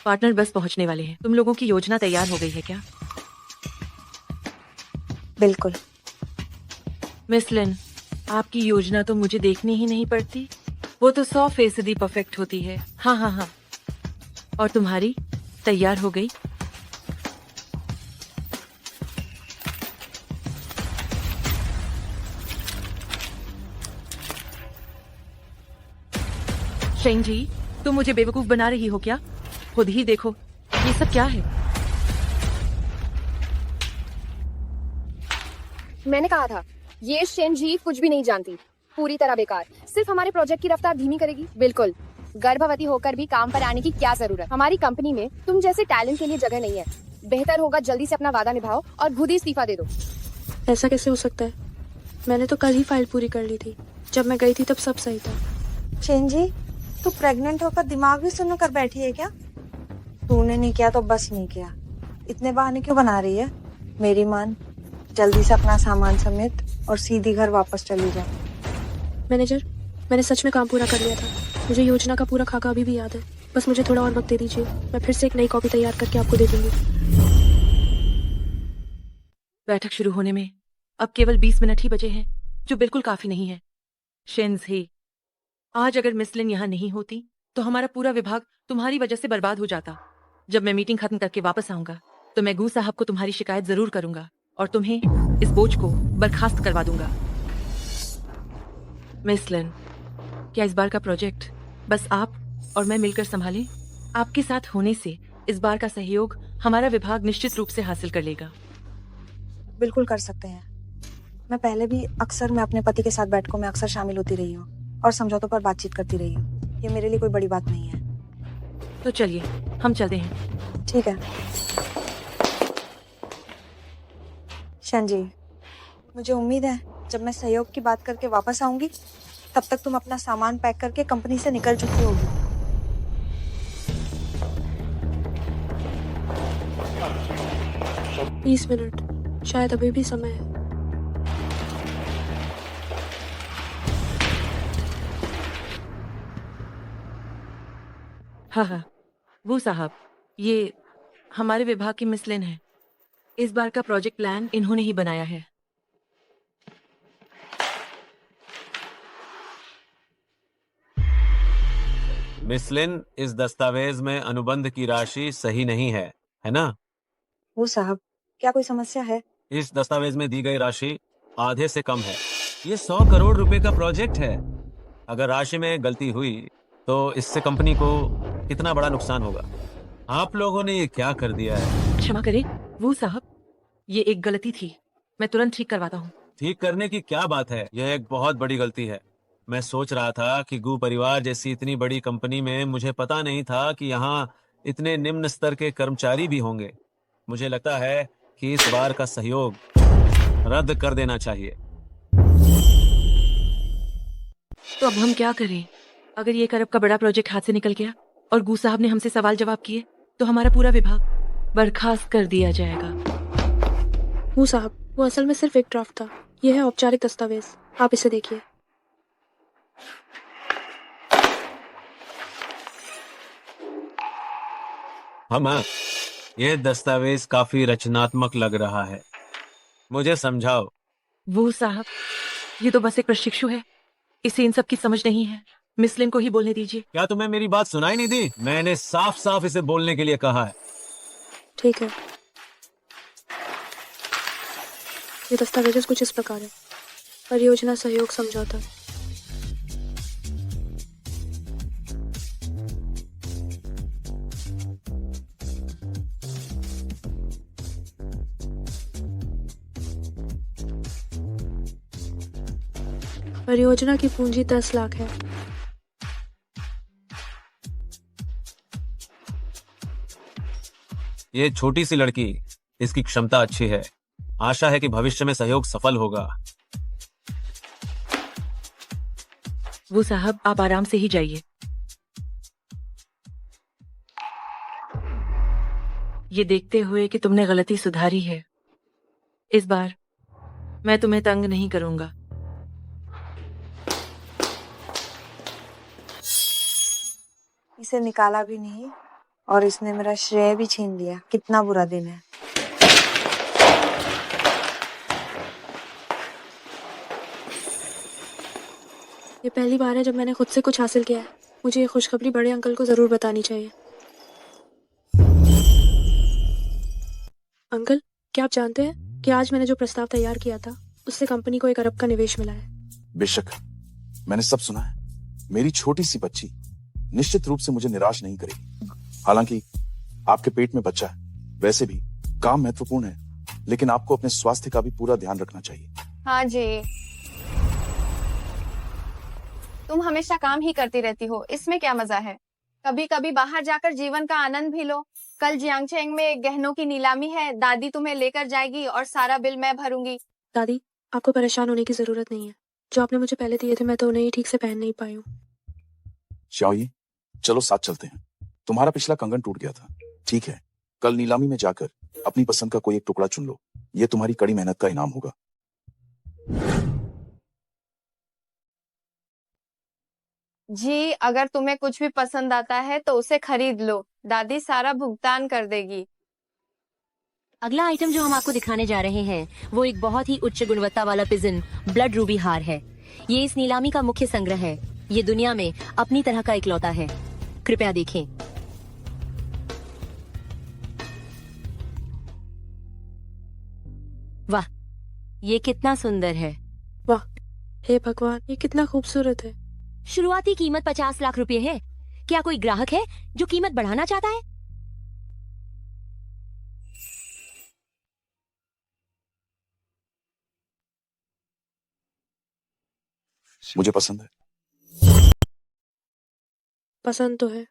पार्टनर बस पहुंचने वाले हैं। तुम लोगों की योजना तैयार हो गई है क्या?
बिल्कुल।
मिस लिन, आपकी योजना तो मुझे देखनी ही नहीं पड़ती, वो तो 100% परफेक्ट होती है। हाँ हाँ हाँ। और तुम्हारी तैयार हो गई? शेन जी, तुम मुझे बेवकूफ बना रही हो क्या? खुद ही देखो, ये सब क्या है?
मैंने कहा था ये शेन जी कुछ भी नहीं जानती, पूरी तरह बेकार, सिर्फ हमारे प्रोजेक्ट की रफ्तार धीमी करेगी। बिल्कुल, गर्भवती होकर भी काम पर आने की क्या जरूरत। हमारी कंपनी में तुम जैसे टैलेंट के लिए जगह नहीं है। बेहतर होगा जल्दी से अपना वादा निभाओ और खुद ही इस्तीफा दे दो।
ऐसा कैसे हो सकता है? मैंने तो कल ही फाइल पूरी कर ली थी। जब मैं गई थी तब सब सही था।
शेन जी, तू प्रेग्नेंट होकर दिमाग भी सुन्न कर बैठी है क्या? तूने नहीं किया तो बस नहीं किया, इतने बहाने क्यों बना रही है? मेरी मान, जल्दी से अपना सामान समेत और सीधी घर वापस चली जा।
मैनेजर, मैंने सच में काम पूरा कर लिया था। मुझे योजना का पूरा खाका अभी भी याद है। बस मुझे थोड़ा और वक्त दे दीजिए, मैं फिर से एक नई कॉपी तैयार करके आपको दे दूंगी।
बैठक शुरू होने में अब केवल 20 मिनट ही बचे हैं, जो बिल्कुल काफी नहीं है। शेन्ज़ी, आज अगर मिस लिन यहाँ नहीं होती तो हमारा पूरा विभाग तुम्हारी वजह से बर्बाद हो जाता। जब मैं मीटिंग खत्म करके वापस आऊंगा तो मैं गू साहब को तुम्हारी शिकायत जरूर करूंगा और तुम्हें इस बोझ को बर्खास्त करवा दूंगा। मिस लिन, क्या इस बार का प्रोजेक्ट बस आप और मैं मिलकर संभालें? आपके साथ होने से इस बार का सहयोग हमारा विभाग निश्चित रूप से हासिल कर लेगा।
बिल्कुल कर सकते हैं। मैं पहले भी अक्सर मैं अपने पति के साथ बैठकों में अक्सर शामिल होती रही हूँ और समझौतों पर बातचीत करती रही हूँ। ये मेरे लिए कोई बड़ी बात नहीं है।
तो चलिए हम चलते हैं।
ठीक है। शन जी, मुझे उम्मीद है जब मैं सहयोग की बात करके वापस आऊंगी तब तक तुम अपना सामान पैक करके कंपनी से निकल चुकी होगी।
20 मिनट, शायद अभी भी समय है।
हाँ हाँ, वो साहब, ये हमारे विभाग की मिस लिन है। इस बार का प्रोजेक्ट प्लान इन्होंने ही बनाया है।
मिस लिन, इस दस्तावेज में अनुबंध की राशि सही नहीं है ना?
वो साहब, क्या कोई समस्या है?
इस दस्तावेज में दी गई राशि आधे से कम है। ये 100 करोड़ रुपए का प्रोजेक्ट है। अगर राशि में गलती हुई तो इससे कंपनी को कितना बड़ा नुकसान होगा। आप लोगों ने ये क्या कर दिया है?
क्षमा करें वो साहब, ये एक गलती थी, मैं तुरंत ठीक करवाता हूँ।
ठीक करने की क्या बात है, यह एक बहुत बड़ी गलती है। मैं सोच रहा था कि गू परिवार जैसी इतनी बड़ी कंपनी में मुझे पता नहीं था कि यहाँ इतने निम्न स्तर के कर्मचारी भी होंगे। मुझे लगता है कि इस बार का सहयोग रद्द कर देना चाहिए।
तो अब हम क्या करें? अगर ये करब का बड़ा प्रोजेक्ट हाथ से निकल गया और गू साहब ने हमसे सवाल जवाब किए तो हमारा पूरा विभाग बर्खास्त कर दिया जाएगा।
वो साहब, वो असल में सिर्फ एक ड्राफ्ट था। ये है औपचारिक दस्तावेज, आप इसे देखिए।
हाँ, यह दस्तावेज काफी रचनात्मक लग रहा है, मुझे समझाओ।
वो साहब, ये तो बस एक प्रशिक्षु है, इसे इन सब की समझ नहीं है। मिस लिन को ही बोलने दीजिए।
क्या तुम्हें मेरी बात सुनाई नहीं दी? मैंने साफ साफ इसे बोलने के लिए कहा है।
ठीक है, ये दस्तावेज कुछ इस प्रकार है। परियोजना सहयोग समझौता। परियोजना की पूंजी 10 लाख है।
ये छोटी सी लड़की, इसकी क्षमता अच्छी है। आशा है कि भविष्य में सहयोग सफल होगा।
वो साहब, आप आराम से ही जाइए। ये देखते हुए कि तुमने गलती सुधारी है, इस बार मैं तुम्हें तंग नहीं करूंगा।
इसे निकाला भी नहीं और इसने मेरा श्रेय भी छीन लिया। कितना बुरा दिन है।
ये पहली बार है जब मैंने खुद से कुछ हासिल किया है। मुझे ये खुशखबरी बड़े अंकल को जरूर बतानी चाहिए। अंकल, क्या आप जानते हैं कि आज मैंने जो प्रस्ताव तैयार किया था उससे कंपनी को 1 अरब का निवेश मिला है।
बेशक, मैंने सब सुना है। मेरी छोटी सी बच्ची निश्चित रूप से मुझे निराश नहीं करेगी। हालांकि आपके पेट में बच्चा है, वैसे भी काम महत्वपूर्ण है, लेकिन आपको अपने स्वास्थ्य का भी पूरा ध्यान रखना चाहिए।
हाँ जी, तुम हमेशा काम ही करती रहती हो, इसमें क्या मजा है? कभी कभी बाहर जाकर जीवन का आनंद भी लो। कल जियांगचेंग में गहनों की नीलामी है, दादी तुम्हें लेकर जाएगी और सारा बिल मैं भरूंगी।
दादी, आपको परेशान होने की जरूरत नहीं है। जो आपने मुझे पहले दिए थे मैं तो उन्हें ही ठीक से पहन नहीं पाई हूँ।
शाओई, चलो साथ चलते हैं। तुम्हारा पिछला कंगन टूट गया था, ठीक है? कल नीलामी में जाकर अपनी पसंद का कोई एक टुकड़ा चुन लो। ये तुम्हारी कड़ी मेहनत का इनाम होगा।
जी, अगर तुम्हें कुछ भी पसंद आता है तो उसे खरीद लो, दादी सारा भुगतान कर देगी।
अगला आइटम जो हम आपको दिखाने जा रहे हैं वो एक बहुत ही उच्च गुणवत्ता वाला पिजन ब्लड रूबी हार है। ये इस नीलामी का मुख्य संग्रह है। ये दुनिया में अपनी तरह का इकलौता है। कृपया देखें। वाह, ये कितना सुंदर है।
वाह, हे भगवान, ये कितना खूबसूरत है।
शुरुआती कीमत 50 लाख रुपए है। क्या कोई ग्राहक है जो कीमत बढ़ाना चाहता है?
मुझे पसंद है।
पसंद तो है,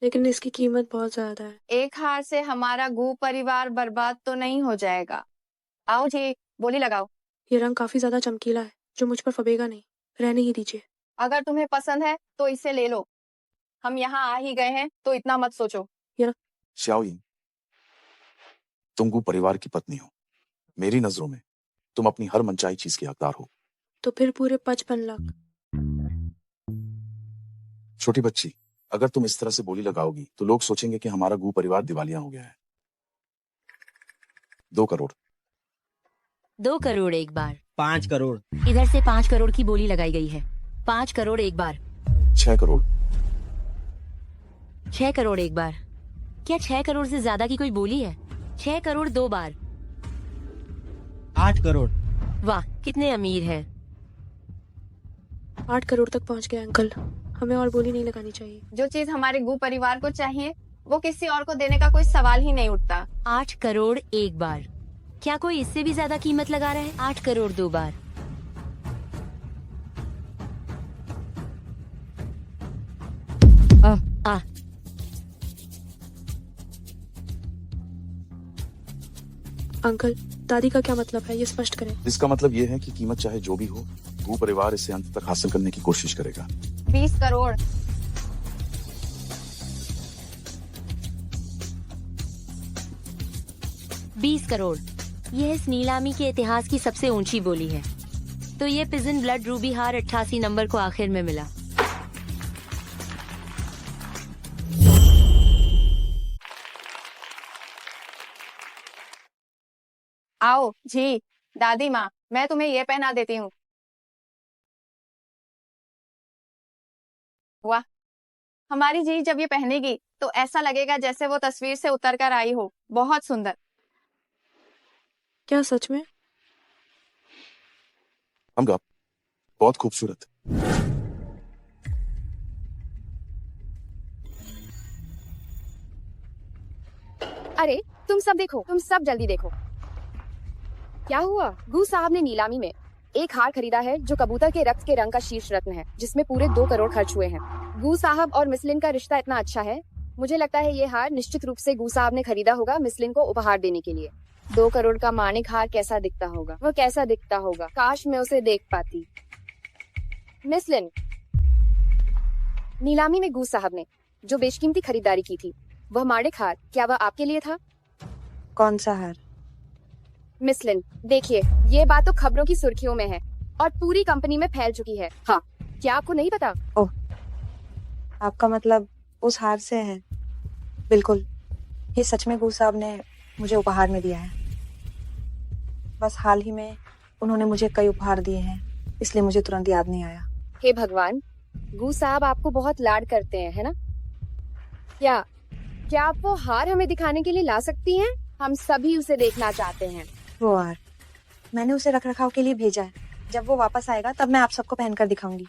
लेकिन इसकी कीमत बहुत ज्यादा है।
एक हार से हमारा गू परिवार बर्बाद तो नहीं हो जाएगा। आओ जी, बोली लगाओ।
ये रंग काफी ज्यादा चमकीला है, जो मुझ पर फबेगा नहीं। रहने ही दीजिए।
अगर तुम्हें पसंद है तो इसे ले लो। हम यहाँ आ ही गए हैं तो इतना मत सोचो।
शाओई, तुम गु परिवार की पत्नी हो। मेरी नजरों में तुम अपनी हर मनचाही चीज की हकदार हो।
तो फिर पूरे 55 लाख।
छोटी बच्ची, अगर तुम इस तरह से बोली लगाओगी तो लोग सोचेंगे कि हमारा गु परिवार दिवालिया हो गया है। 2 करोड़।
2 करोड़ एक बार।
5 करोड़।
इधर से 5 करोड़ की बोली लगाई गई है। 5 करोड़ एक बार।
6 करोड़।
6 करोड़ एक बार। क्या 6 करोड़ से ज्यादा की कोई बोली है? 6 करोड़ 2 बार।
8 करोड़।
वाह, कितने अमीर हैं।
8 करोड़ तक पहुंच गए अंकल। हमें और बोली नहीं लगानी चाहिए।
जो चीज हमारे गू परिवार को चाहिए वो किसी और को देने का कोई सवाल ही नहीं उठता।
8 करोड़ एक बार। क्या कोई इससे भी ज्यादा कीमत लगा रहा है? 8 करोड़ 2 बार। आ
अंकल, दादी का क्या मतलब है, ये स्पष्ट करें।
इसका मतलब ये है कि कीमत चाहे जो भी हो, गू परिवार इसे अंत तक हासिल करने की कोशिश करेगा।
20 करोड़।
बीस करोड़। यह इस नीलामी के इतिहास की सबसे ऊंची बोली है। तो ये पिजन ब्लड रूबी हार 88 नंबर को आखिर में मिला।
आओ जी दादी माँ, मैं तुम्हें ये पहना देती हूँ। वाह, हमारी जी जब ये पहनेगी तो ऐसा लगेगा जैसे वो तस्वीर से उतर कर आई हो। बहुत सुंदर।
क्या सच में?
हमगा बहुत खूबसूरत।
अरे तुम सब देखो, तुम सब जल्दी देखो। क्या हुआ? गू साहब ने नीलामी में एक हार खरीदा है जो कबूतर के रक्त के रंग का शीर्ष रत्न है, जिसमें पूरे 2 करोड़ खर्च हुए हैं। गू साहब और मिसलिन का रिश्ता इतना अच्छा है, मुझे लगता है ये हार निश्चित रूप से गू साहब ने खरीदा होगा मिसलिन को उपहार देने के लिए। 2 करोड़ का मानिक हार कैसा दिखता होगा, वो कैसा दिखता होगा, काश मैं उसे देख पाती। मिसलिन, नीलामी में गू साहब ने जो बेशकीमती खरीदारी की थी, वह मानिक हार, क्या वह आपके लिए था?
कौन सा हार?
मिसलिन, देखिए, ये बात तो खबरों की सुर्खियों में है और पूरी कंपनी में फैल चुकी है। हाँ, क्या आपको नहीं पता?
ओह, आपका मतलब उस हार से है। बिल्कुल, ये सच में गू साहब ने मुझे उपहार में दिया है। बस हाल ही में उन्होंने मुझे कई उपहार दिए हैं, इसलिए मुझे तुरंत याद नहीं आया।
हे भगवान, गू साहब आपको बहुत लाड करते हैं, है ना? क्या आप वो हार हमें दिखाने के लिए ला सकती हैं? हम सभी उसे देखना चाहते हैं।
वो हार मैंने उसे रख रखाव के लिए भेजा है। जब वो वापस आएगा तब मैं आप सबको पहनकर दिखाऊंगी।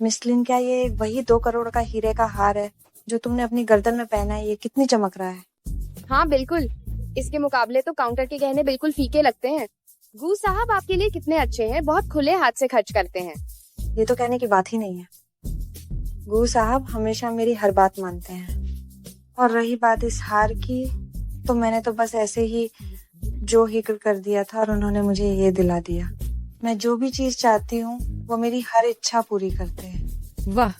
मिसलिन, क्या ये वही 2 करोड़ का हीरे का हार है जो तुमने अपनी गर्दन में पहना है? ये कितनी चमक रहा है।
हाँ बिल्कुल, इसके मुकाबले तो काउंटर के गहने बिल्कुल फीके लगते हैं। गू साहब आपके लिए कितने अच्छे हैं, बहुत खुले हाथ से खर्च करते हैं।
ये तो कहने की बात ही नहीं है। गू साहब हमेशा मेरी हर बात मानते हैं। और रही बात इस हार की, तो मैंने तो बस ऐसे ही जो हिक्र कर दिया था और उन्होंने मुझे ये दिला दिया। मैं जो भी चीज चाहती हूँ वो मेरी हर इच्छा पूरी करते हैं।
वाह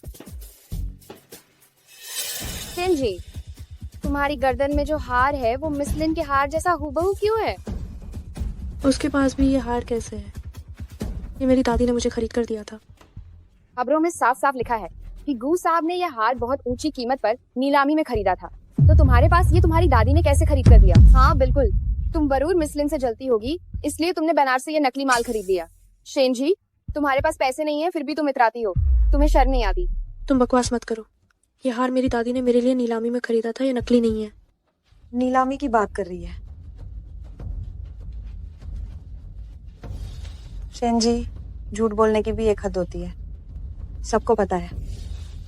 सेन जी, तुम्हारी गर्दन में जो हार है वो मिसलिन के हार जैसा हूबहू क्यों है?
उसके पास भी ये हार कैसे है? ये मेरी दादी ने मुझे खरीद कर दिया था।
खबरों में साफ साफ लिखा है कि गू साहब ने यह हार बहुत ऊंची कीमत पर नीलामी में खरीदा था। तो तुम्हारे पास ये तुम्हारी दादी ने कैसे खरीद कर दिया? हाँ बिल्कुल, तुम जरूर मिसलिन से जलती होगी, इसलिए तुमने बनारस से ये नकली माल खरीद लिया। शेन जी, तुम्हारे पास पैसे नहीं है फिर भी तुम इतराती हो, तुम्हें शर्म नहीं आती?
तुम बकवास मत करो। ये हार मेरी दादी ने मेरे लिए नीलामी में खरीदा था, ये नकली नहीं है।
नीलामी की बात कर रही है शेन जी। झूठ बोलने की भी एक हद होती है। सबको पता है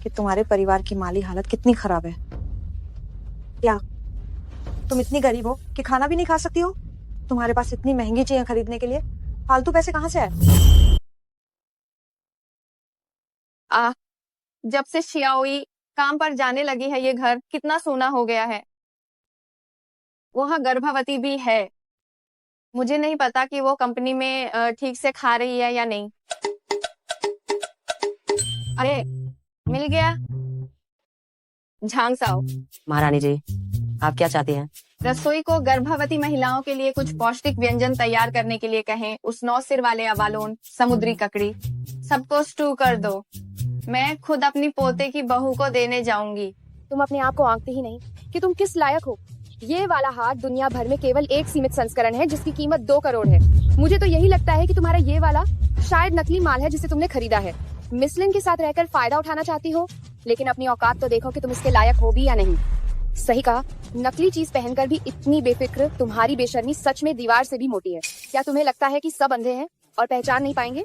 कि तुम्हारे परिवार की माली हालत कितनी खराब है। क्या तुम इतनी गरीब हो कि खाना भी नहीं खा सकती हो? तुम्हारे पास इतनी महंगी चीजें खरीदने के लिए फालतू पैसे कहाँ से आए?
जब से शियाओई काम पर जाने लगी है, ये घर कितना सोना हो गया है। वह गर्भवती भी है। मुझे नहीं पता कि वो कंपनी में ठीक से खा रही है या नहीं। अरे मिल गया। झांग साओ।
महारानी जी, आप क्या चाहती हैं?
रसोई को गर्भवती महिलाओं के लिए कुछ पौष्टिक व्यंजन तैयार करने के लिए कहें। उस 9 सिर वाले अबालोन, समुद्री ककड़ी, सबको स्टू कर दो। मैं खुद अपनी पोते की बहू को देने जाऊंगी।
तुम अपने आप को आंकते ही नहीं कि तुम किस लायक हो। ये वाला हार दुनिया भर में केवल एक सीमित संस्करण है जिसकी कीमत 2 करोड़ है। मुझे तो यही लगता है कि तुम्हारा ये वाला शायद नकली माल है जिसे तुमने खरीदा है। मिसलिन के साथ रहकर फायदा उठाना चाहती हो, लेकिन अपनी औकात तो देखो कि तुम इसके लायक हो भी या नहीं। सही कहा, नकली चीज पहनकर भी इतनी बेफिक्र तुम्हारी बेशर्मी सच में दीवार से भी मोटी है। क्या तुम्हें लगता है कि सब अंधे हैं और पहचान नहीं पाएंगे?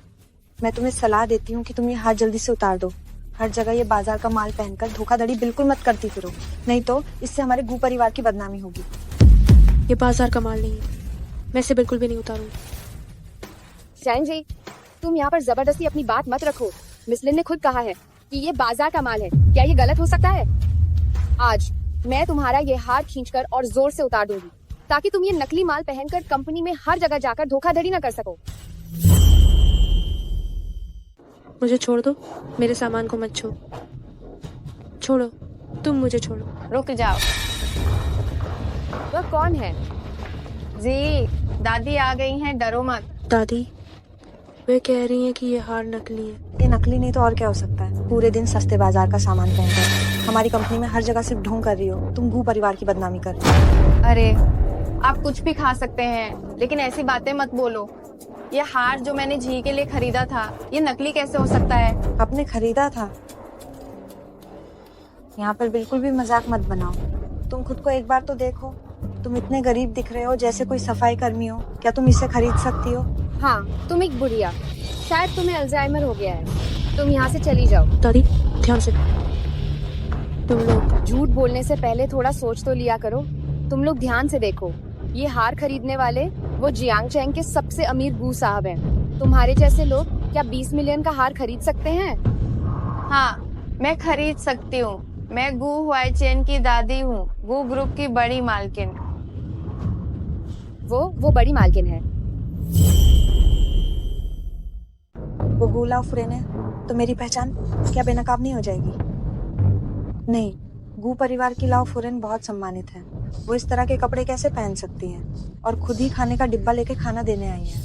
मैं तुम्हें सलाह देती हूँ कि तुम ये हाथ जल्दी से उतार दो। हर जगह ये बाजार का माल पहनकर धोखाधड़ी बिल्कुल मत करती फिरो, नहीं तो इससे हमारे गू परिवार की बदनामी होगी।
ये बाजार का माल नहीं है, मैं इसे बिल्कुल भी नहीं उतारूंगी।
जैन जी, तुम यहाँ पर जबरदस्ती अपनी बात मत रखो। मिस लिन ने खुद कहा है कि ये बाजार का माल है। क्या ये गलत हो सकता है? आज मैं तुम्हारा ये हार खींचकर और जोर से उतार दूंगी ताकि तुम ये नकली माल पहनकर कंपनी में हर जगह जाकर धोखाधड़ी न कर सको।
मुझे छोड़ दो, मेरे सामान को मत छो। छोड़ो, तुम मुझे छोड़ो।
रुक जाओ। वह कौन है? जी, दादी आ गई हैं, डरो मत।
दादी, वे कह रही हैं कि ये हार नकली है।
ये नकली नहीं तो और क्या हो सकता है? पूरे दिन सस्ते बाजार का सामान पहनकर हमारी कंपनी में हर जगह सिर्फ ढोंग कर रही हो। तुम गू परिवार की बदनामी कर रही हो।
अरे, आप कुछ भी खा सकते हैं, लेकिन ऐसी बातें मत बोलो। ये हार जो मैंने जी के लिए खरीदा था, ये नकली कैसे हो सकता है?
आपने खरीदा था? यहाँ पर बिल्कुल भी मजाक मत बनाओ। तुम खुद को एक बार तो देखो। तुम इतने गरीब दिख रहे हो जैसे कोई सफाई कर्मी हो। क्या तुम इसे खरीद सकती हो?
हाँ, तुम एक बुढ़िया। शायद तुम्हें अल्जाइमर हो गया है। तुम यहाँ से चली जाओ।
दादी, ध्यान से। तुम लोग
झूठ बोलने से पहले थोड़ा सोच तो लिया करो। तुम लोग ध्यान से देखो। ये हार खरीदने वाले वो जियांग चैंग के सबसे अमीर गू साहब हैं। तुम्हारे जैसे लोग क्या 20 मिलियन का हार खरीद सकते हैं?
हाँ, मैं खरीद सकती हूँ। मैं गू हुआईचेन की दादी हूँ, गू ग्रुप की बड़ी मालकिन।
वो बड़ी मालकिन है।
वो गू लाओ फुरेन है तो मेरी पहचान क्या बेनकाब नहीं हो जाएगी? नहीं, गू परिवार की लाओ फुरेन बहुत सम्मानित है। वो इस तरह के कपड़े कैसे पहन सकती हैं और खुद ही खाने का डिब्बा लेके खाना देने आई हैं।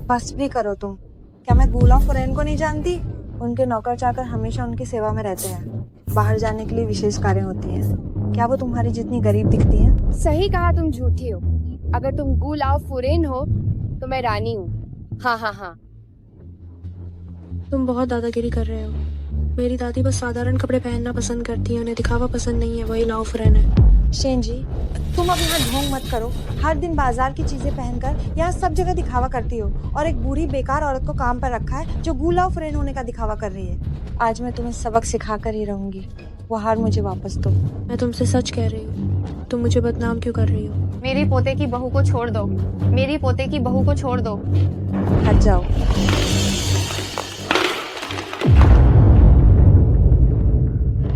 बस भी करो तुम। क्या मैं गू लाओ फुरेन को नहीं जानती? उनके नौकर चाकर हमेशा उनकी सेवा में रहते हैं। बाहर जाने के लिए विशेष कार्य होती हैं। क्या वो तुम्हारी जितनी गरीब दिखती हैं?
सही कहा, तुम झूठी हो। अगर तुम गू लाओ फुरेन हो तो मैं रानी हूँ। हाँ हाँ हाँ।
तुम बहुत दादागिरी कर रहे हो। मेरी दादी बस साधारण कपड़े पहनना पसंद करती है, उन्हें दिखावा पसंद नहीं है। वही लाओ फुरेन है।
शेन जी, तुम अब यहाँ ढोंग मत करो। हर दिन बाजार की चीजें पहनकर यहाँ सब जगह दिखावा करती हो और एक बूढ़ी बेकार औरत को काम पर रखा है जो गू लाओ फुरेन होने का दिखावा कर रही है। आज मैं तुम्हें सबक सिखा कर ही रहूंगी। वो हार मुझे वापस दो।
मैं तुमसे सच कह रही हूँ। तुम मुझे बदनाम क्यों कर रही हो?
मेरी पोते की बहू को छोड़ दो। मेरी पोते की बहू को छोड़ दो।
हट जाओ।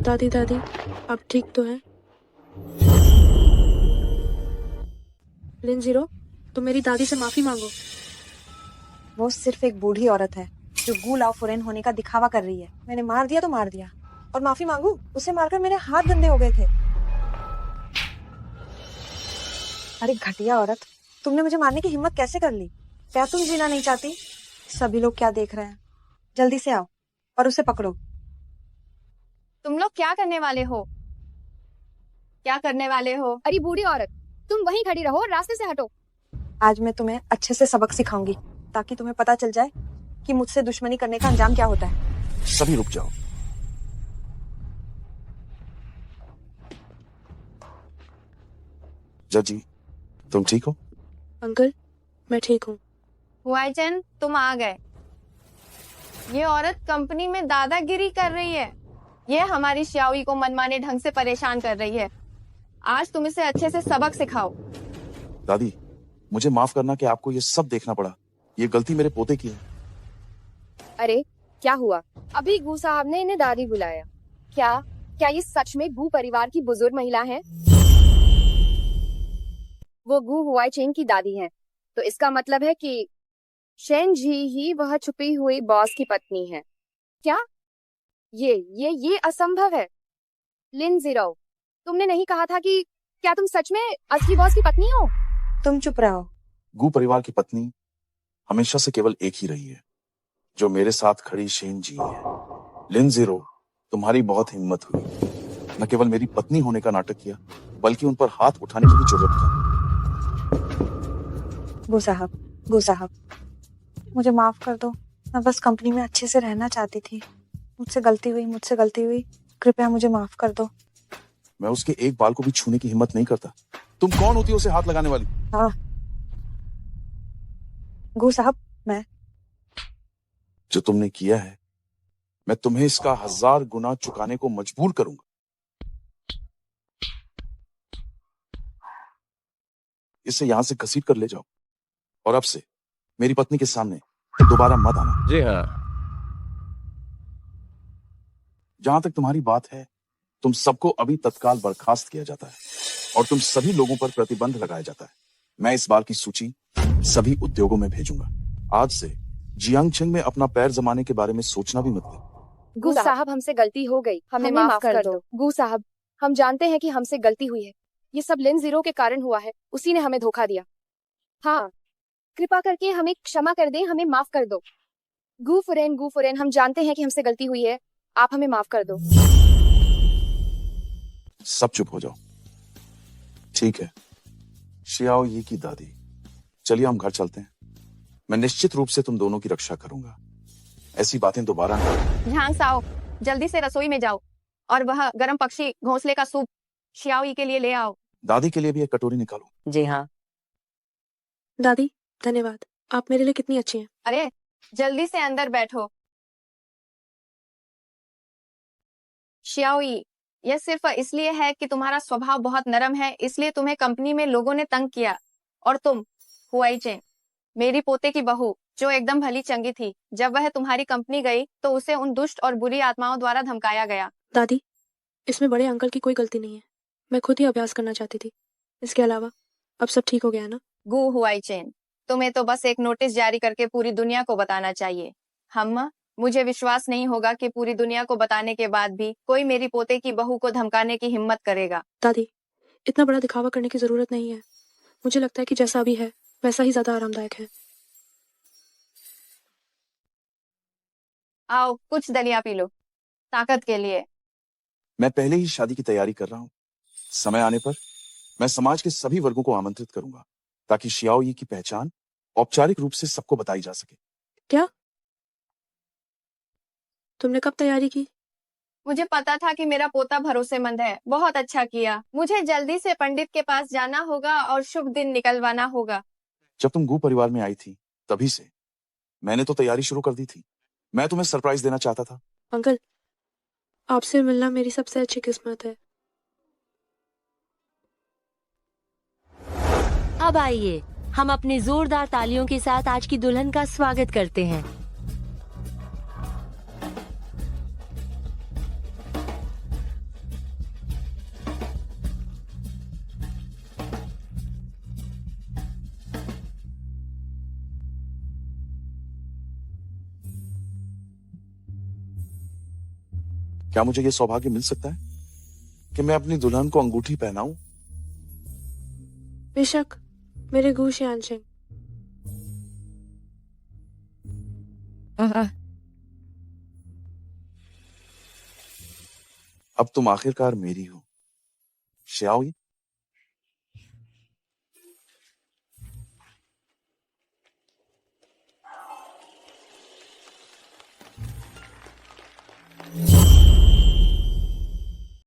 दादी दादी, आप ठीक तो हैं? लिन जीरो, तुम मेरी दादी से माफी मांगो।
वो सिर्फ एक बूढ़ी औरत है जो गू लाओ फुरेन होने का दिखावा कर रही है। मैंने मार दिया तो मार दिया, और माफी मांगू? उसे मारकर मेरे हाथ गंदे हो गए थे। अरे घटिया औरत, तुमने मुझे मारने की हिम्मत कैसे कर ली? क्या तुम जीना नहीं चाहती? सभी लोग क्या देख रहे हैं? जल्दी से आओ और उसे पकड़ो।
तुम लोग क्या करने वाले हो? क्या करने वाले हो?
अरे बूढ़ी औरत, तुम वहीं खड़ी रहो और रास्ते से हटो।
आज मैं तुम्हें अच्छे से सबक सिखाऊंगी ताकि तुम्हें पता चल जाए कि मुझसे दुश्मनी करने का अंजाम क्या होता है।
सभी रुक जाओ। जज जी, तुम ठीक हो?
अंकल, मैं ठीक हूँ।
हुआईचेन, तुम आ गए। ये औरत कंपनी में दादागिरी कर रही है। ये हमारी श्याओई को मनमाने ढंग से परेशान कर रही है। आज तुम इसे अच्छे से सबक सिखाओ।
दादी, मुझे माफ करना कि आपको ये सब देखना पड़ा। ये गलती मेरे पोते की है।
अरे क्या हुआ? अभी गू साहब ने इन्हें दादी बुलाया। क्या ये सच में गू परिवार की बुजुर्ग महिला है? वो गू हुआईचेन की दादी हैं। तो इसका मतलब है कि शेन जी ही वह छुपी हुई बॉस की पत्नी है। क्या? ये असंभव है। लिन जीरो, तुमने नहीं कहा था कि क्या तुम सच में असली बॉस की पत्नी हो?
तुम चुप रहो।
गू परिवार की पत्नी हमेशा से केवल एक ही रही है, जो मेरे साथ खड़ी शेन जी है। लिन जीरो, तुम्हारी बहुत हिम्मत हुई। न केवल मेरी पत्नी होने का नाटक किया, बल्कि उन पर हाथ उठाने की भी जरूरत की।
गू साहब, मुझे माफ कर दो। मैं बस कंपनी में अच्छे से रहना चाहती थी। मुझसे गलती हुई। कृपया मुझे माफ कर दो।
मैं उसके एक बाल को भी छूने की हिम्मत नहीं करता। तुम कौन होती हो उसे हाथ लगाने वाली?
हाँ गू साहब, मैं
जो तुमने किया है, मैं तुम्हें इसका 1000 गुना चुकाने को मजबूर करूंगा। इसे यहां से घसीट कर ले जाओ, और अब से मेरी पत्नी के सामने दोबारा मत आना।
जी हाँ।
जहां तक तुम्हारी बात है, तुम सबको अभी तत्काल बर्खास्त किया जाता है और तुम सभी लोगों पर प्रतिबंध लगाया जाता है। मैं इस बार की सूची सभी उद्योगों में भेजूंगा। आज से जियांगचेंग में अपना पैर जमाने के बारे में सोचना भी मत करो।
गू साहब, हमसे गलती हो गई, हमें माफ कर दो। गू साहब, हम जानते हैं कि हमसे गलती हुई है। ये सब लिन जीरो के कारण हुआ है, उसी ने हमें धोखा दिया। हाँ, कृपा करके हमें क्षमा कर दें, हमें माफ कर दो। गू फुरेन, हम जानते हैं कि हमसे गलती हुई है, आप हमें माफ कर दो।
सब चुप हो जाओ। ठीक है, शियाओ यी की दादी, चलिए हम घर चलते हैं। मैं निश्चित रूप से तुम दोनों की रक्षा करूंगा। ऐसी बातें दोबारा ना करो।
झांग साओ, जल्दी से रसोई में जाओ और वह गरम पक्षी घोंसले का सूप शियाओई के लिए ले आओ।
दादी के लिए भी एक कटोरी निकालो।
जी हाँ।
दादी धन्यवाद, आप मेरे लिए कितनी अच्छी हैं।
अरे जल्दी से अंदर बैठो। शियाओई, यह सिर्फ इसलिए है कि तुम्हारा स्वभाव बहुत नरम है, इसलिए तुम्हें कंपनी में लोगों ने तंग किया। और तुम हुआईचें, मेरी पोते की बहू, जो एकदम भली चंगी थी, जब वह तुम्हारी कंपनी गई तो उसे उन दुष्ट और बुरी आत्माओं द्वारा धमकाया गया।
दादी, इसमें बड़े अंकल की कोई गलती नहीं है, मैं खुद ही अभ्यास करना चाहती थी। इसके अलावा अब सब ठीक हो गया ना।
गू हुआईचेन, तुम्हें तो बस एक नोटिस जारी करके पूरी दुनिया को बताना चाहिए। मुझे विश्वास नहीं होगा कि पूरी दुनिया को बताने के बाद भी कोई मेरी पोते की बहू को धमकाने की हिम्मत करेगा।
दादी, इतना बड़ा दिखावा करने की जरूरत नहीं है। मुझे लगता है कि जैसा अभी है वैसा ही ज्यादा आरामदायक है।
आओ कुछ दलिया पी लो, ताकत के लिए।
मैं पहले ही शादी की तैयारी कर रहा हूँ। समय आने पर मैं समाज के सभी वर्गों को आमंत्रित करूंगा ताकि शियाओ यी की पहचान औपचारिक रूप से सबको बताई जा सके।
क्या? तुमने कब तैयारी की?
मुझे पता था कि मेरा पोता भरोसेमंद है। बहुत अच्छा किया। मुझे जल्दी से पंडित के पास जाना होगा और शुभ दिन निकलवाना होगा।
जब तुम गू परिवार में आई थी तभी से मैंने तो तैयारी शुरू कर दी थी। मैं तुम्हें सरप्राइज देना चाहता था।
अंकल, आपसे मिलना मेरी सबसे अच्छी किस्मत है।
अब आइए हम अपने जोरदार तालियों के साथ आज की दुल्हन का स्वागत करते हैं।
क्या मुझे यह सौभाग्य मिल सकता है कि मैं अपनी दुल्हन को अंगूठी पहनाऊं?
बेशक, मेरे गू शियानचेंग।
अब तुम आखिरकार मेरी हो, शियाओई।